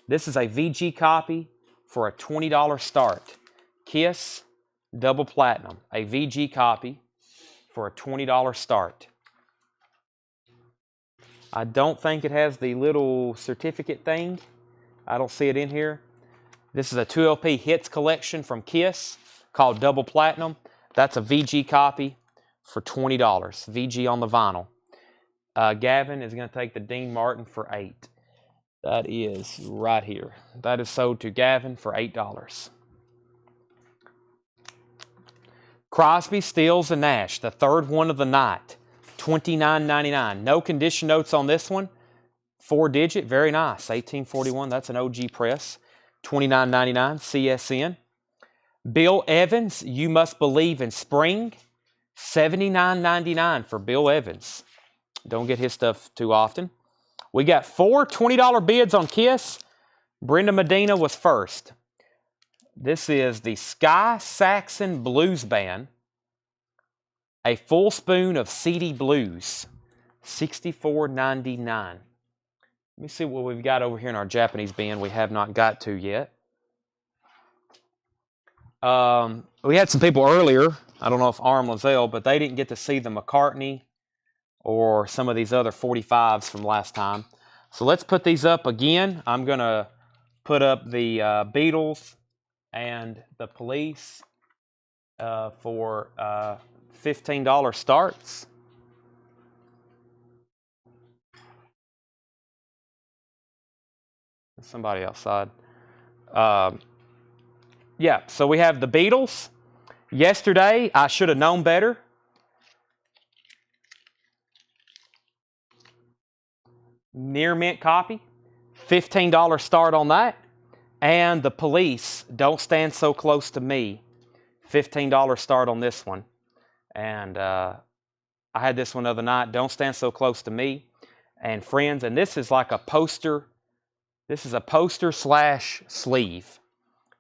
This is a VG copy for a $20 start. Kiss Double Platinum, a VG copy for a $20 start. I don't think it has the little certificate thing. I don't see it in here. This is a 2LP hits collection from Kiss called Double Platinum. That's a VG copy for $20. VG on the vinyl. Gavin is going to take the Dean Martin for $8. That is right here. That is sold to Gavin for $8. Crosby, Stills, and Nash, the third one of the night, $29.99. No condition notes on this one. 4-digit, very nice. 1841, that's an OG press. $29.99, CSN. Bill Evans, You Must Believe in Spring, $79.99 for Bill Evans. Don't get his stuff too often. We got 4 $20 bids on Kiss. Brenda Medina was first. This is the Sky Saxon Blues Band. A full spoon of CD blues. $64.99. Let me see what we've got over here in our Japanese bin we have not got to yet. We had some people earlier, I don't know if Arm Lazelle, but they didn't get to see the McCartney or some of these other 45s from last time. So let's put these up again. I'm going to put up the Beatles and the Police for $15 starts. Somebody outside. Yeah, so we have the Beatles. Yesterday, I Should Have Known Better. Near mint copy. $15 start on that. And the Police, Don't Stand So Close to Me. $15 start on this one. And I had this one the other night, Don't Stand So Close to Me. And Friends, and this is like a poster. This is a poster slash sleeve.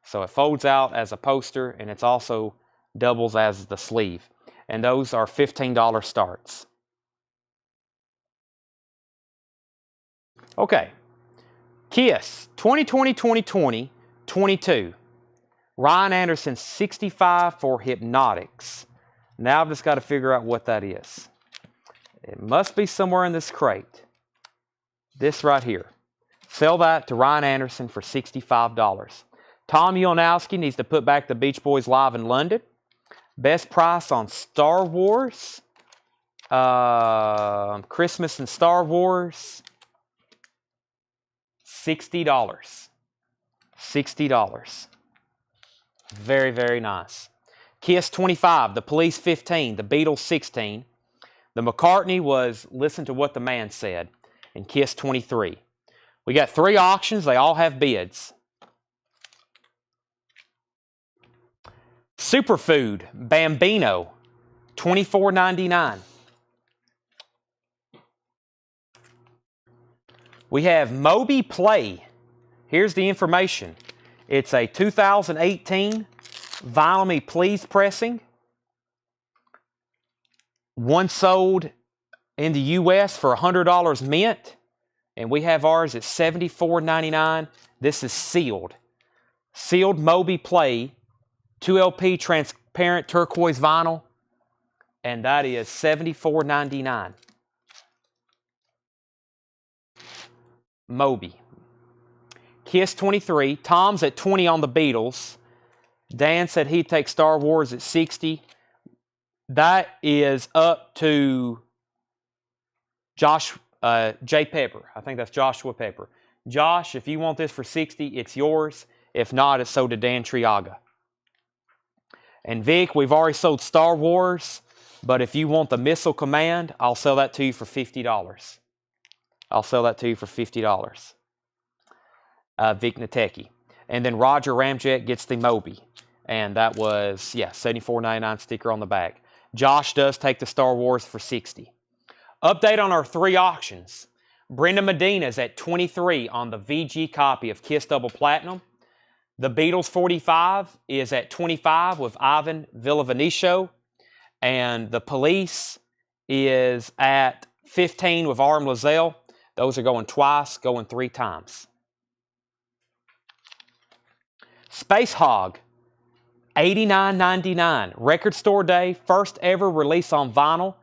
So it folds out as a poster, and it's also doubles as the sleeve. And those are $15 starts. Okay. Kiss, 2020, 22. Ryan Anderson, 65 for Hypnotics. Now I've just got to figure out what that is. It must be somewhere in this crate. This right here. Sell that to Ryan Anderson for $65. Tom Ulanowski needs to put back the Beach Boys Live in London. Best price on Star Wars. Christmas and Star Wars. $60. $60. Very, very nice. Kiss 25, The Police 15, The Beatles 16. The McCartney was Listen to What the Man Said, and Kiss 23. We got 3 auctions. They all have bids. Superfood, Bambino, $24.99. We have Moby Play. Here's the information. It's a 2018 Vinyl Me Please pressing. One sold in the U.S. for $100 mint, and we have ours at $74.99. This is sealed. Sealed Moby Play, 2LP transparent turquoise vinyl, and that is $74.99. Moby. Kiss 23. Tom's at 20 on the Beatles. Dan said he'd take Star Wars at 60. That is up to J. Pepper. I think that's Joshua Pepper. Josh, if you want this for 60, it's yours. If not, it's sold to Dan Triaga. And Vic, we've already sold Star Wars, but if you want the Missile Command, I'll sell that to you for $50. I'll sell that to you for $50. Vic Nateki. And then Roger Ramjet gets the Moby. And that was, yeah, $74.99 sticker on the back. Josh does take the Star Wars for 60. Update on our 3 auctions. Brenda Medina's at 23 on the VG copy of Kiss Double Platinum. The Beatles 45 is at 25 with Ivan Villavenicio. And the Police is at 15 with Arm Lozelle. Those are going twice, going 3 times. Space Hog, $89.99. Record Store Day, first ever release on vinyl.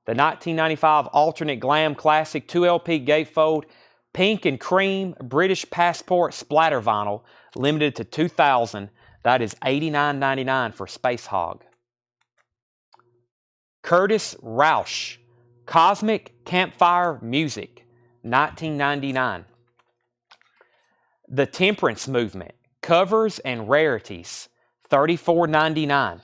The 1995 Alternate Glam Classic 2LP gatefold, pink and cream British Passport splatter vinyl, limited to 2,000. That is $89.99 for Space Hog. Curtis Rausch, Cosmic Campfire Music, $19.99. The Temperance Movement, covers and rarities, $34.99.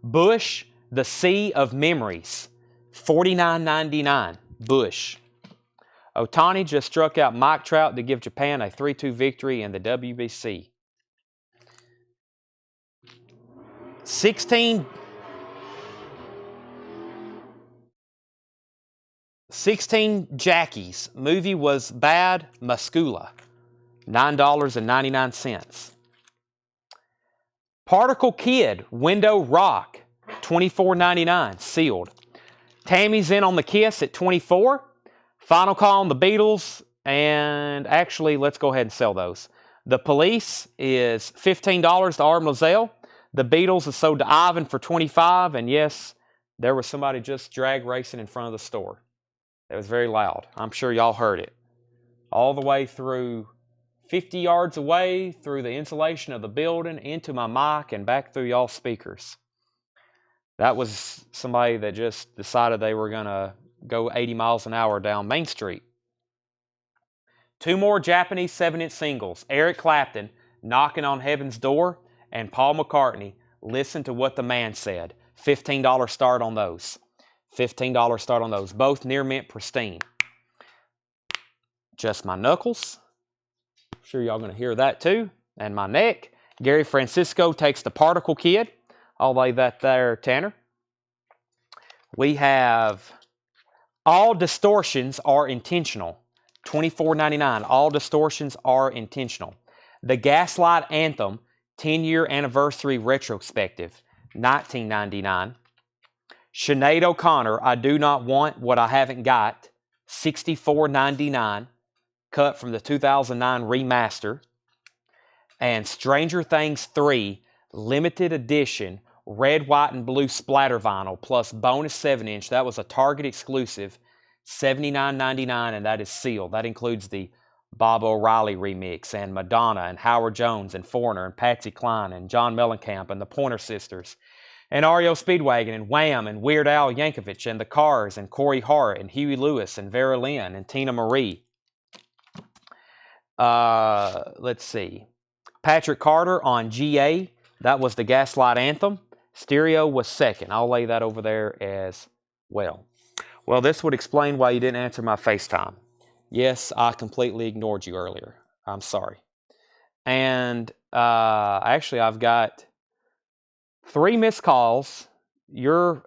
Bush, The Sea of Memories, $49.99. Bush. Otani just struck out Mike Trout to give Japan a 3-2 victory in the WBC. 16 Jackies. Movie was bad. Muscula, $9.99. Particle Kid, Window Rock, $24.99, sealed. Tammy's in on the Kiss at 24. Final Call on the Beatles, and actually, let's go ahead and sell those. The Police is $15 to Art Moselle. The Beatles is sold to Ivan for 25, and yes, there was somebody just drag racing in front of the store. It was very loud. I'm sure y'all heard it. All the way through 50 yards away, through the insulation of the building, into my mic, and back through y'all's speakers. That was somebody that just decided they were going to go 80 miles an hour down Main Street. 2 more Japanese 7-inch singles. Eric Clapton, Knocking on Heaven's Door, and Paul McCartney, Listen to What the Man Said. $15 start on those. $15 start on those. Both near mint pristine. Just My Knuckles. I'm sure y'all going to hear that too. And My Neck. Gary Francisco takes the Particle Kid. I'll lay that there, Tanner. We have All Distortions Are Intentional. $24.99. All Distortions Are Intentional. The Gaslight Anthem 10-year anniversary retrospective. $19.99. Sinead O'Connor, I Do Not Want What I Haven't Got. $64.99. Cut from the 2009 remaster. And Stranger Things 3 limited edition red, white, and blue splatter vinyl plus bonus 7-inch. That was a Target exclusive, $79.99, and that is sealed. That includes the Bob O'Reilly remix, and Madonna, and Howard Jones, and Foreigner, and Patsy Cline, and John Mellencamp, and the Pointer Sisters, and REO Speedwagon, and Wham, and Weird Al Yankovic, and the Cars, and Corey Hart, and Huey Lewis, and Vera Lynn, and Tina Marie. Let's see. Patrick Carter on GA. That was the Gaslight Anthem. Stereo was second. I'll lay that over there as well. Well, this would explain why you didn't answer my FaceTime. Yes, I completely ignored you earlier. I'm sorry. And actually, I've got 3 missed calls, your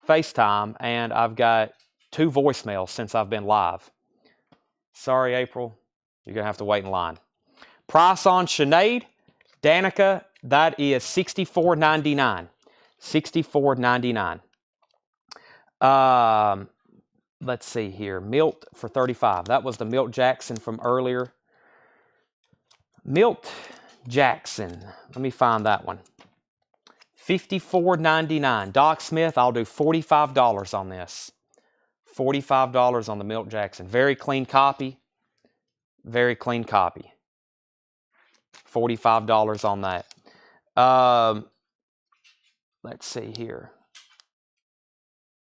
FaceTime, and I've got 2 voicemails since I've been live. Sorry, April. You're going to have to wait in line. Price on Sinead, Danica, that is $64.99. $64.99. Let's see here. Milt for $35. That was the Milt Jackson from earlier. Milt Jackson. Let me find that one. $54.99. Doc Smith, I'll do $45 on this. $45 on the Milt Jackson. Very clean copy. Very clean copy. $45 on that. Let's see here.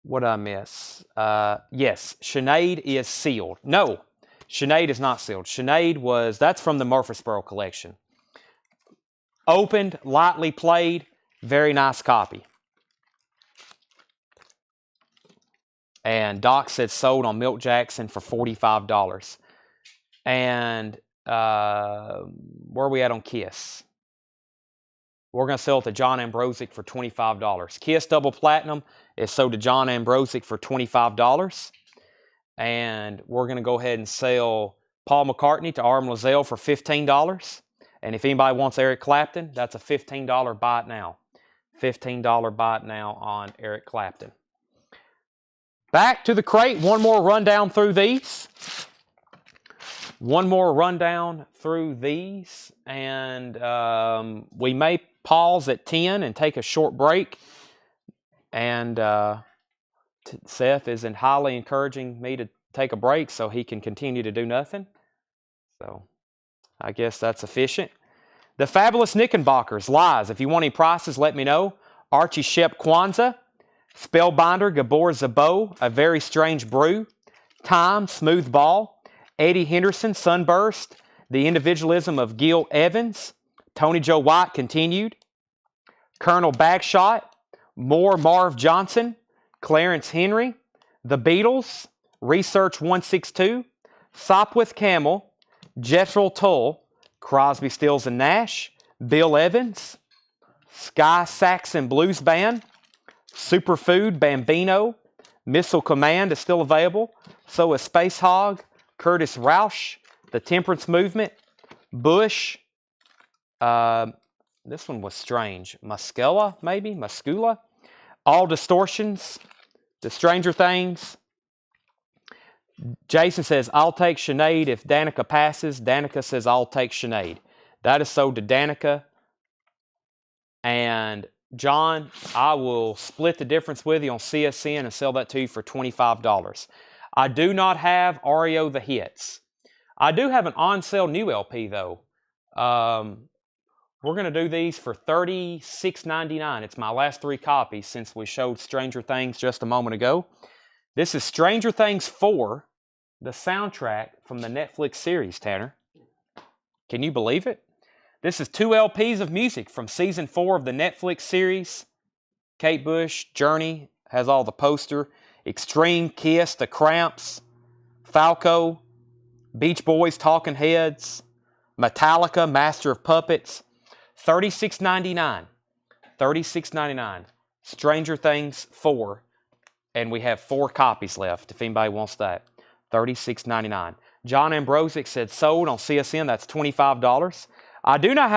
What did I miss? Yes, Sinead is sealed. No, Sinead is not sealed. Sinead that's from the Murfreesboro collection. Opened, lightly played, very nice copy. And Doc said sold on Milt Jackson for $45. And where are we at on Kiss? We're going to sell it to John Ambrosic for $25. Kiss Double Platinum is sold to John Ambrosic for $25. And we're going to go ahead and sell Paul McCartney to Arm Lozelle for $15. And if anybody wants Eric Clapton, that's a $15 buy it now. $15 buy it now on Eric Clapton. Back to the crate. One more rundown through these. One more rundown through these. And we may pause at 10 and take a short break. And Seth is highly encouraging me to take a break so he can continue to do nothing. So I guess that's efficient. The Fabulous Knickerbockers, Lies. If you want any prices, let me know. Archie Shep Kwanzaa. Spellbinder, Gabor Zabo, A Very Strange Brew. Time, Smooth Ball. Eddie Henderson, Sunburst. The Individualism of Gil Evans. Tony Joe White, Continued. Colonel Bagshot. More Marv Johnson. Clarence Henry. The Beatles. Research 162. Sopwith Camel. Jethro Tull. Crosby, Stills and Nash. Bill Evans. Sky Saxon Blues Band. Superfood Bambino. Missile Command is still available. So is Space Hog. Curtis Rausch. The Temperance Movement. Bush. This one was strange. Muscula, maybe? Muscula. All Distortions. The Stranger Things. Jason says, I'll take Sinead if Danica passes. Danica says, I'll take Sinead. That is sold to Danica. And John, I will split the difference with you on CSN and sell that to you for $25. I do not have REO The Hits. I do have an on-sale new LP, though. We're going to do these for $36.99. It's my last 3 copies since we showed Stranger Things just a moment ago. This is Stranger Things 4, the soundtrack from the Netflix series, Tanner. Can you believe it? This is 2 LPs of music from Season 4 of the Netflix series. Kate Bush, Journey, has all the poster. Extreme, Kiss, The Cramps, Falco, Beach Boys, Talking Heads, Metallica, Master of Puppets. $36.99. $36.99. Stranger Things 4. And we have 4 copies left if anybody wants that. $36.99. John Ambrosic said sold on CSN. That's $25. I do not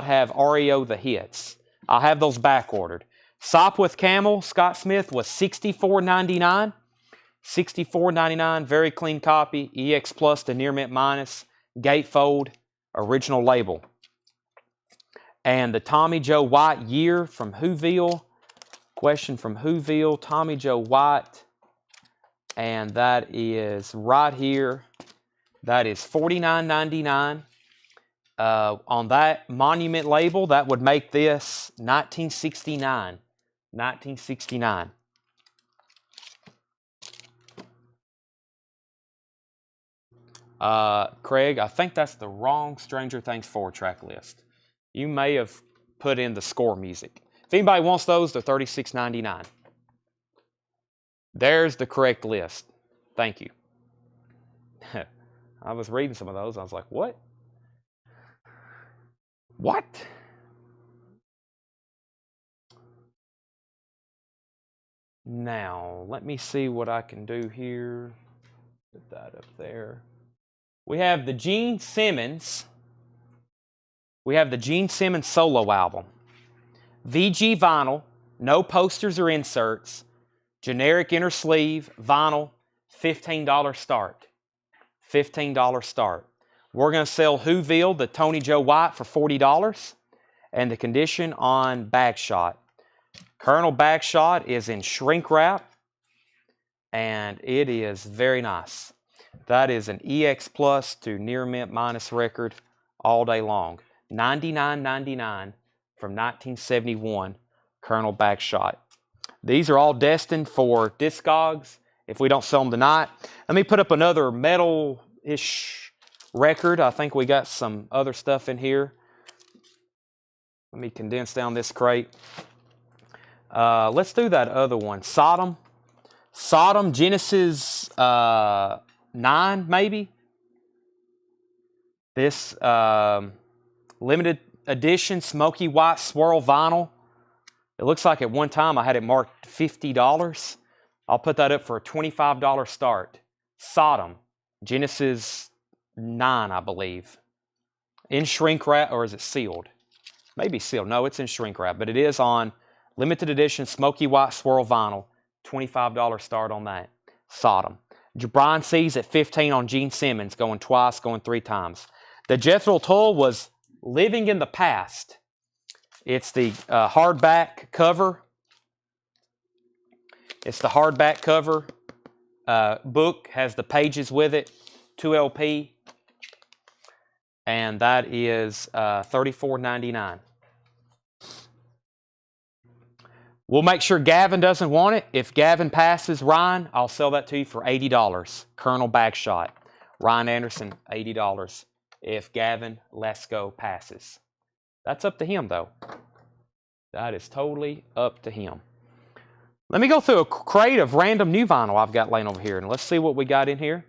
have REO The Hits. I have those back ordered. Sopwith Camel, Scott Smith was $64.99. $64.99. Very clean copy. EX Plus to Near Mint Minus. Gatefold. Original label. And the Tommy Joe White Year from Whoville. Question from Whoville. Tommy Joe White. And that is right here. That is $49.99. On that Monument label, that would make this 1969. 1969. Craig, I think that's the wrong Stranger Things 4 track list. You may have put in the score music. If anybody wants those, they're $36.99. There's the correct list. Thank you. I was reading some of those. I was like, what? What? Now, let me see what I can do here. Put that up there. We have the Gene Simmons. We have the Gene Simmons solo album. VG vinyl, no posters or inserts, generic inner sleeve, vinyl, $15 start. $15 start. We're going to sell Whoville, the Tony Joe White, for $40, and the condition on Bagshot. Colonel Bagshot is in shrink wrap, and it is very nice. That is an EX Plus to near mint minus record all day long. $99.99 from 1971, Colonel Bagshot. These are all destined for Discogs if we don't sell them tonight. Let me put up another metal-ish record. I think we got some other stuff in here. Let me condense down this crate. Let's do that other one. Sodom, Genesis 9, maybe. This limited edition Smoky White Swirl vinyl. It looks like at one time I had it marked $50. I'll put that up for a $25 start. Sodom, Genesis 9, I believe. In shrink wrap, or is it sealed? Maybe sealed. No, it's in shrink wrap, but it is on limited edition Smoky White Swirl vinyl. $25 start on that. Sodom. Brian C's at $15 on Gene Simmons, going twice, going 3 times. The Jethro Tull was Living in the Past. It's the hardback cover. It's the hardback cover. Book has the pages with it. 2 LP. And that is $34.99. We'll make sure Gavin doesn't want it. If Gavin passes Ryan, I'll sell that to you for $80. Colonel Bagshot. Ryan Anderson, $80. If Gavin Lesko passes. That's up to him, though. That is totally up to him. Let me go through a crate of random new vinyl I've got laying over here, and let's see what we got in here.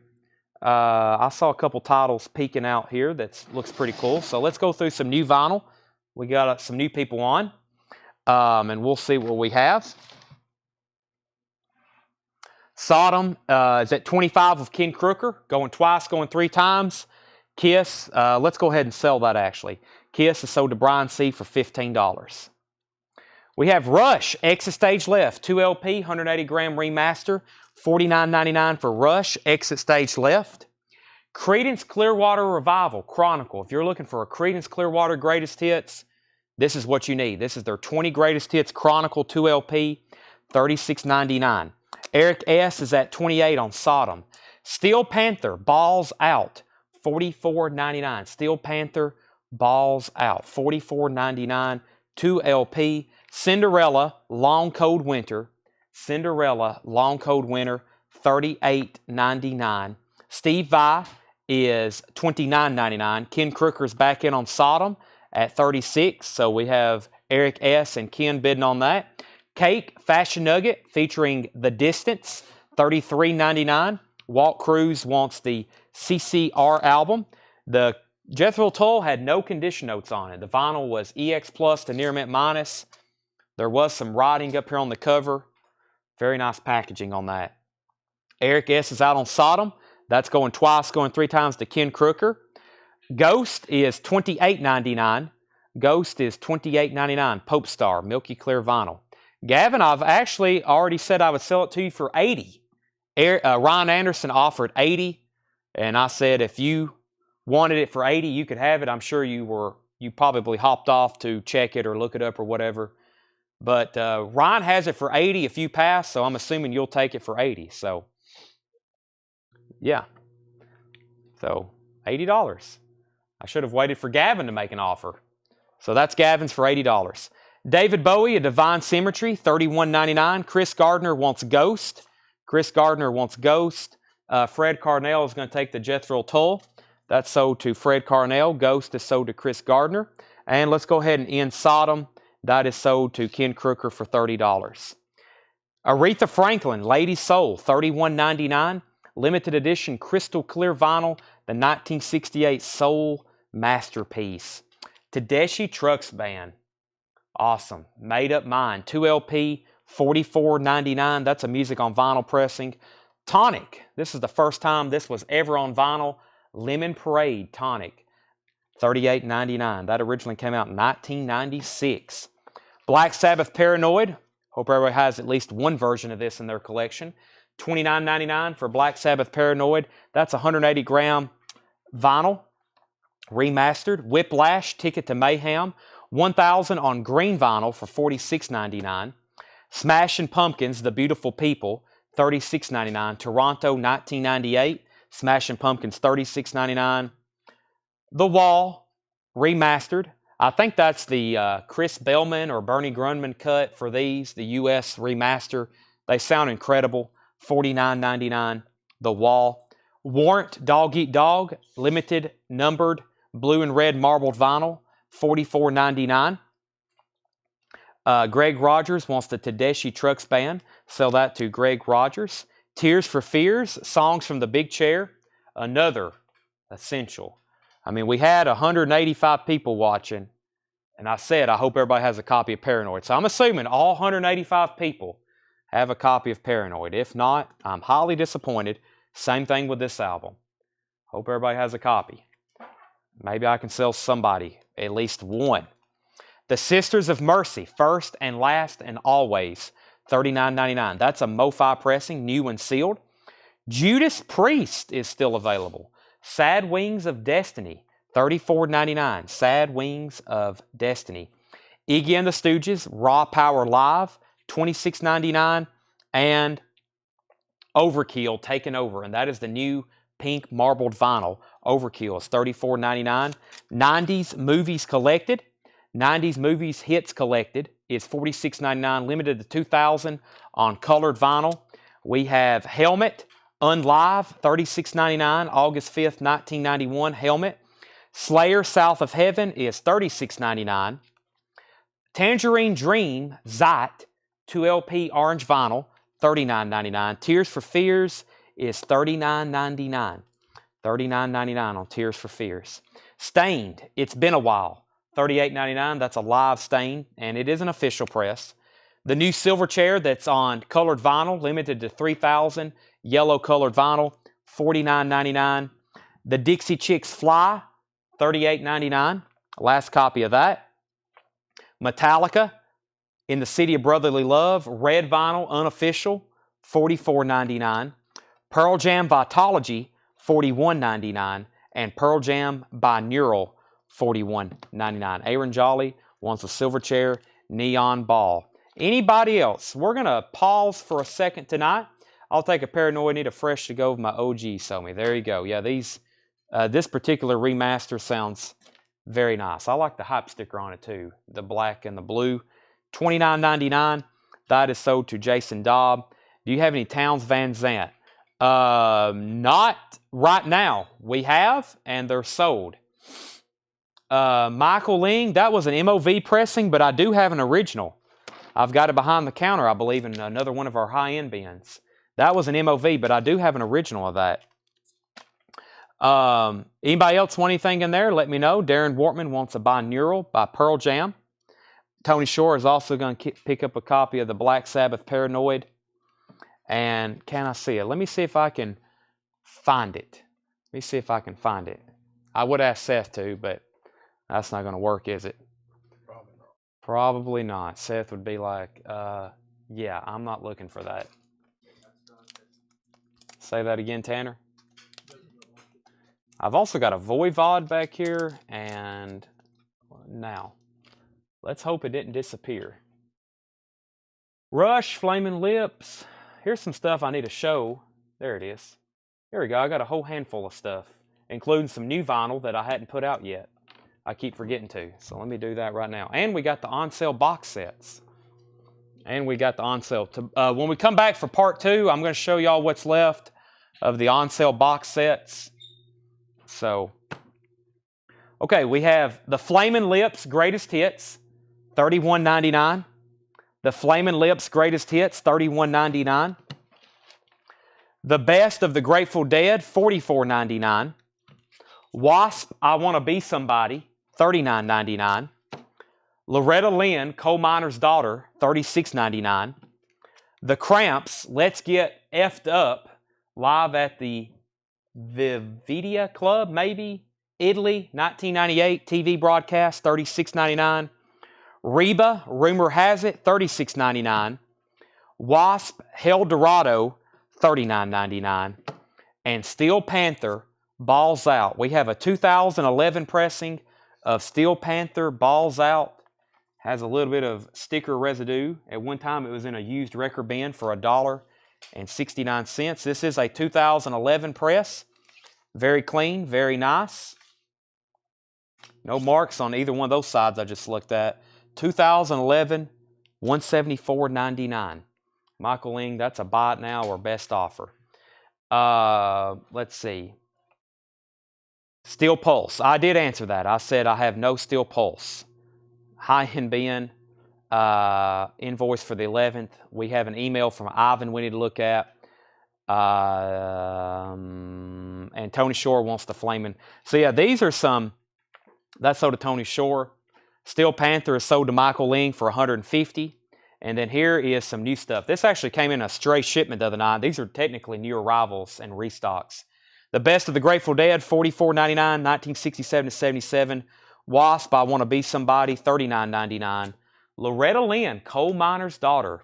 I saw a couple titles peeking out here that looks pretty cool. So let's go through some new vinyl. We got some new people on, and we'll see what we have. Sodom is at 25 of Ken Crooker, going twice, going 3 times. Kiss, let's go ahead and sell that actually. Kiss is sold to Brian C for $15. We have Rush, Exit Stage Left, 2 LP, 180 gram remaster, $49.99 for Rush, Exit Stage Left. Creedence Clearwater Revival, Chronicle. If you're looking for a Creedence Clearwater Greatest Hits, this is what you need. This is their 20 Greatest Hits Chronicle 2 LP, $36.99. Eric S. is at 28 on Sodom. Steel Panther, Balls Out, $44.99. Steel Panther, Balls Out, $44.99, 2 LP. Cinderella, Long Cold Winter. Cinderella, Long Cold Winter, $38.99. Steve Vai is $29.99. Ken Crooker's back in on Sodom at $36. So we have Eric S. and Ken bidding on that. Cake, Fashion Nugget, featuring The Distance, $33.99. Walt Cruz wants the CCR album. The Jethro Tull had no condition notes on it. The vinyl was EX Plus to near mint minus. There was some writing up here on the cover. Very nice packaging on that. Eric S. is out on Sodom. That's going twice, going 3 times to Ken Crooker. Ghost is $28.99. Ghost is $28.99. Pope Star, Milky Clear Vinyl. Gavin, I've actually already said I would sell it to you for $80. Ryan Anderson offered $80, and I said if you wanted it for $80, you could have it. I'm sure you probably hopped off to check it or look it up or whatever. But Ryan has it for $80 if you pass, so I'm assuming you'll take it for $80. So, yeah. So, $80. I should have waited for Gavin to make an offer. So that's Gavin's for $80. David Bowie, A Divine Symmetry, $31.99. Chris Gardner wants Ghost. Chris Gardner wants Ghost. Fred Carnell is going to take the Jethro Tull. That's sold to Fred Carnell. Ghost is sold to Chris Gardner. And let's go ahead and end Sodom. That is sold to Ken Crooker for $30. Aretha Franklin, Lady Soul, $31.99. Limited edition crystal clear vinyl, the 1968 Soul Masterpiece. Tedeschi Trucks Band. Awesome. Made Up Mind, 2 LP, $44.99. That's a music on vinyl pressing. Tonic. This is the first time this was ever on vinyl. Lemon Parade Tonic. $38.99. That originally came out in 1996. Black Sabbath Paranoid. Hope everybody has at least one version of this in their collection. $29.99 for Black Sabbath Paranoid. That's 180 gram vinyl. Remastered. Whiplash, Ticket to Mayhem. 1000 on green vinyl for $46.99. Smashing Pumpkins, The Beautiful People, $36.99. Toronto, 1998. Smashing Pumpkins, $36.99. The Wall, remastered. I think that's the Chris Bellman or Bernie Grundman cut for these, the US remaster. They sound incredible. $49.99. The Wall. Warrant, Dog Eat Dog, limited, numbered, blue and red marbled vinyl, $44.99. Greg Rogers wants the Tedeschi Trucks Band. Sell that to Greg Rogers. Tears for Fears, songs from the Big Chair. Another essential. I mean, we had 185 people watching, and I said I hope everybody has a copy of Paranoid. So I'm assuming all 185 people have a copy of Paranoid. If not, I'm highly disappointed. Same thing with this album. Hope everybody has a copy. Maybe I can sell somebody at least one. The Sisters of Mercy, First and Last and Always, $39.99. That's a MoFi pressing, new and sealed. Judas Priest is still available. Sad Wings of Destiny, $34.99. Sad Wings of Destiny. Iggy and the Stooges, Raw Power Live, $26.99. And Overkill, Taken Over. And that is the new pink marbled vinyl. Overkill is $34.99. 90s Movies Collected. 90s Movies Hits Collected is $46.99, limited to 2,000 on colored vinyl. We have Helmet, Unlive, $36.99, August 5th, 1991, Helmet. Slayer, South of Heaven is $36.99. Tangerine Dream, Zeit, 2LP orange vinyl, $39.99. Tears for Fears is $39.99. $39.99 on Tears for Fears. Stained, It's Been a While, $38.99. That's a live Stain, and it is an official press. The new Silverchair that's on colored vinyl, limited to 3,000, yellow colored vinyl, $49.99. The Dixie Chicks Fly, $38.99. Last copy of that. Metallica, In the City of Brotherly Love, red vinyl, unofficial, $44.99. Pearl Jam Vitology, $41.99. And Pearl Jam Binaural, $41.99. Aaron Jolly wants a Silverchair Neon Ball. Anybody else? We're going to pause for a second tonight. I'll take a Paranoid, need a fresh to go of my OG Somi. There you go. Yeah, this particular remaster sounds very nice. I like the hype sticker on it too. The black and the blue. $29.99. That is sold to Jason Dobb. Do you have any Towns Van Zandt? Not right now. We have, and they're sold. Michael Ling, that was an MOV pressing, but I do have an original. I've got it behind the counter, I believe, in another one of our high-end bins. That was an MOV, but I do have an original of that. Anybody else want anything in there? Let me know. Darren Wortman wants a Binaural by Pearl Jam. Tony Shore is also going to pick up a copy of the Black Sabbath Paranoid. And can I see it? Let me see if I can find it. Let me see if I can find it. I would ask Seth to, but that's not going to work, is it? Probably not. Probably not. Seth would be like, yeah, I'm not looking for that. Say that again, Tanner. I've also got a Voivod back here, and now, let's hope it didn't disappear. Rush, Flaming Lips. Here's some stuff I need to show. There it is. Here we go. I got a whole handful of stuff, including some new vinyl that I hadn't put out yet. I keep forgetting to, so let me do that right now. And we got the on-sale box sets. And we got the on-sale. When we come back for part 2, I'm going to show y'all what's left of the on-sale box sets. So, okay, we have the Flamin' Lips Greatest Hits, $31.99. The Flamin' Lips Greatest Hits, $31.99. The Best of the Grateful Dead, $44.99. Wasp, I Want to Be Somebody, $39.99. Loretta Lynn, Coal Miner's Daughter, $36.99. The Cramps, Let's Get Effed Up, live at the Vividia Club, maybe, Italy, 1998, TV broadcast, $36.99. Reba, Rumor Has It, $36.99. Wasp, Hell Dorado, $39.99. And Steel Panther, Balls Out. We have a 2011 pressing of Steel Panther, Balls Out. Has a little bit of sticker residue. At one time, it was in a used record bin for $1.69. This is a 2011 press. Very clean, very nice. No marks on either one of those sides I just looked at. 2011, $174.99. Michael Ling, that's a buy it now or best offer. Let's see. Steel Pulse. I did answer that. I said I have no Steel Pulse. High-end bin, invoice for the 11th. We have an email from Ivan we need to look at. And Tony Shore wants the flaming. So yeah, these are some. That's sold to Tony Shore. Steel Panther is sold to Michael Ling for $150. And then here is some new stuff. This actually came in a stray shipment the other night. These are technically new arrivals and restocks. The Best of the Grateful Dead, $44.99, 1967 to 77. Wasp, I Want to Be Somebody, $39.99. Loretta Lynn, Coal Miner's Daughter.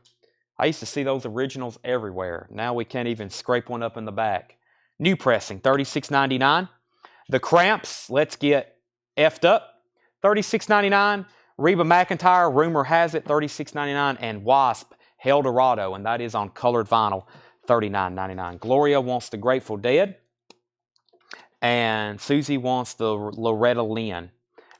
I used to see those originals everywhere. Now we can't even scrape one up in the back. New pressing, $36.99. The Cramps, Let's Get Effed Up, $36.99. Reba McEntire, Rumor Has It, $36.99. And Wasp, Hell Dorado, and that is on colored vinyl, $39.99. Gloria wants the Grateful Dead. And Susie wants the Loretta Lynn.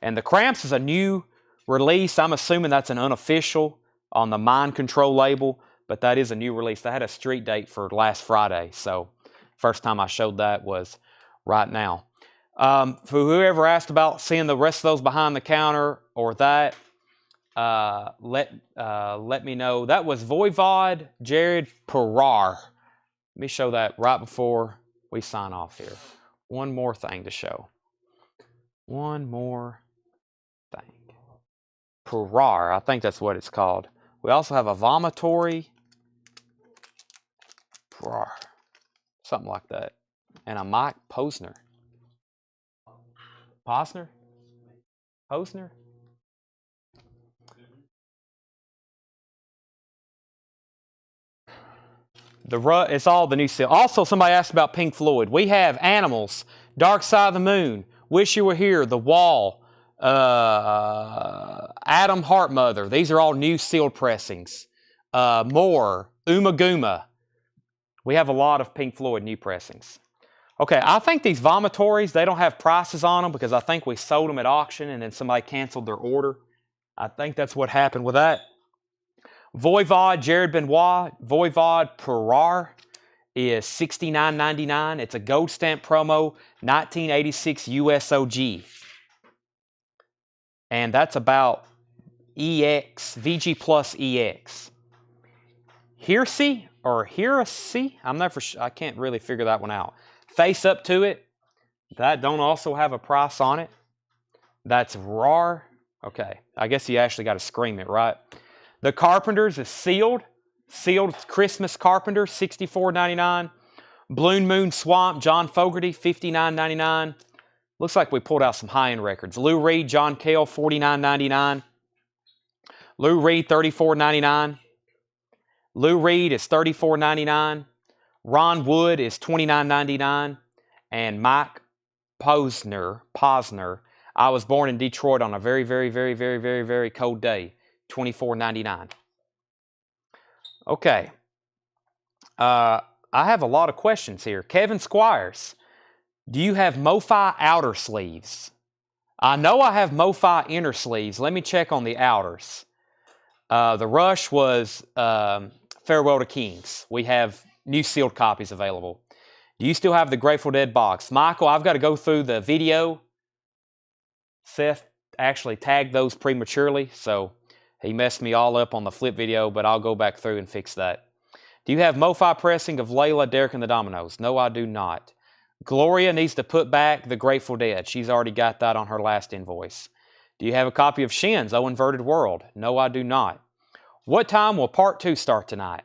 And the Cramps is a new release. I'm assuming that's an unofficial on the Mind Control label, but that is a new release. They had a street date for last Friday, so first time I showed that was right now. For whoever asked about seeing the rest of those behind the counter or that, let me know. That was Voivod Jared Perar. Let me show that right before we sign off here. One more thing to show. One more thing. Perar, I think that's what it's called. We also have a Vomitory. Perar. Something like that. And a Mike Posner. Posner? Posner? It's all the new seal. Also, somebody asked about Pink Floyd. We have Animals, Dark Side of the Moon, Wish You Were Here, The Wall, Adam Heartmother. These are all new sealed pressings. More, Uma Guma. We have a lot of Pink Floyd new pressings. Okay, I think these Vomitories, they don't have prices on them because I think we sold them at auction and then somebody canceled their order. I think that's what happened with that. Voivod, Jared Benoit, Voivod Perar is $69.99. It's a gold stamp promo, 1986 USOG. And that's about EX, VG Plus EX. Hearsay or Heresy? I'm not for sure. I can't really figure that one out. Face Up to It. That don't also have a price on it. That's RAR. Okay, I guess you actually got to scream it, right? The Carpenters is sealed. Sealed Christmas Carpenter, $64.99. Bloom Moon Swamp, John Fogerty, $59.99. Looks like we pulled out some high-end records. Lou Reed, John Cale, $49.99. Lou Reed, $34.99. Lou Reed is $34.99. Ron Wood is $29.99. And Mike Posner, I was born in Detroit on a very, very, very, very, very, very cold day, $24.99. Okay. I have a lot of questions here. Kevin Squires, do you have MoFi outer sleeves? I know I have MoFi inner sleeves. Let me check on the outers. The Rush was Farewell to Kings. We have new sealed copies available. Do you still have the Grateful Dead box? Michael, I've got to go through the video. Seth actually tagged those prematurely, so he messed me all up on the flip video, but I'll go back through and fix that. Do you have MoFi pressing of Layla, Derek, and the Dominoes? No, I do not. Gloria needs to put back the Grateful Dead. She's already got that on her last invoice. Do you have a copy of Shin's Oh Inverted World? No, I do not. What time will part 2 start tonight?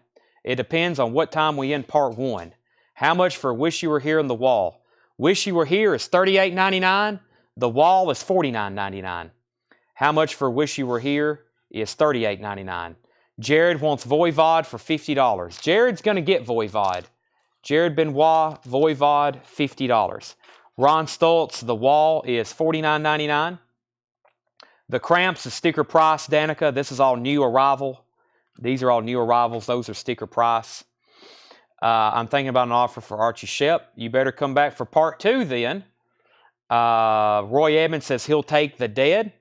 It depends on what time we end part 1. How much for Wish You Were Here on the Wall? Wish You Were Here is $38.99. The Wall is $49.99. How much for Wish You Were Here is $38.99. Jared wants Voivod for $50. Jared's going to get Voivod. Jared Benoit, Voivod, $50. Ron Stoltz, The Wall is $49.99. The Cramps is sticker price, Danica. This is all new arrival. These are all new arrivals. Those are sticker price. I'm thinking about an offer for Archie Shep. You better come back for part 2 then. Roy Edmonds says he'll take The Dead.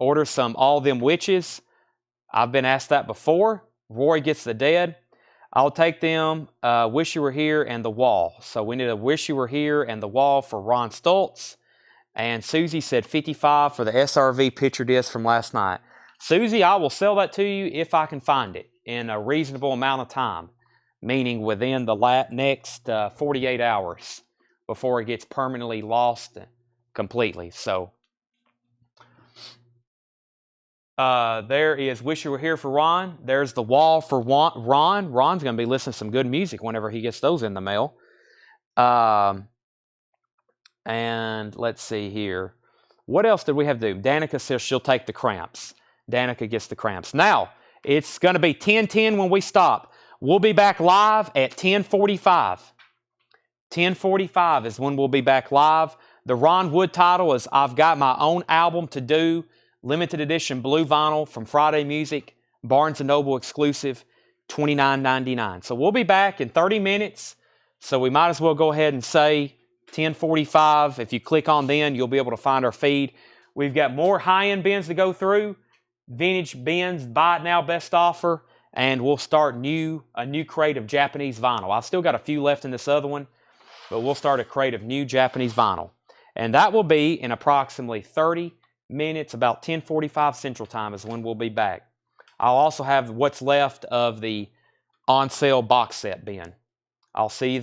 Order some All Them Witches. I've been asked that before. Roy gets The Dead. I'll take them, Wish You Were Here and The Wall. So we need a Wish You Were Here and The Wall for Ron Stoltz. And Susie said $55 for the SRV picture disc from last night. Susie, I will sell that to you if I can find it in a reasonable amount of time, meaning within the next 48 hours before it gets permanently lost completely. So there is Wish You Were Here for Ron. There's The Wall for Ron. Ron's going to be listening to some good music whenever he gets those in the mail. And let's see here. What else did we have to do? Danica says she'll take the Cramps. Danica gets the Cramps. Now, it's going to be 10:10 when we stop. We'll be back live at 10:45. 10:45 is when we'll be back live. The Ron Wood title is I've Got My Own Album to Do. Limited edition blue vinyl from Friday Music. Barnes & Noble exclusive. $29.99. So we'll be back in 30 minutes. So we might as well go ahead and say 10:45. If you click on then, you'll be able to find our feed. We've got more high-end bins to go through. Vintage bins, buy it now, best offer. And we'll start a new crate of Japanese vinyl. I've still got a few left in this other one, but we'll start a crate of new Japanese vinyl. And that will be in approximately 30 minutes, about 10:45 Central Time is when we'll be back. I'll also have what's left of the on sale box set bin. I'll see you